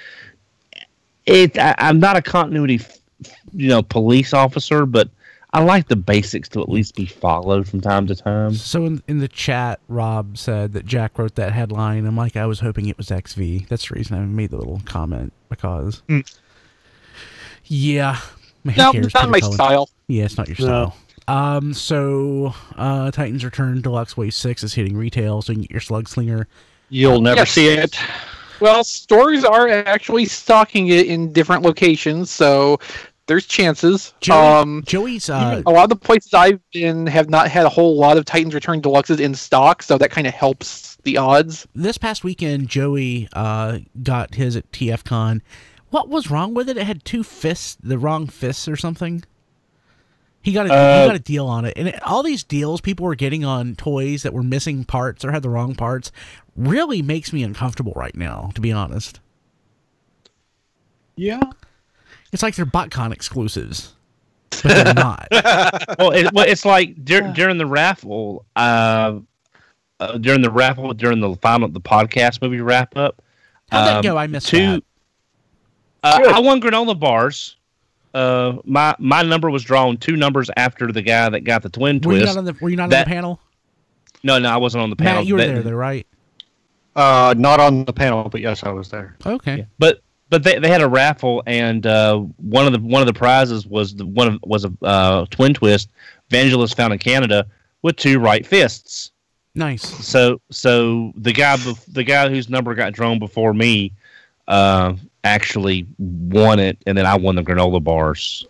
I'm not a continuity, police officer, but I like the basics to at least be followed from time to time. So in the chat, Rob said that Jack wrote that headline. I'm like, I was hoping it was XV. That's the reason I made the little comment, because yeah, man, who No, cares? it's not Peter my Cullen. style. Yeah, it's not your No. style. So Titans Return Deluxe Wave 6 is hitting retail, so you can get your Slug Slinger. You'll never Yes. see it. Well, stores are actually stocking it in different locations, so there's chances. Joey's A lot of the places I've been have not had a whole lot of Titans Return Deluxes in stock, so that kind of helps the odds. this past weekend, Joey got his at TFCon. What was wrong with it? It had two fists, the wrong fists or something. He got a deal on it, and all these deals people were getting on toys that were missing parts or had the wrong parts really makes me uncomfortable right now, to be honest. Yeah. It's like they're BotCon exclusives, but they're not. It's like during the raffle, during the podcast movie wrap up. How'd that go? I missed that. I won granola bars. My number was drawn 2 numbers after the guy that got the twin Were you twist. not on the panel? No, I wasn't on the panel. Matt, you were there, though, right? Not on the panel, but yes, I was there. Okay. Yeah. But they had a raffle, and one of the prizes was a twin twist Vangelis found in Canada with 2 right fists. Nice. So the guy whose number got drawn before me actually won it, and then I won the granola bars.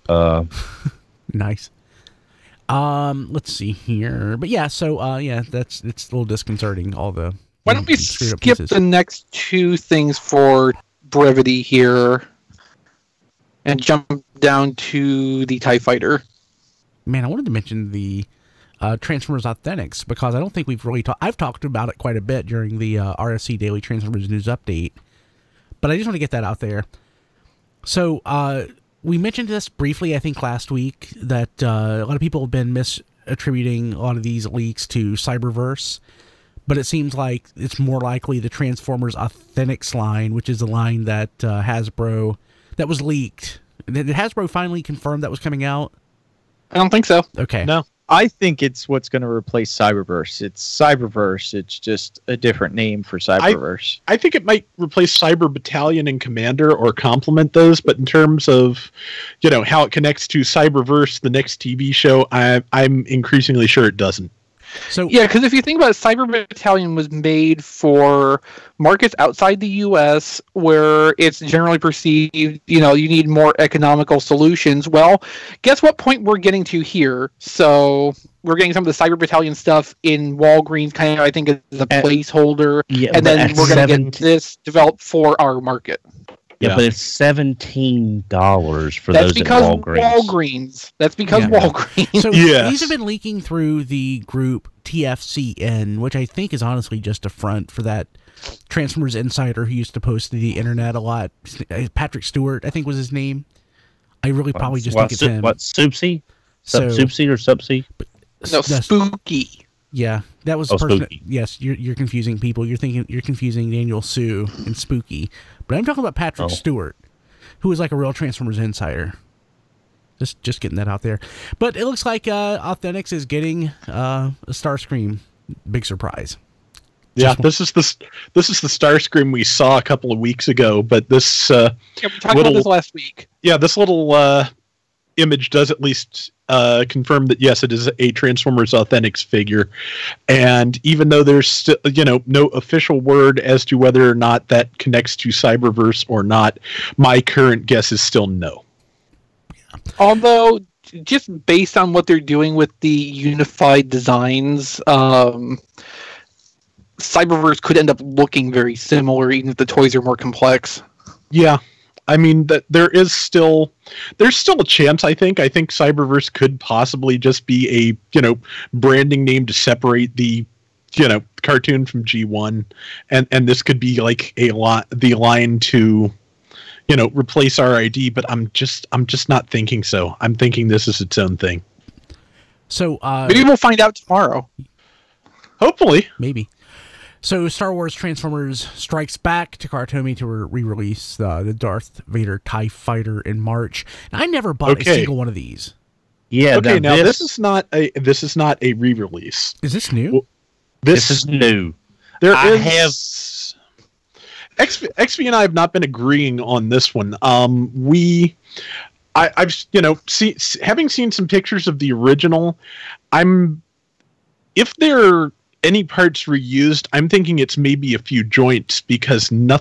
Nice. Let's see here, but yeah. So it's a little disconcerting. All the Why don't we screwed up skip pieces. the next 2 things for brevity here and jump down to the TIE Fighter? Man, I wanted to mention the Transformers Authentics, because I don't think we've really I've talked about it quite a bit during the RSC Daily Transformers News Update, but I just want to get that out there. So we mentioned this briefly, I think, last week, that a lot of people have been misattributing a lot of these leaks to Cyberverse, but it seems like it's more likely the Transformers Authentics line, which is the line that Hasbro, that was leaked. Did Hasbro finally confirm that was coming out? I don't think so. Okay. No. I think it's what's going to replace Cyberverse. It's Cyberverse. It's just a different name for Cyberverse. I think it might replace Cyber Battalion and Commander or complement those, but in terms of, how it connects to Cyberverse, the next TV show, I'm increasingly sure it doesn't. So Yeah, because if you think about it, Cyber Battalion was made for markets outside the U.S. where it's generally perceived, you need more economical solutions. Well, guess what point we're getting to here? So we're getting some of the Cyber Battalion stuff in Walgreens, kind of, I think, as a placeholder, and then we're going to get this developed for our market. Yeah, but it's $17 for That's those because at Walgreens. That's because Walgreens. So Yes. these have been leaking through the group TFCN, which I think is honestly just a front for that Transformers insider who used to post to the internet a lot. Patrick Stewart, I think was his name. I really probably just think it's him. What, Soupsy? So- Soupsy or Subsy? No, Spooky. Yeah, that was the person. Spooky. Yes, you're confusing people. You're confusing Daniel Sue and Spooky, but I'm talking about Patrick Stewart, who is like a real Transformers insider. Just getting that out there. But it looks like Authentics is getting a Starscream. Big surprise. Yeah, this is the Starscream we saw a couple of weeks ago, but this Yeah, we talked about this last week. Yeah, this little image does at least confirm that yes, it is a Transformers Authentics figure, and even though there's still no official word as to whether or not that connects to Cyberverse or not, my current guess is still no. Although, just based on what they're doing with the unified designs, Cyberverse could end up looking very similar, even if the toys are more complex. Yeah. I mean that there's still a chance. I think Cyberverse could possibly just be a branding name to separate the cartoon from G1, and this could be like the line to replace RID. But I'm just not thinking so. I'm thinking this is its own thing. So maybe we'll find out tomorrow. Hopefully, maybe. So Star Wars Transformers Strikes Back to Karatomi to re-release the Darth Vader TIE Fighter in March. And I never bought a single one of these. Yeah. Okay. Now this is not a re-release. Is this new? Well, this is new. XP and I have not been agreeing on this one. I've having seen some pictures of the original. If they're any parts reused, I'm thinking it's maybe a few joints, because no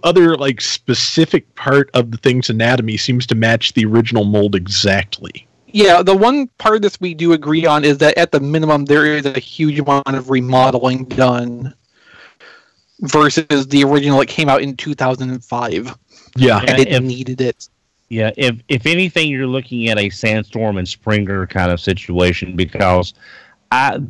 other like specific part of the thing's anatomy seems to match the original mold exactly. Yeah, the one part of this we do agree on is that at the minimum there is a huge amount of remodeling done versus the original that came out in 2005. Yeah, and it needed it. Yeah, if anything, you're looking at a Sandstorm and Springer kind of situation, because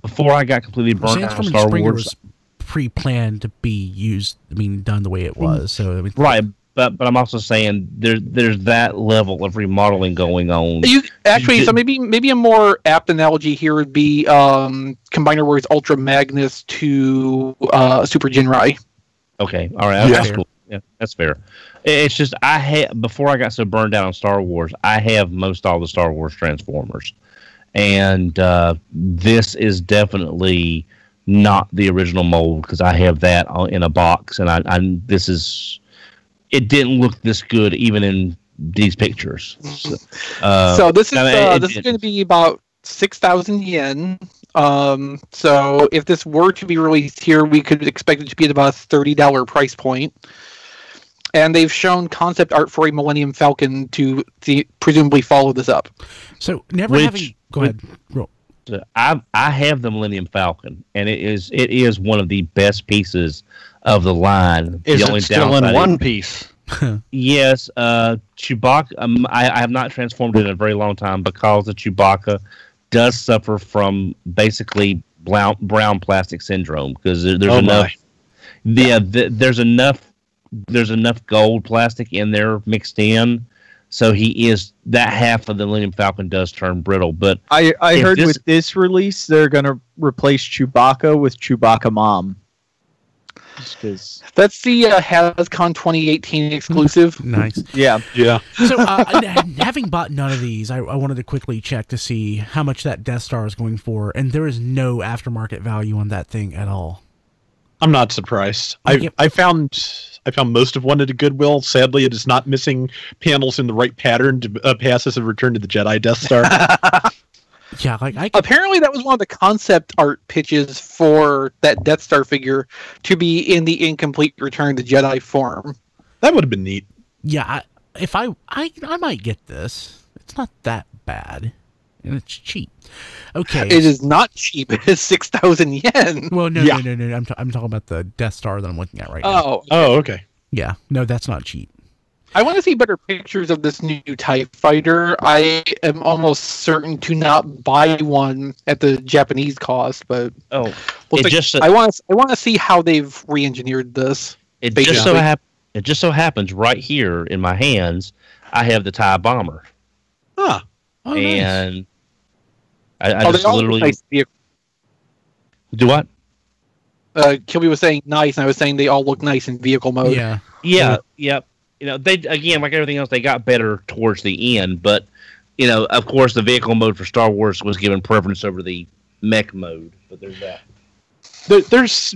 before I got completely burnt out on Star Wars, was pre-planned to be used. I mean, done the way it was. So right, but I'm also saying there's that level of remodeling going on. So maybe a more apt analogy here would be Combiner Wars Ultra Magnus to Super Jinrai. Okay, all right, that's cool. Yeah, that's fair. It's just before I got so burned out on Star Wars, I have most all the Star Wars Transformers. And this is definitely not the original mold, because I have that in a box, and it didn't look this good even in these pictures. So this is going to be about 6,000 yen. So if this were to be released here, we could expect it to be at about a $30 price point. And they've shown concept art for a Millennium Falcon to presumably follow this up. So go ahead. I have the Millennium Falcon, and it is one of the best pieces of the line. Is the only it still in one piece? Yes, Chewbacca. I have not transformed it in a very long time, because the Chewbacca does suffer from basically brown plastic syndrome, because there's enough. Yeah, there's enough gold plastic in there mixed in, so that half of the Millennium Falcon does turn brittle. But I heard with this release they're going to replace Chewbacca with Chewbacca Mom. Because That's the HasCon 2018 exclusive. Nice. yeah, So, having bought none of these, I wanted to quickly check to see how much that Death Star is going for, and there is no aftermarket value on that thing at all. I'm not surprised. Yep. I found most of one at a Goodwill. Sadly, it is not missing panels in the right pattern to pass as a Return to the Jedi Death Star. Yeah, like Apparently, that was one of the concept art pitches for that Death Star figure to be in the incomplete Return to Jedi form. That would have been neat. Yeah, I might get this. It's not that bad, and it's cheap. Okay, It is not cheap. It is 6,000 yen. Well, no. Yeah. I'm talking about the Death Star that I'm looking at right now. Oh, okay. Yeah, no, that's not cheap. I want to see better pictures of this new TIE fighter. I am almost certain to not buy one at the Japanese cost, but Oh, looks it just I want to see how they've re-engineered this. it basically. just so happens right here in my hands, I have the TIE bomber, Huh. Oh, nice. and I They just all look literally nice in vehicle. do what? Kilby was saying nice, and I was saying they all look nice in vehicle mode. Yeah. Yeah, yep. You know, they again, like everything else, they got better towards the end. But you know, of course, the vehicle mode for Star Wars was given preference over the mech mode. But there's that. There's,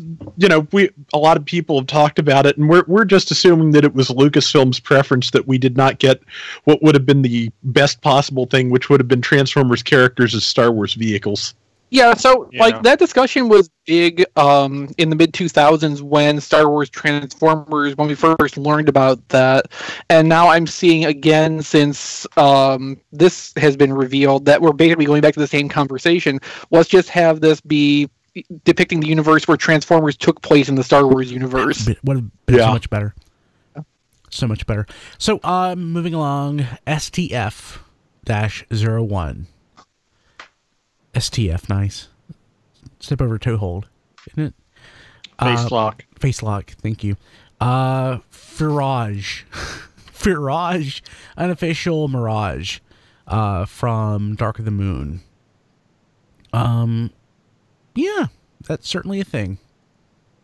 a lot of people have talked about it, and we're just assuming that it was Lucasfilm's preference that we did not get what would have been the best possible thing, which would have been Transformers characters as Star Wars vehicles. Yeah, so Yeah. like that discussion was big in the mid 2000s when Star Wars Transformers, when we first learned about that, and now I'm seeing again since this has been revealed that we're basically going back to the same conversation. Let's just have this be depicting the universe where Transformers took place in the Star Wars universe. But would have been so Yeah. much better. So much better. So, moving along, STF-01. STF, nice. Step over toe hold, isn't it? Face lock. Face lock, thank you. Firage. Firage, unofficial Mirage, from Dark of the Moon. Yeah, that's certainly a thing.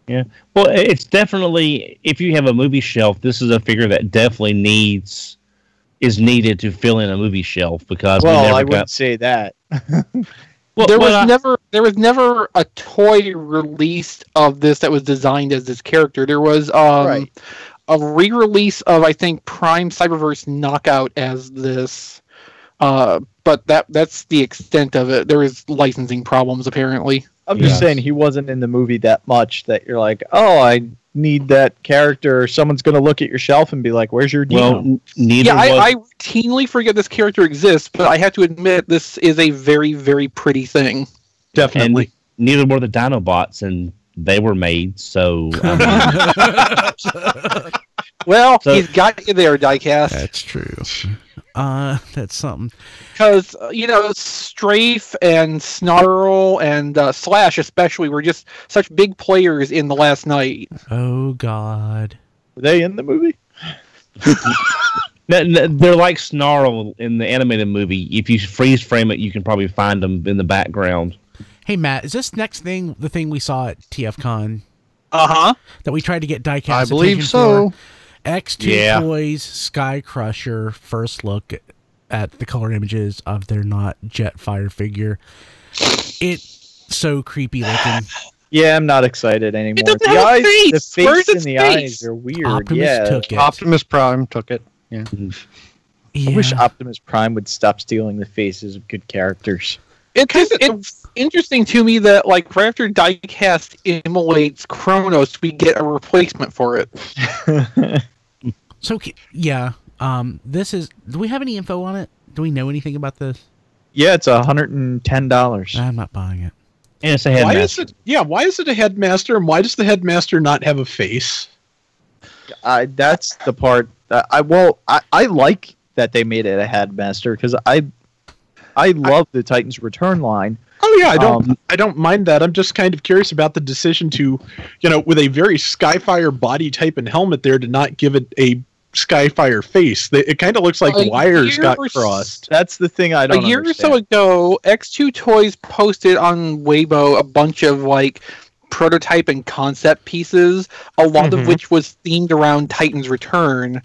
Yeah. Well, it's definitely, if you have a movie shelf, this is a figure that definitely is needed to fill in a movie shelf because I wouldn't say that. Well, There was never a toy released of this that was designed as this character. There was Right. a re-release of, I think, Prime Cyberverse Knockout as this, but that's the extent of it. There is licensing problems apparently. I'm just Yeah. saying he wasn't in the movie that much that you're like, oh, I need that character. Someone's going to look at your shelf and be like, where's your Dino? well, neither Yeah, was. I routinely forget this character exists, but I have to admit this is a very, very pretty thing. Definitely. And neither were the Dinobots, and they were made. So, Well, So- he's got you there, Diecast. That's true. That's something. Because, Strafe and Snarl and Slash especially were just such big players in The Last Night. Oh, God. Were they in the movie? they're like Snarl in the animated movie. If you freeze frame it, you can probably find them in the background. Hey, Matt, is this next thing the thing we saw at TFCon Uh-huh. that we tried to get Diecast I believe attention so. for? X2 Yeah. Toys Sky Crusher first look at the color images of their not Jetfire figure. It's so creepy looking. Yeah, I'm not excited anymore. It doesn't The have a eyes, face! the Where's face its and the face? eyes are weird. Optimus yeah, took it. Optimus Prime took it. Yeah. Yeah. I wish Optimus Prime would stop stealing the faces of good characters. It's interesting to me that, like, right after Diecast immolates Kronos, we get a replacement for it. So, yeah. This is. Do we have any info on it? Do we know anything about this? Yeah, it's $110. I'm not buying it. And it's a Why headmaster. is it? Yeah, why is it a headmaster, and why does the headmaster not have a face? That's the part that I like that they made it a headmaster because I love the Titans Return line. Oh yeah, I don't mind that. I'm just kind of curious about the decision to, with a very Skyfire body type and helmet there, to not give it a Skyfire face. It kind of looks like A wires year got or crossed. That's the thing I don't A year or understand. so ago, X2 Toys posted on Weibo a bunch of, like, prototype and concept pieces, a lot of which was themed around Titan's Return.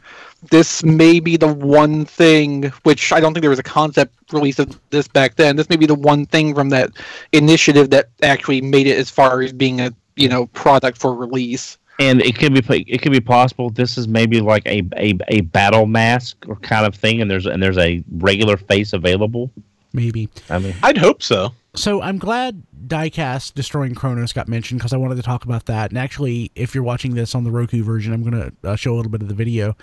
This may be the one thing, which I don't think there was a concept release of this back then. This may be the one thing from that initiative that actually made it as far as being a product for release. And it could be possible this is maybe like a battle mask or kind of thing, and there's a regular face available. Maybe. I mean, I'd hope so. So I'm glad Diecast Destroying Kronos got mentioned because I wanted to talk about that. And actually, if you're watching this on the Roku version, I'm going to show a little bit of the video.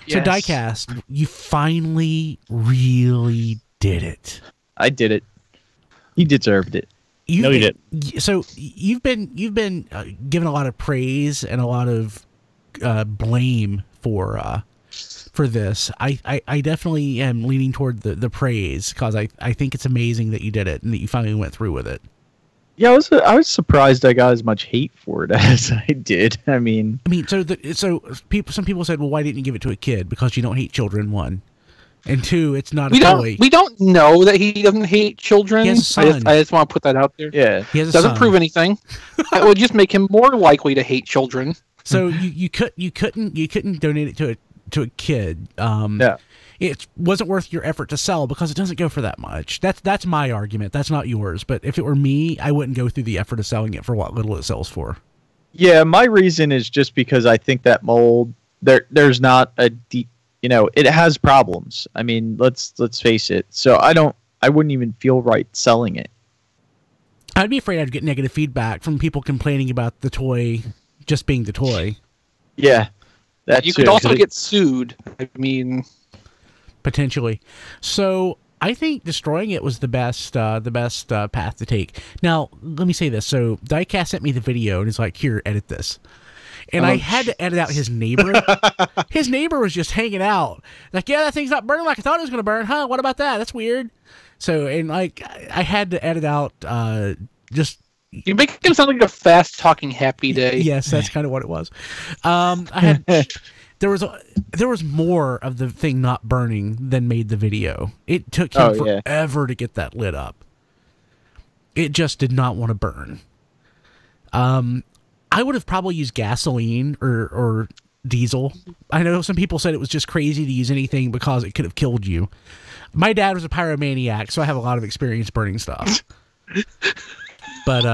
Yes. So Diecast, you finally really did it. I did it. You deserved it. No, you didn't. So you've been given a lot of praise and a lot of blame for this. I definitely am leaning toward the praise because I think it's amazing that you did it and that you finally went through with it. Yeah, I was surprised I got as much hate for it as I did. I mean, some people said, well, why didn't you give it to a kid? Because you don't hate children, one. And two, it's not a toy. We don't know that he doesn't hate children. He has a son. I just want to put that out there. Yeah, he has a doesn't son. prove anything. It would just make him more likely to hate children. So you couldn't donate it to a kid. Yeah. It wasn't worth your effort to sell because it doesn't go for that much. That's my argument. That's not yours. But if it were me, I wouldn't go through the effort of selling it for what little it sells for. Yeah, my reason is just because I think that mold there's not a deep. It has problems. I mean, let's face it. So I wouldn't even feel right selling it. I'd be afraid I'd get negative feedback from people complaining about the toy just being the toy. Yeah. You could also get sued. I mean, potentially. So I think destroying it was the best path to take. Now, let me say this. So Diecast sent me the video and he's like, here, edit this. And I had to edit out his neighbor. His neighbor was just hanging out. Like, yeah, that thing's not burning like I thought it was going to burn. Huh? What about that? That's weird. So, and like, I had to edit out just... You make him sound like a fast-talking Happy Day. Yes, that's kind of what it was. There was more of the thing not burning than made the video. It took him forever to get that lit up. It just did not want to burn. I would have probably used gasoline or diesel. I know some people said it was just crazy to use anything because it could have killed you. My dad was a pyromaniac, so I have a lot of experience burning stuff. But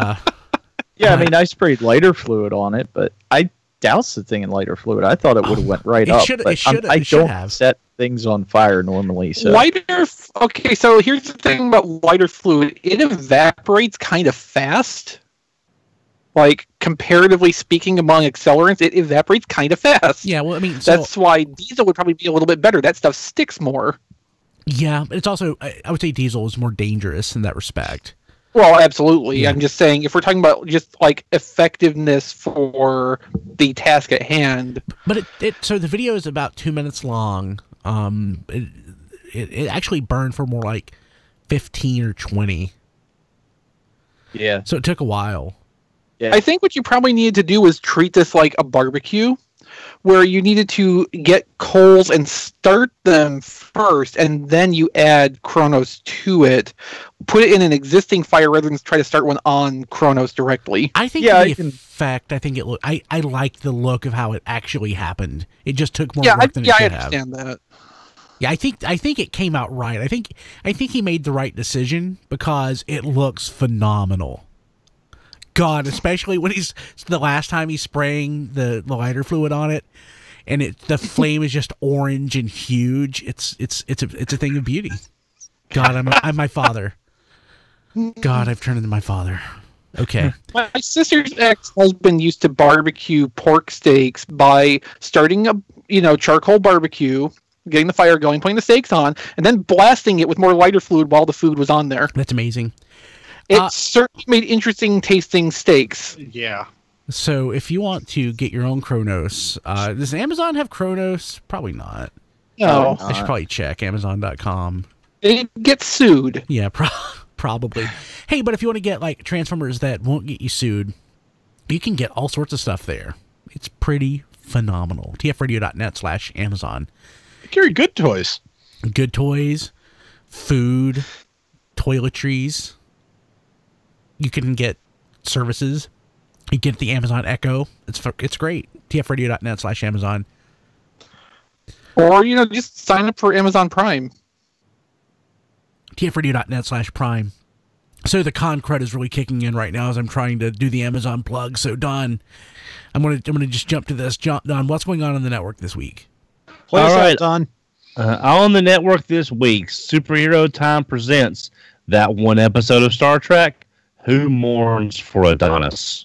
yeah, I mean, I sprayed lighter fluid on it, but I doused the thing in lighter fluid. I thought it would have went right up. I don't set things on fire normally. So okay, so here's the thing about lighter fluid: it evaporates kind of fast. Like, comparatively speaking, among accelerants, it evaporates kind of fast. Yeah, well, I mean... That's why diesel would probably be a little bit better. That stuff sticks more. Yeah, but it's also... I would say diesel is more dangerous in that respect. Well, absolutely. Yeah. I'm just saying, if we're talking about just, like, effectiveness for the task at hand... But so the video is about 2 minutes long. It actually burned for more like 15 or 20. Yeah. So it took a while. Yeah. I think what you probably needed to do was treat this like a barbecue, where you needed to get coals and start them first, and then you add Kronos to it. Put it in an existing fire rather than try to start one on Kronos directly. I think effect, I think it looked... I liked the look of how it actually happened. It just took more work than it should have. Yeah, I understand that. Yeah, I think it came out right. I think he made the right decision because it looks phenomenal. God, especially when the last time he's spraying the lighter fluid on it, and the flame is just orange and huge. It's a thing of beauty. God, I'm my father. God, I've turned into my father. Okay. My sister's ex-husband used to barbecue pork steaks by starting a charcoal barbecue, getting the fire going, putting the steaks on, and then blasting it with more lighter fluid while the food was on there. That's amazing. It certainly made interesting tasting steaks. Yeah. So if you want to get your own Kronos, does Amazon have Kronos? Probably not. No. I should probably check Amazon.com. It gets sued. Yeah, probably. Hey, but if you want to get like Transformers that won't get you sued, you can get all sorts of stuff there. It's pretty phenomenal. tfradio.net/Amazon. They carry good toys. Good toys, food, toiletries. You can get services. You get the Amazon Echo. It's great. tfradio.net/Amazon. Or, just sign up for Amazon Prime. tfradio.net/Prime. So the con cred is really kicking in right now as I'm trying to do the Amazon plug. So Don, I'm gonna just jump to this. Don, what's going on the network this week? Play All us right, out, Don. On the network this week, Superhero Time presents that one episode of Star Trek, Who Mourns for Adonis?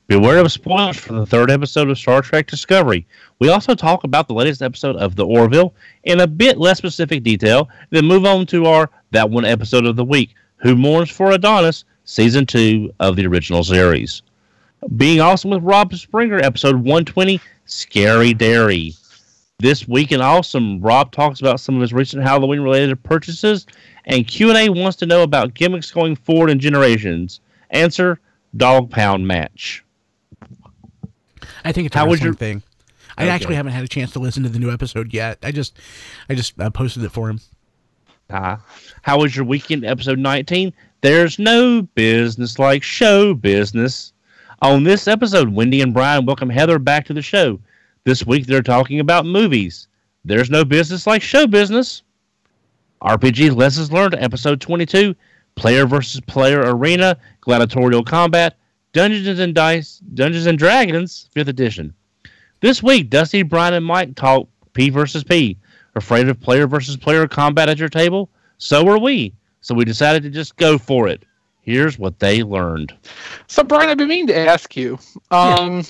Beware of spoilers for the third episode of Star Trek Discovery. We also talk about the latest episode of The Orville in a bit less specific detail, then move on to our that one episode of the week, Who Mourns for Adonis, Season 2 of the original series. Being Awesome with Rob Springer, episode 120, Scary Dairy. This week in Awesome, Rob talks about some of his recent Halloween-related purchases, and Q&A wants to know about gimmicks going forward in Generations. Answer, Dog Pound Match. I think it's a wrestling thing. I actually haven't had a chance to listen to the new episode yet. I just posted it for him. How was your weekend? Episode 19. There's no business like show business. On this episode, Wendy and Brian welcome Heather back to the show. This week they're talking about movies. There's no business like show business. RPG Lessons Learned, episode 22. Player versus player arena, gladiatorial combat, Dungeons and Dragons, 5th edition. This week, Dusty, Brian, and Mike talk P versus P. Afraid of player versus player combat at your table? So are we. So we decided to just go for it. Here's what they learned. So, Brian, I've been meaning to ask you. A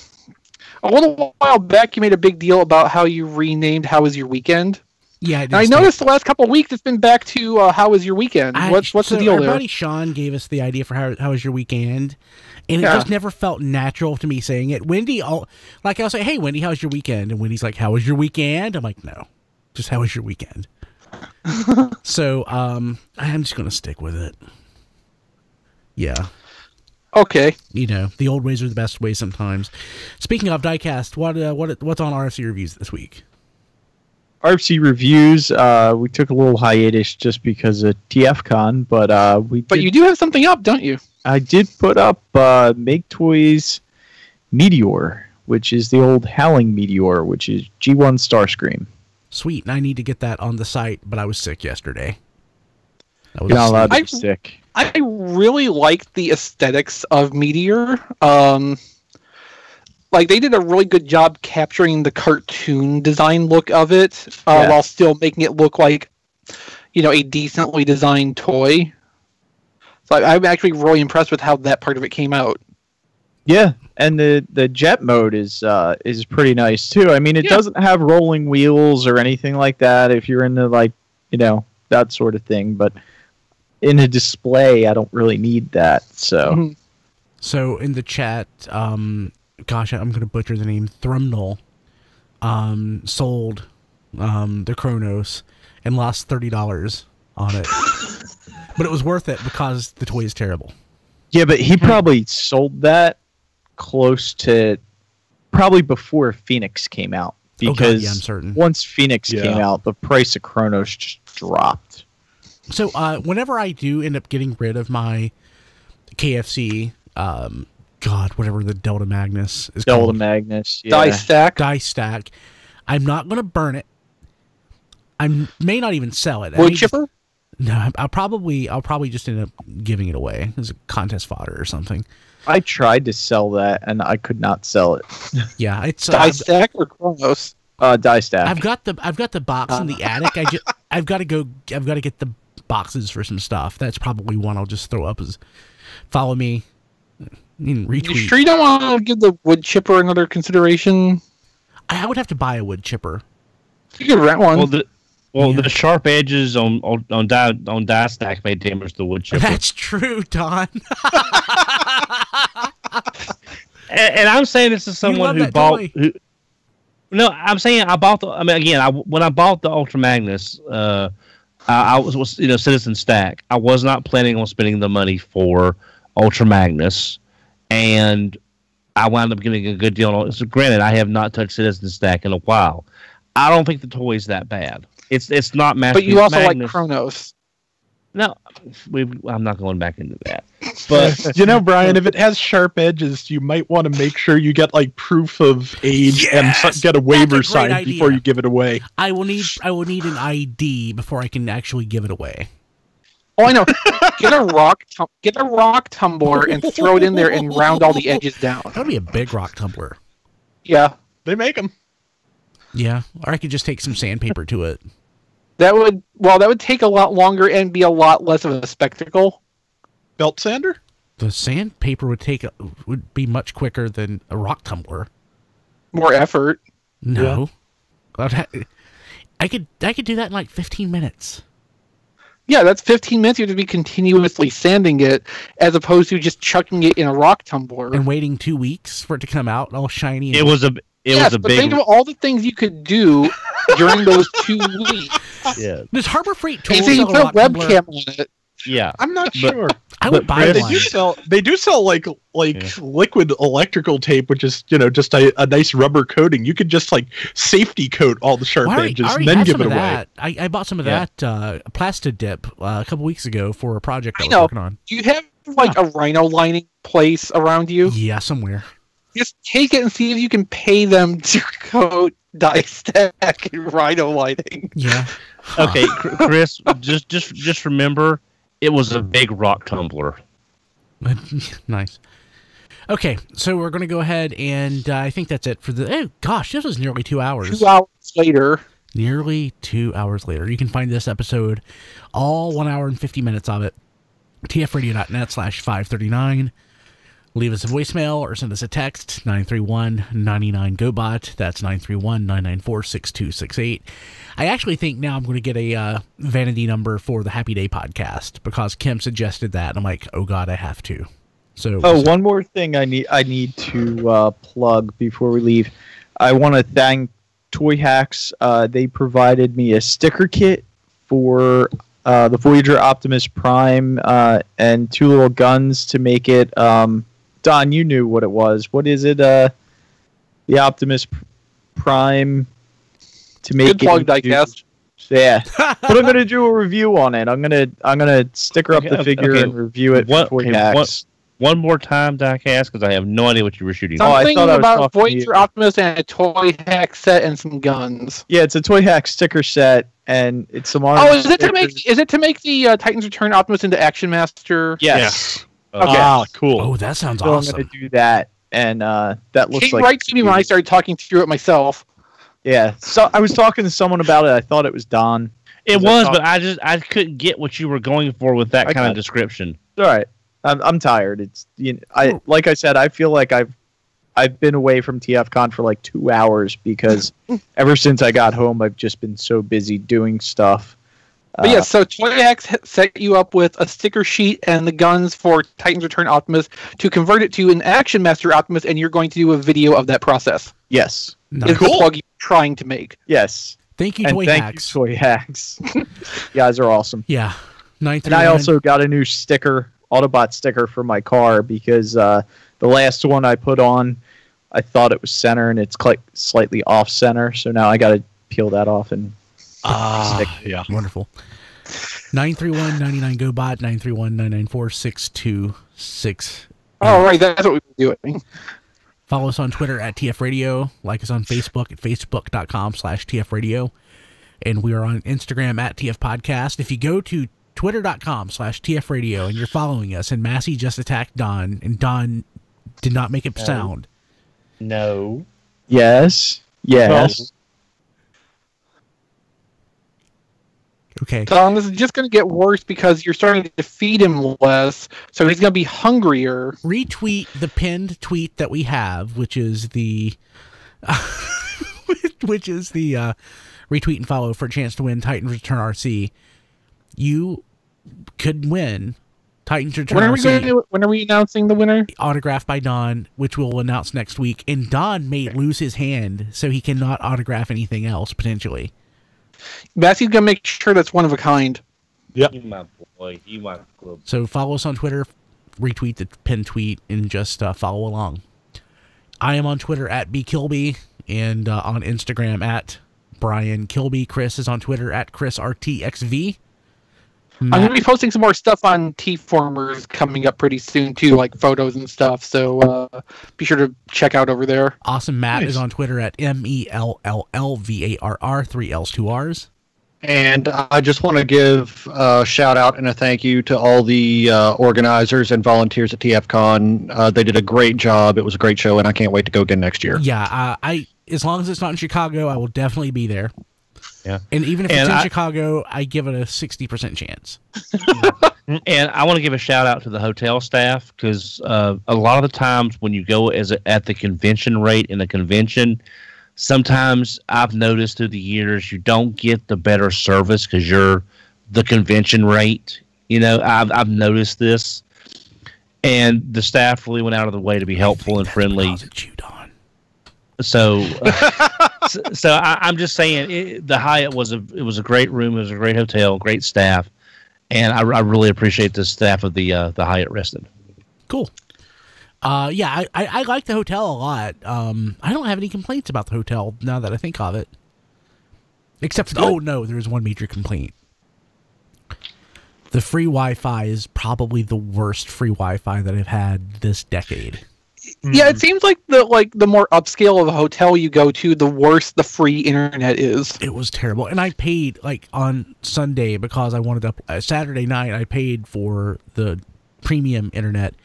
little while back, you made a big deal about how you renamed How Was Your Weekend? Yeah, I noticed the last couple of weeks it's been back to How Was Your Weekend? What's the deal there? Our buddy Sean gave us the idea for How Was Your Weekend, and it just never felt natural to me saying it. Wendy, I'll say, hey, Wendy, how was your weekend? And Wendy's like, how was your weekend? I'm like, no, just how was your weekend? So I'm just going to stick with it. Yeah. Okay. The old ways are the best ways sometimes. Speaking of Diecast, what's on RFC Reviews this week? RFC Reviews, we took a little hiatus just because of TFCon, but you do have something up, don't you? I did put up Make Toys Meteor, which is the old Howling Meteor, which is G1 Starscream. Sweet, and I need to get that on the site, but I was sick yesterday. You're not allowed to be sick. I really liked the aesthetics of Meteor. They did a really good job capturing the cartoon design look of it, while still making it look like, a decently designed toy. So I'm actually really impressed with how that part of it came out. Yeah, and the jet mode is pretty nice too. I mean, it doesn't have rolling wheels or anything like that if you're into that sort of thing, but in a display, I don't really need that. So, So in the chat, gosh, I'm going to butcher the name, Thrumnel, sold the Kronos and lost $30 on it. But it was worth it because the toy is terrible. Yeah, but he probably sold that close to probably before Phoenix came out. Because I'm certain. Once Phoenix came out, the price of Kronos just dropped. So whenever I do end up getting rid of my KFC, whatever the Delta Magnus is called. Delta Magnus, Die Stack. I'm not going to burn it. I may not even sell it. Wood chipper? No, I'll probably just end up giving it away as a contest fodder or something. I tried to sell that and I could not sell it. Yeah, it's Die Stack or Kronos? Die Stack. I've got the box in the attic. I've got to get the boxes for some stuff. That's probably one I'll just throw up as follow me. Retweet. You sure you don't want to give the wood chipper another consideration? I would have to buy a wood chipper. You could rent one. The sharp edges on die stack may damage the wood chipper. That's true, Don. and I'm saying this is someone who bought. No, I'm saying I bought when I bought the Ultra Magnus, I was Citizen Stack. I was not planning on spending the money for Ultra Magnus, and I wound up getting a good deal on it. So granted, I have not touched Citizen Stack in a while. I don't think the toy is that bad. It's not Master. But you also Magnus. Like Kronos. No, I'm not going back into that. But You know, Brian, if it has sharp edges, you might want to make sure you get like proof of age and get a waiver great signed idea. before you give it away. I will need an ID before I can actually give it away. Oh, I know. Get a rock tumbler and throw it in there and round all the edges down. That'll be a big rock tumbler. Yeah, They make them. Yeah, or I could just take some sandpaper to it. that would take a lot longer and be a lot less of a spectacle. Belt sander? The sandpaper would be much quicker than a rock tumbler. More effort. No, I could do that in like 15 minutes. Yeah, that's 15 minutes. You have to be continuously sanding it, as opposed to just chucking it in a rock tumbler. And waiting 2 weeks for it to come out all shiny. And it was a But big. think of all the things you could do during those 2 weeks. Yeah, Does Harbor Freight Tools Maybe you sell put a a rock tumbler? webcam on it. yeah. I'm not sure. I would buy Chris, one. They do sell like liquid electrical tape, which is just a nice rubber coating. You could just like safety coat all the sharp Well, I edges already and then had give some it of away. that. I bought some of that Plasta Dip a couple weeks ago for a project I was know. working on. Do you have like a rhino lining place around you? Yeah, somewhere. Just take it and see if you can pay them to coat die stack and rhino lining. Yeah. Okay, Chris, just remember, it was a big rock tumbler. Nice. Okay, so we're going to go ahead and I think that's it for the... Oh, gosh, this was nearly 2 hours. 2 hours later. Nearly 2 hours later. You can find this episode, all 1 hour and 50 minutes of it, tfradio.net/539. Leave us a voicemail or send us a text, 931-99-GOBOT. That's 931-994-6268. I actually think now I'm going to get a vanity number for the Happy Day podcast because Kim suggested that. And I'm like, oh, God, I have to. So. One more thing I need to plug before we leave. I want to thank Toy Hacks. They provided me a sticker kit for the Voyager Optimus Prime and two little guns to make it... Don, you knew what it was. What is it? The Optimus Prime to make Good plug, diecast. Yeah, but I'm gonna do a review on it. I'm gonna sticker up the figure and review it for Toy Hacks. One more time, diecast, because I have no idea what you were shooting. I Something thought I was about talking to you. Voyager Optimus and a toy hack set and some guns. Yeah, it's a Toy Hack sticker set, and it's some arms. Oh, is it to make the Titans Return Optimus into Action Master? Yes. Okay. Ah, cool. Oh, that sounds So awesome. I'm gonna do that, and that looks Came like right to me when I started talking through it myself. Yeah. So I was talking to someone about it. I thought it was Don. It was, but I couldn't get what you were going for with that kind of Okay. description. All right. I'm tired. It's like I said, I feel like I've been away from TFCon for like 2 hours because ever since I got home, I've just been so busy doing stuff. But yeah, so Toy Hacks set you up with a sticker sheet and the guns for Titans Return Optimus to convert it to an Action Master Optimus, and you're going to do a video of that process. Yes. Nice. Is the plug you're trying to make. Yes. Thank you, And Toy thank Hacks. you, Toy Hacks. You guys are awesome. Yeah. And I 939. also got a new sticker, Autobot sticker for my car because the last one I put on, I thought it was center and it's like slightly off center. So now I got to peel that off and stick. Yeah. Wonderful. 931-99-GOBOT, 931-994-6268. Oh, right, that's what we were doing. Follow us on Twitter at TF Radio. Like us on Facebook at facebook.com/TF Radio. And we are on Instagram at TF Podcast. If you go to twitter.com/TF Radio and you're following us, and Massey just attacked Don, and Don did not make a sound. No. Yes. Yes. Okay. Tom, this is just going to get worse because you're starting to feed him less, so he's going to be hungrier. Retweet the pinned tweet that we have, which is the retweet and follow for a chance to win Titans Return RC. You could win Titans Return RC When are we announcing the winner? autographed by Don, which we'll announce next week. And Don may lose his hand, so he cannot autograph anything else potentially. Massey's going to make sure that's one of a kind. You my boy. You my club. So follow us on Twitter, retweet the pinned tweet, and just follow along. I am on Twitter at BKilby and on Instagram at Brian Kilby. Chris is on Twitter at ChrisRTXV. I'm going to be posting some more stuff on T-Formers coming up pretty soon, too, like photos and stuff. So be sure to check out over there. Awesome Matt is on Twitter at MELLLVARR, 3 L's, 2 R's. And I just want to give a shout out and a thank you to all the organizers and volunteers at TFCon. They did a great job. It was a great show, and I can't wait to go again next year. Yeah, as long as it's not in Chicago, I will definitely be there. Yeah. And even if it's in Chicago, I give it a 60% chance. And I want to give a shout out to the hotel staff, because a lot of the times when you go at the convention rate in a convention, sometimes I've noticed through the years you don't get the better service because you're the convention rate. You know, I've noticed this, and the staff really went out of the way to be helpful and friendly. So, I'm just saying, the Hyatt was a great room. It was a great hotel, great staff, and I really appreciate the staff of the Hyatt Reston. Cool. Yeah, I like the hotel a lot. I don't have any complaints about the hotel now that I think of it. Except, there is one major complaint. The free Wi-Fi is probably the worst free Wi-Fi that I've had this decade. Yeah, it seems like the more upscale of a hotel you go to, the worse the free internet is. It was terrible, and I paid on Sunday because I wanted to. Saturday night, I paid for the premium internet,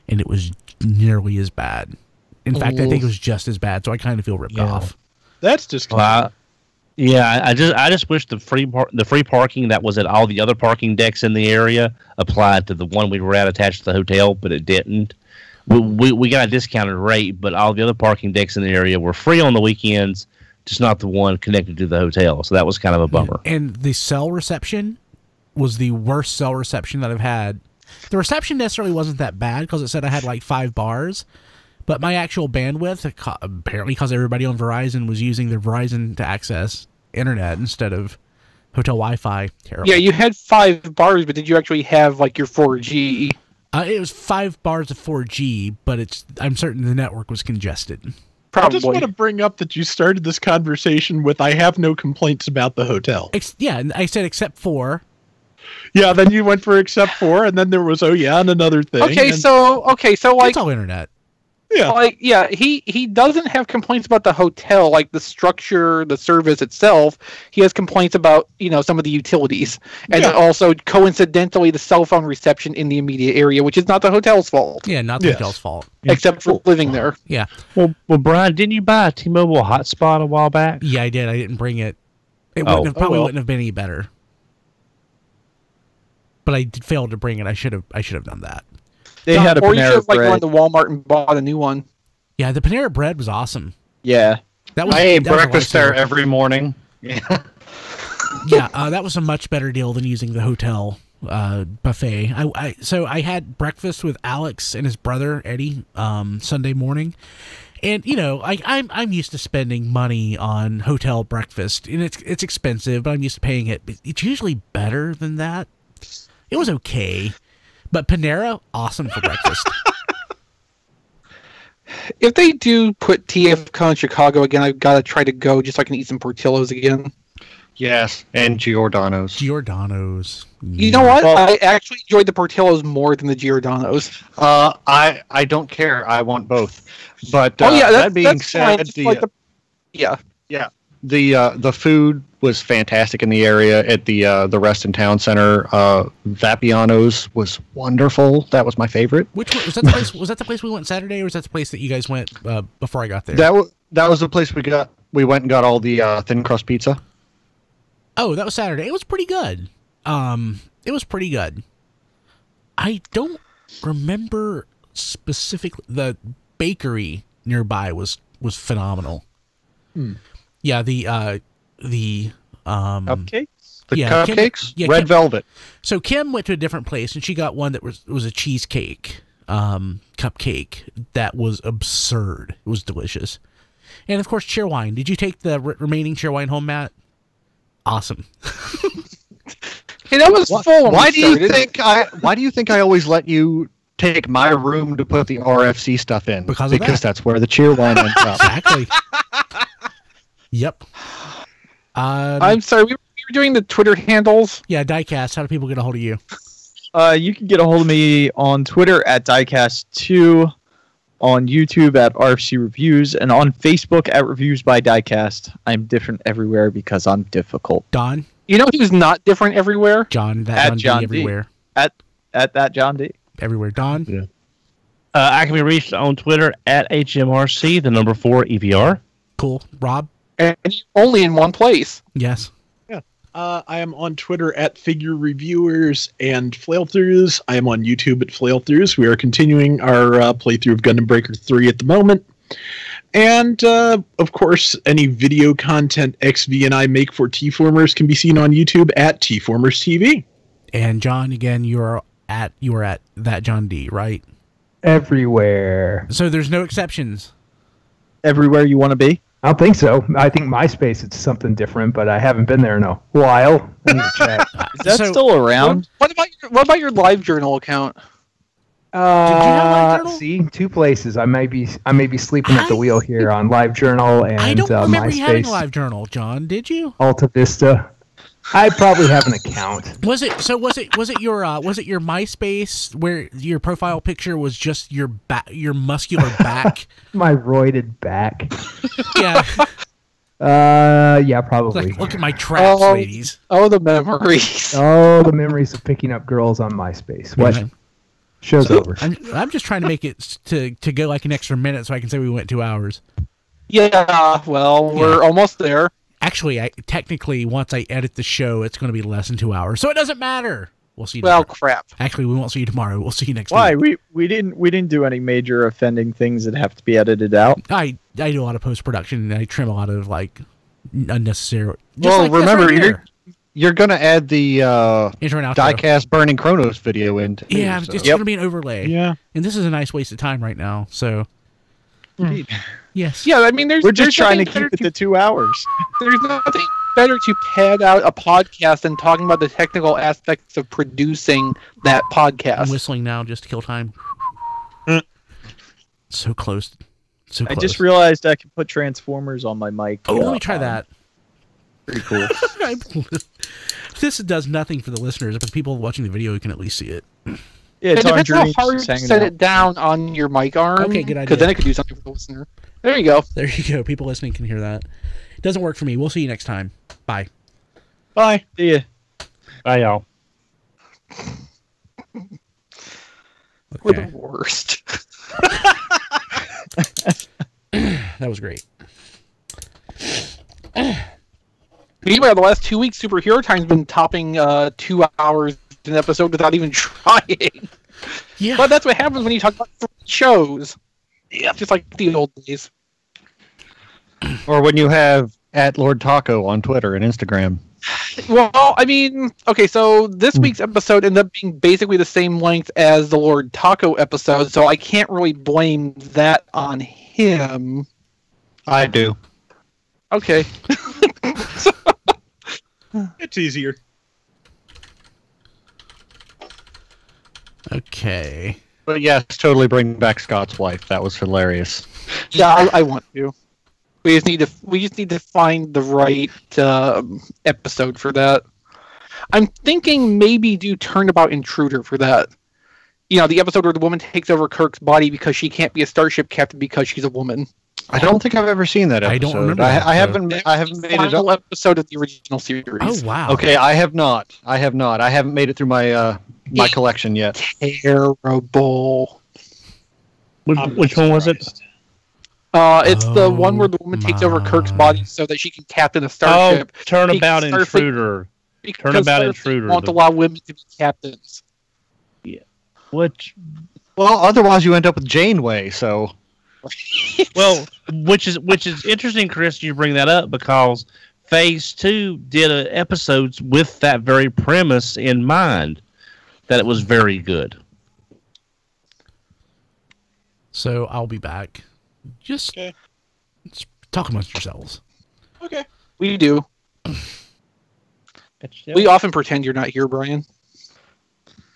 and it was nearly as bad. In fact, I think it was just as bad. So I kind of feel ripped off. That's just I just wish the free parking that was at all the other parking decks in the area applied to the one we were at attached to the hotel, but it didn't. We got a discounted rate, but all the other parking decks in the area were free on the weekends, just not the one connected to the hotel. So that was kind of a bummer. And the cell reception was the worst cell reception that I've had. The reception necessarily wasn't that bad because it said I had 5 bars, but my actual bandwidth, apparently because everybody on Verizon was using their Verizon to access internet instead of hotel Wi-Fi. Terrible. Yeah, you had 5 bars, but did you actually have your 4G? It was 5 bars of 4G, but I'm certain the network was congested. Probably. I just want to bring up that you started this conversation with "I have no complaints about the hotel." Yeah, and I said except for. Yeah, then you went for except for, and then there was and another thing. Okay, so it's all internet. Yeah, he doesn't have complaints about the hotel, the structure, the service itself. He has complaints about some of the utilities, and then also coincidentally the cell phone reception in the immediate area, which is not the hotel's fault. Yeah, not the hotel's fault, except for living there. Yeah. Well, Brian, didn't you buy a T-Mobile hotspot a while back? Yeah, I did. I didn't bring it. It wouldn't have been any better. But I failed to bring it. I should have done that. They had a or you should Panera have Bread. gone to Walmart and bought a new one. Yeah, the Panera Bread was awesome. Yeah. I ate breakfast there every morning. Yeah, that was a much better deal than using the hotel buffet. So I had breakfast with Alex and his brother Eddie Sunday morning, and I'm used to spending money on hotel breakfast, and it's expensive, but I'm used to paying it. But it's usually better than that. It was okay, but Panera, awesome for breakfast. If they do put TFCon Chicago again, I've got to try to go just so I can eat some Portillo's again. Yes, and Giordano's. You know what? I actually enjoyed the Portillo's more than the Giordano's. I don't care. I want both. But that being said, the food was fantastic in the area at the Reston Town Center. Vapiano's was wonderful. That was my favorite. Which one, was that the place? Was that the place we went Saturday, or was that the place that you guys went before I got there? That was the place we got. We went and got all the thin crust pizza. Oh, that was Saturday. It was pretty good. It was pretty good. I don't remember specifically. The bakery nearby was phenomenal. Yeah, the cupcakes. Cupcakes, red velvet. So Kim went to a different place, and she got one that was a cheesecake cupcake that was absurd. It was delicious, and of course, Cheerwine. Did you take the remaining Cheerwine home, Matt? Awesome. Hey, that was full. Why do you think I always let you take my room to put the RFC stuff in? Because that's where the Cheerwine ends up. Exactly. Yep. I'm sorry. We you're doing the Twitter handles. Yeah, Diecast. How do people get a hold of you? You can get a hold of me on Twitter at Diecast2, on YouTube at RFC Reviews, and on Facebook at Reviews by Diecast. I'm different everywhere because I'm difficult. Don? You know who's not different everywhere? John. That At John, John D D. everywhere. At that John D. Everywhere. Don? Yeah. I can be reached on Twitter at HMRC, the number 4 EVR. Cool. Rob? And only in one place. Yes. I am on Twitter at Figure Reviewers and Flailthroughs. I am on YouTube at Flailthroughs. We are continuing our playthrough of Gundam Breaker 3 at the moment. And, of course, any video content XV and I make for T-Formers can be seen on YouTube at T-Formers TV. And John, again, you are at that John D, right? Everywhere. So there's no exceptions. Everywhere you want to be. I don't think so. I think MySpace is something different, but I haven't been there in a while. I need to check. Is that still around? What about your LiveJournal account? Did you have LiveJournal? See, 2 places. I may be sleeping at the wheel here on LiveJournal and I don't remember you having a MySpace, LiveJournal, John. Did you? Alta Vista. I probably have an account. Was it your MySpace where your profile picture was just your muscular back? My roided back. Yeah. Yeah, probably. Like, look at my traps, ladies. Oh, the memories. Oh, the memories of picking up girls on MySpace. What? Right. Show's over. I'm just trying to make it to go like an extra minute so I can say we went 2 hours. Yeah, well, we're almost there. Actually, technically, once I edit the show, it's going to be less than 2 hours, so it doesn't matter. We'll see you tomorrow. Well, crap. Actually, we won't see you tomorrow. We'll see you next Why? week. We didn't do any major offending things that have to be edited out. I do a lot of post-production, and I trim a lot of, like, unnecessary... Well, like this remember, right here. you're going to add the Intro and outro. Diecast Burning Chronos video in. Too, Yeah, so. it's going to be an overlay. Yeah. And this is a nice waste of time right now, so... Indeed. Yes. Yeah, I mean, We're just there's trying to nothing keep it better to 2 hours. There's nothing better to pad out a podcast than talking about the technical aspects of producing that I'm podcast. whistling now just to kill time. So close. So I close. just realized I can put Transformers on my mic. Oh, let me try that. Pretty cool. This does nothing for the listeners, but the people watching the video can at least see it. Yeah, It it's on depends how dreams. hard you just hanging set out. it down on your mic arm. Okay, good idea. Because then it could do something for the listener. There you go. There you go. People listening can hear that. It doesn't work for me. We'll see you next time. Bye. Bye. See ya. Bye, y'all. We're Okay. the worst. That was great. Meanwhile, the last 2 weeks, Superhero Time's been topping 2 hours an episode without even trying. Yeah. But that's what happens when you talk about shows. Yeah, just like the old days. Or when you have at Lord Taco on Twitter and Instagram. Well, I mean, okay, so this week's episode ended up being basically the same length as the Lord Taco episode, so I can't really blame that on him. I do. Okay. It's easier. Okay. But yes, totally bring back Scott's wife. That was hilarious. Yeah, I want to. We just need to find the right episode for that. I'm thinking maybe do Turnabout Intruder for that. You know, the episode where the woman takes over Kirk's body because she can't be a starship captain because she's a woman. I don't think I've ever seen that episode. I don't remember I, that, I so- haven't. I haven't The made it final up. episode of the original series. Oh, wow. Okay, I have not. I haven't made it through my my collection yet. Terrible. Which one was it? It's the one where the woman takes over Kirk's body so that she can captain a Oh, starship. Turnabout Starfleet- Intruder. because Turnabout Starfleet Intruder, won't the- allow women to be captains. Which, Well, otherwise you end up with Janeway. So well, which is interesting, Chris. You bring that up because Phase 2 did episodes with that very premise in mind. That it was very good. So I'll be back. Just Okay. talk amongst yourselves. Okay. We do. We often pretend you're not here, Brian.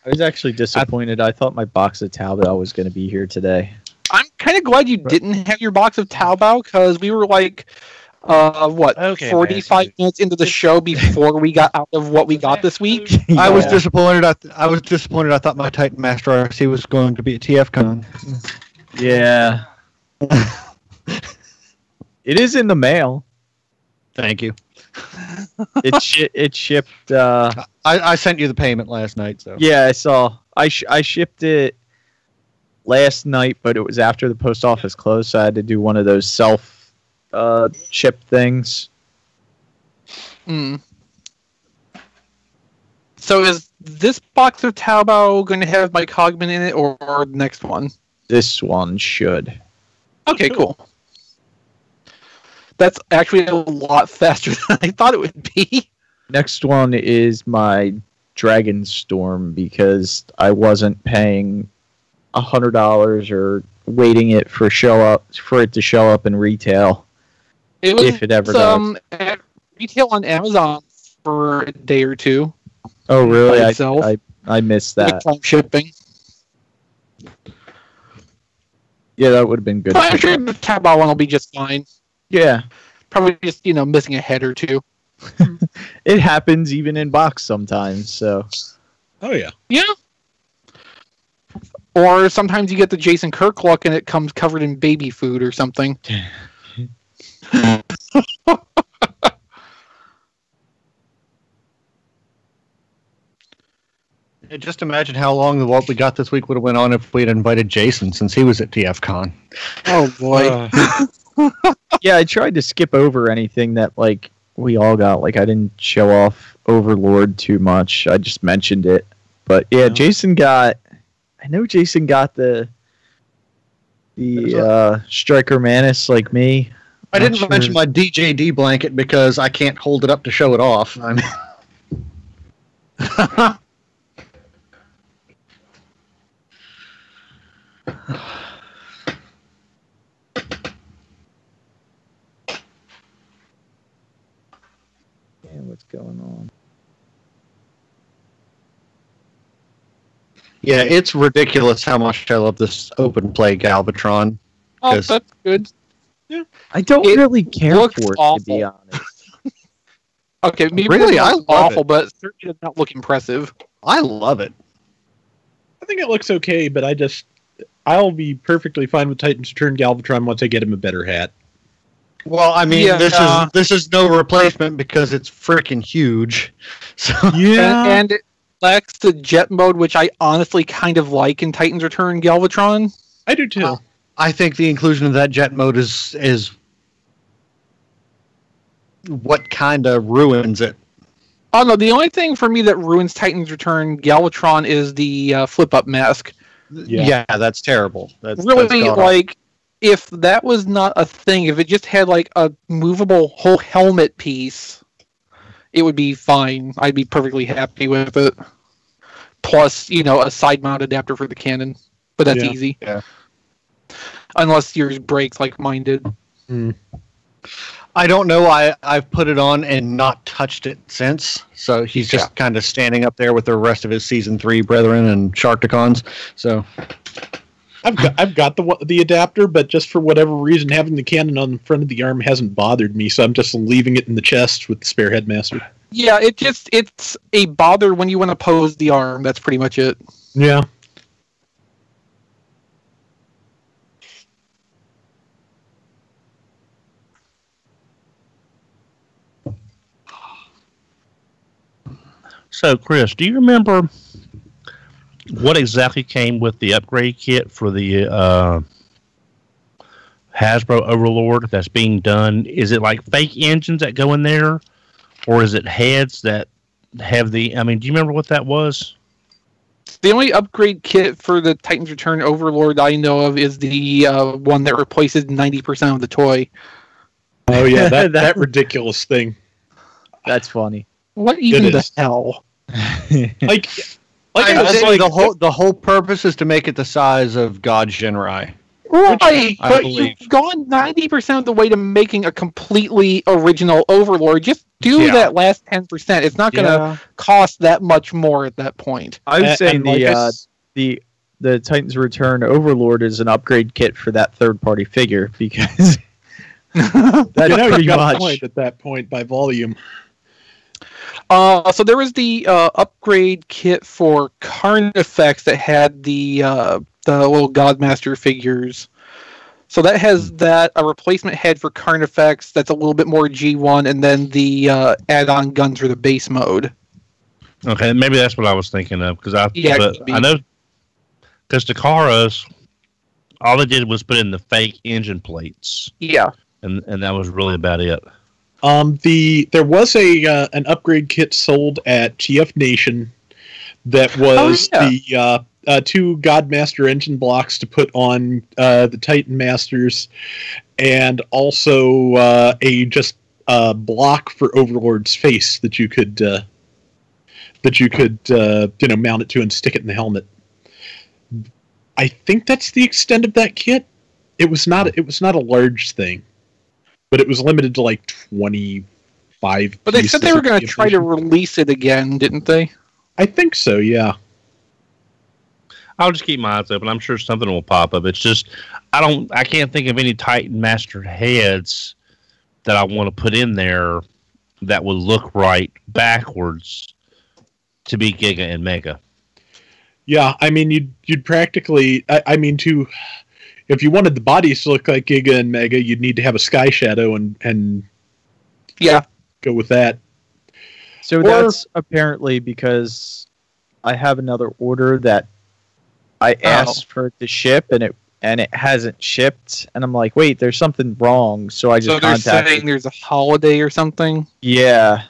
I was actually disappointed. I thought my box of Taobao was going to be here today. I'm kind of glad you didn't have your box of Taobao because we were like, Okay, 45 minutes into the show before we got out of what we got this week. Yeah. I was disappointed. I was disappointed. I thought my Titan Master RC was going to be at TFCon. Yeah. It is in the mail. Thank you. It shipped. I sent you the payment last night. So yeah, I saw. I shipped it last night, but it was after the post office closed, so I had to do one of those self ship things. So is this box of Taobao going to have my Cogman in it, or the next one? This one should. Okay, cool. That's actually a lot faster than I thought it would be. Next one is my Dragon Storm, because I wasn't paying $100 or waiting it for it to show up in retail. It was, if it ever does. At retail on Amazon for a day or two. Oh, really? I missed that. Shipping. Yeah, that would have been good. But I'm sure the Taobao one will be just fine. Yeah. Probably just, missing a head or two. It happens even in box sometimes, so. Oh, yeah. Yeah. Or sometimes you get the Jason Kirk look and it comes covered in baby food or something. Just imagine how long what we got this week would have went on if we'd invited Jason, since he was at TFCon. Oh boy. Yeah, I tried to skip over anything that we all got. I didn't show off Overlord too much. I just mentioned it. But yeah, Jason got. I know Jason got the Striker Manus like me. I didn't mention my DJD blanket because I can't hold it up to show it off. I mean. What's going on? Yeah, it's ridiculous how much I love this open play Galvatron. Oh, that's good. Yeah. I don't really care for it, awful. to be honest. Okay, maybe Really, it I looks love awful, it. but it certainly does not look impressive. I love it. I think it looks okay, but I'll be perfectly fine with Titan's Return Galvatron once I get him a better hat. Well, I mean, Yeah, this is no replacement because it's freaking huge. So And it lacks the jet mode, which I honestly kind of like in Titan's Return Galvatron. I do too. I think the inclusion of that jet mode is what kind of ruins it. Oh no, the only thing for me that ruins Titan's Return Galvatron is the flip-up mask. Yeah, that's terrible. That's Really, god-awful. if that was not a thing, if it just had a movable whole helmet piece, it would be fine. I'd be perfectly happy with it. Plus, a side mount adapter for the cannon. But that's easy. Yeah. Unless yours breaks like mine did. I don't know. I've put it on and not touched it since. So he's just kind of standing up there with the rest of his Season 3 brethren and Sharkticons. So I've got the adapter, but just for whatever reason, having the cannon on the front of the arm hasn't bothered me, so I'm just leaving it in the chest with the spare headmaster. Yeah, it's a bother when you want to pose the arm. That's pretty much it. Yeah. So, Chris, do you remember what exactly came with the upgrade kit for the Hasbro Overlord that's being done? Is it fake engines that go in there, or is it heads that have the? I mean, do you remember what that was? The only upgrade kit for the Titan's Return Overlord I know of is the one that replaces 90% of the toy. Oh yeah, that ridiculous thing. That's funny. What even the hell? The whole purpose is to make it the size of God's Genrai. Right, but believe. you've gone 90% of the way to making a completely original Overlord. Just do that last 10%. It's not going to cost that much more at that point. I would say the Titans Return Overlord is an upgrade kit for that third-party figure, because That's You know, pretty you got a much. point at that point by volume. So there was the upgrade kit for Carnifex that had the little Godmaster figures. So that has a replacement head for Carnifex that's a little bit more G1, and then the add-on guns for the base mode. Okay, maybe that's what I was thinking of because I maybe. know because Takara's all they did was put in the fake engine plates. Yeah, and that was really about it. There was an upgrade kit sold at TF Nation that was the 2 Godmaster engine blocks to put on the Titan Masters, and also a block for Overlord's face that you could mount it to and stick it in the helmet. I think that's the extent of that kit. It was not a large thing, but it was limited to like 25. But they said they were going to try to release it again, didn't they? I think so. Yeah. I'll just keep my eyes open. I'm sure something will pop up. It's just I can't think of any Titan Master heads that I want to put in there that would look right backwards to be Giga and Mega. Yeah, I mean you'd practically if you wanted the bodies to look like Giga and Mega, you'd need to have a Sky Shadow and yeah, go with that. So that's apparently because I have another order that I asked for it to ship and it hasn't shipped, and I'm like, wait, there's something wrong. So I just contacted. So they're saying there's a holiday or something. Yeah,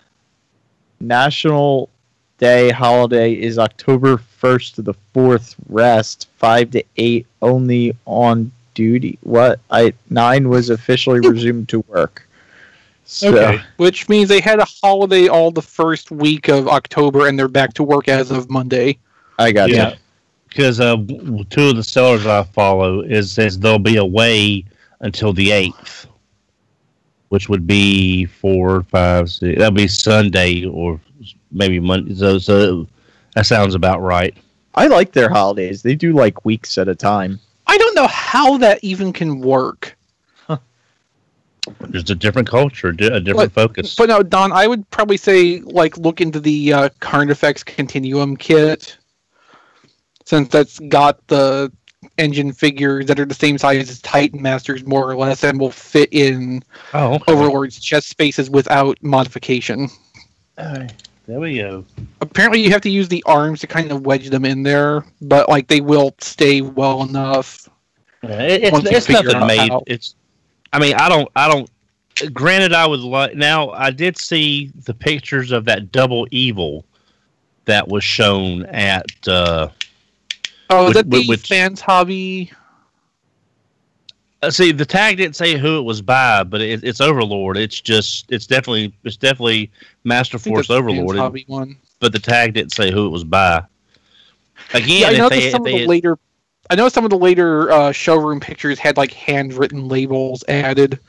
National Day holiday is October 1st to the 4th. Rest 5 to 8 only on duty. 9 was officially resumed to work. So, okay. Which means they had a holiday all the first week of October, and they're back to work as of Monday. I got Yeah. you. Because 2 of the sellers I follow says they'll be away until the 8th, which would be 4, 5, 6. That'll be Sunday or maybe Monday. So that sounds about right. I like their holidays. They do like weeks at a time. I don't know how that even can work. There's a different culture, a different focus. But no, Don, I would probably say look into the Carnifex Continuum kit, since that's got the engine figures that are the same size as Titan Masters, more or less, and will fit in Overlord's chest spaces without modification. There we go. Apparently, you have to use the arms to kind of wedge them in there, but they will stay well enough. It's nothing made. I don't. Granted, I would like. Now, I did see the pictures of that double evil that was shown at. Is that the Fans Hobby? See, the tag didn't say who it was by, but it's Overlord. It's definitely Master Force Overlord. Fans Hobby one. But the tag didn't say who it was by. Again, I noticed some of the later showroom pictures had handwritten labels added.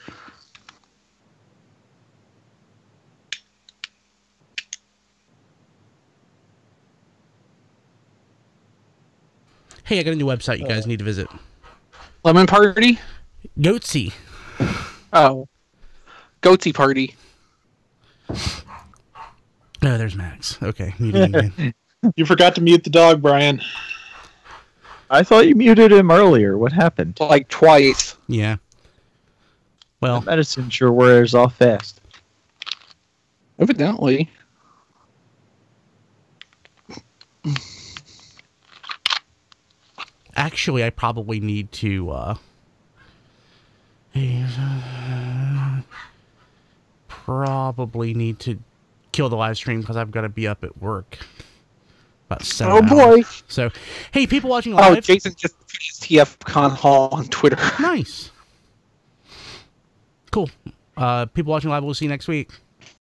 Hey, I got a new website you guys need to visit. Lemon Party? Goatsy. Oh. Goatsy Party. Oh, there's Max. Okay. Muted You forgot to mute the dog, Brian. I thought you muted him earlier. What happened? Twice. Yeah. Well, medicine sure wears off fast. Evidently. Actually, I probably need to kill the live stream because I've got to be up at work about 7 hours. Boy! So, hey, people watching live. Oh, Jason just put his TFCon haul on Twitter. Nice. Cool. People watching live, we'll see you next week.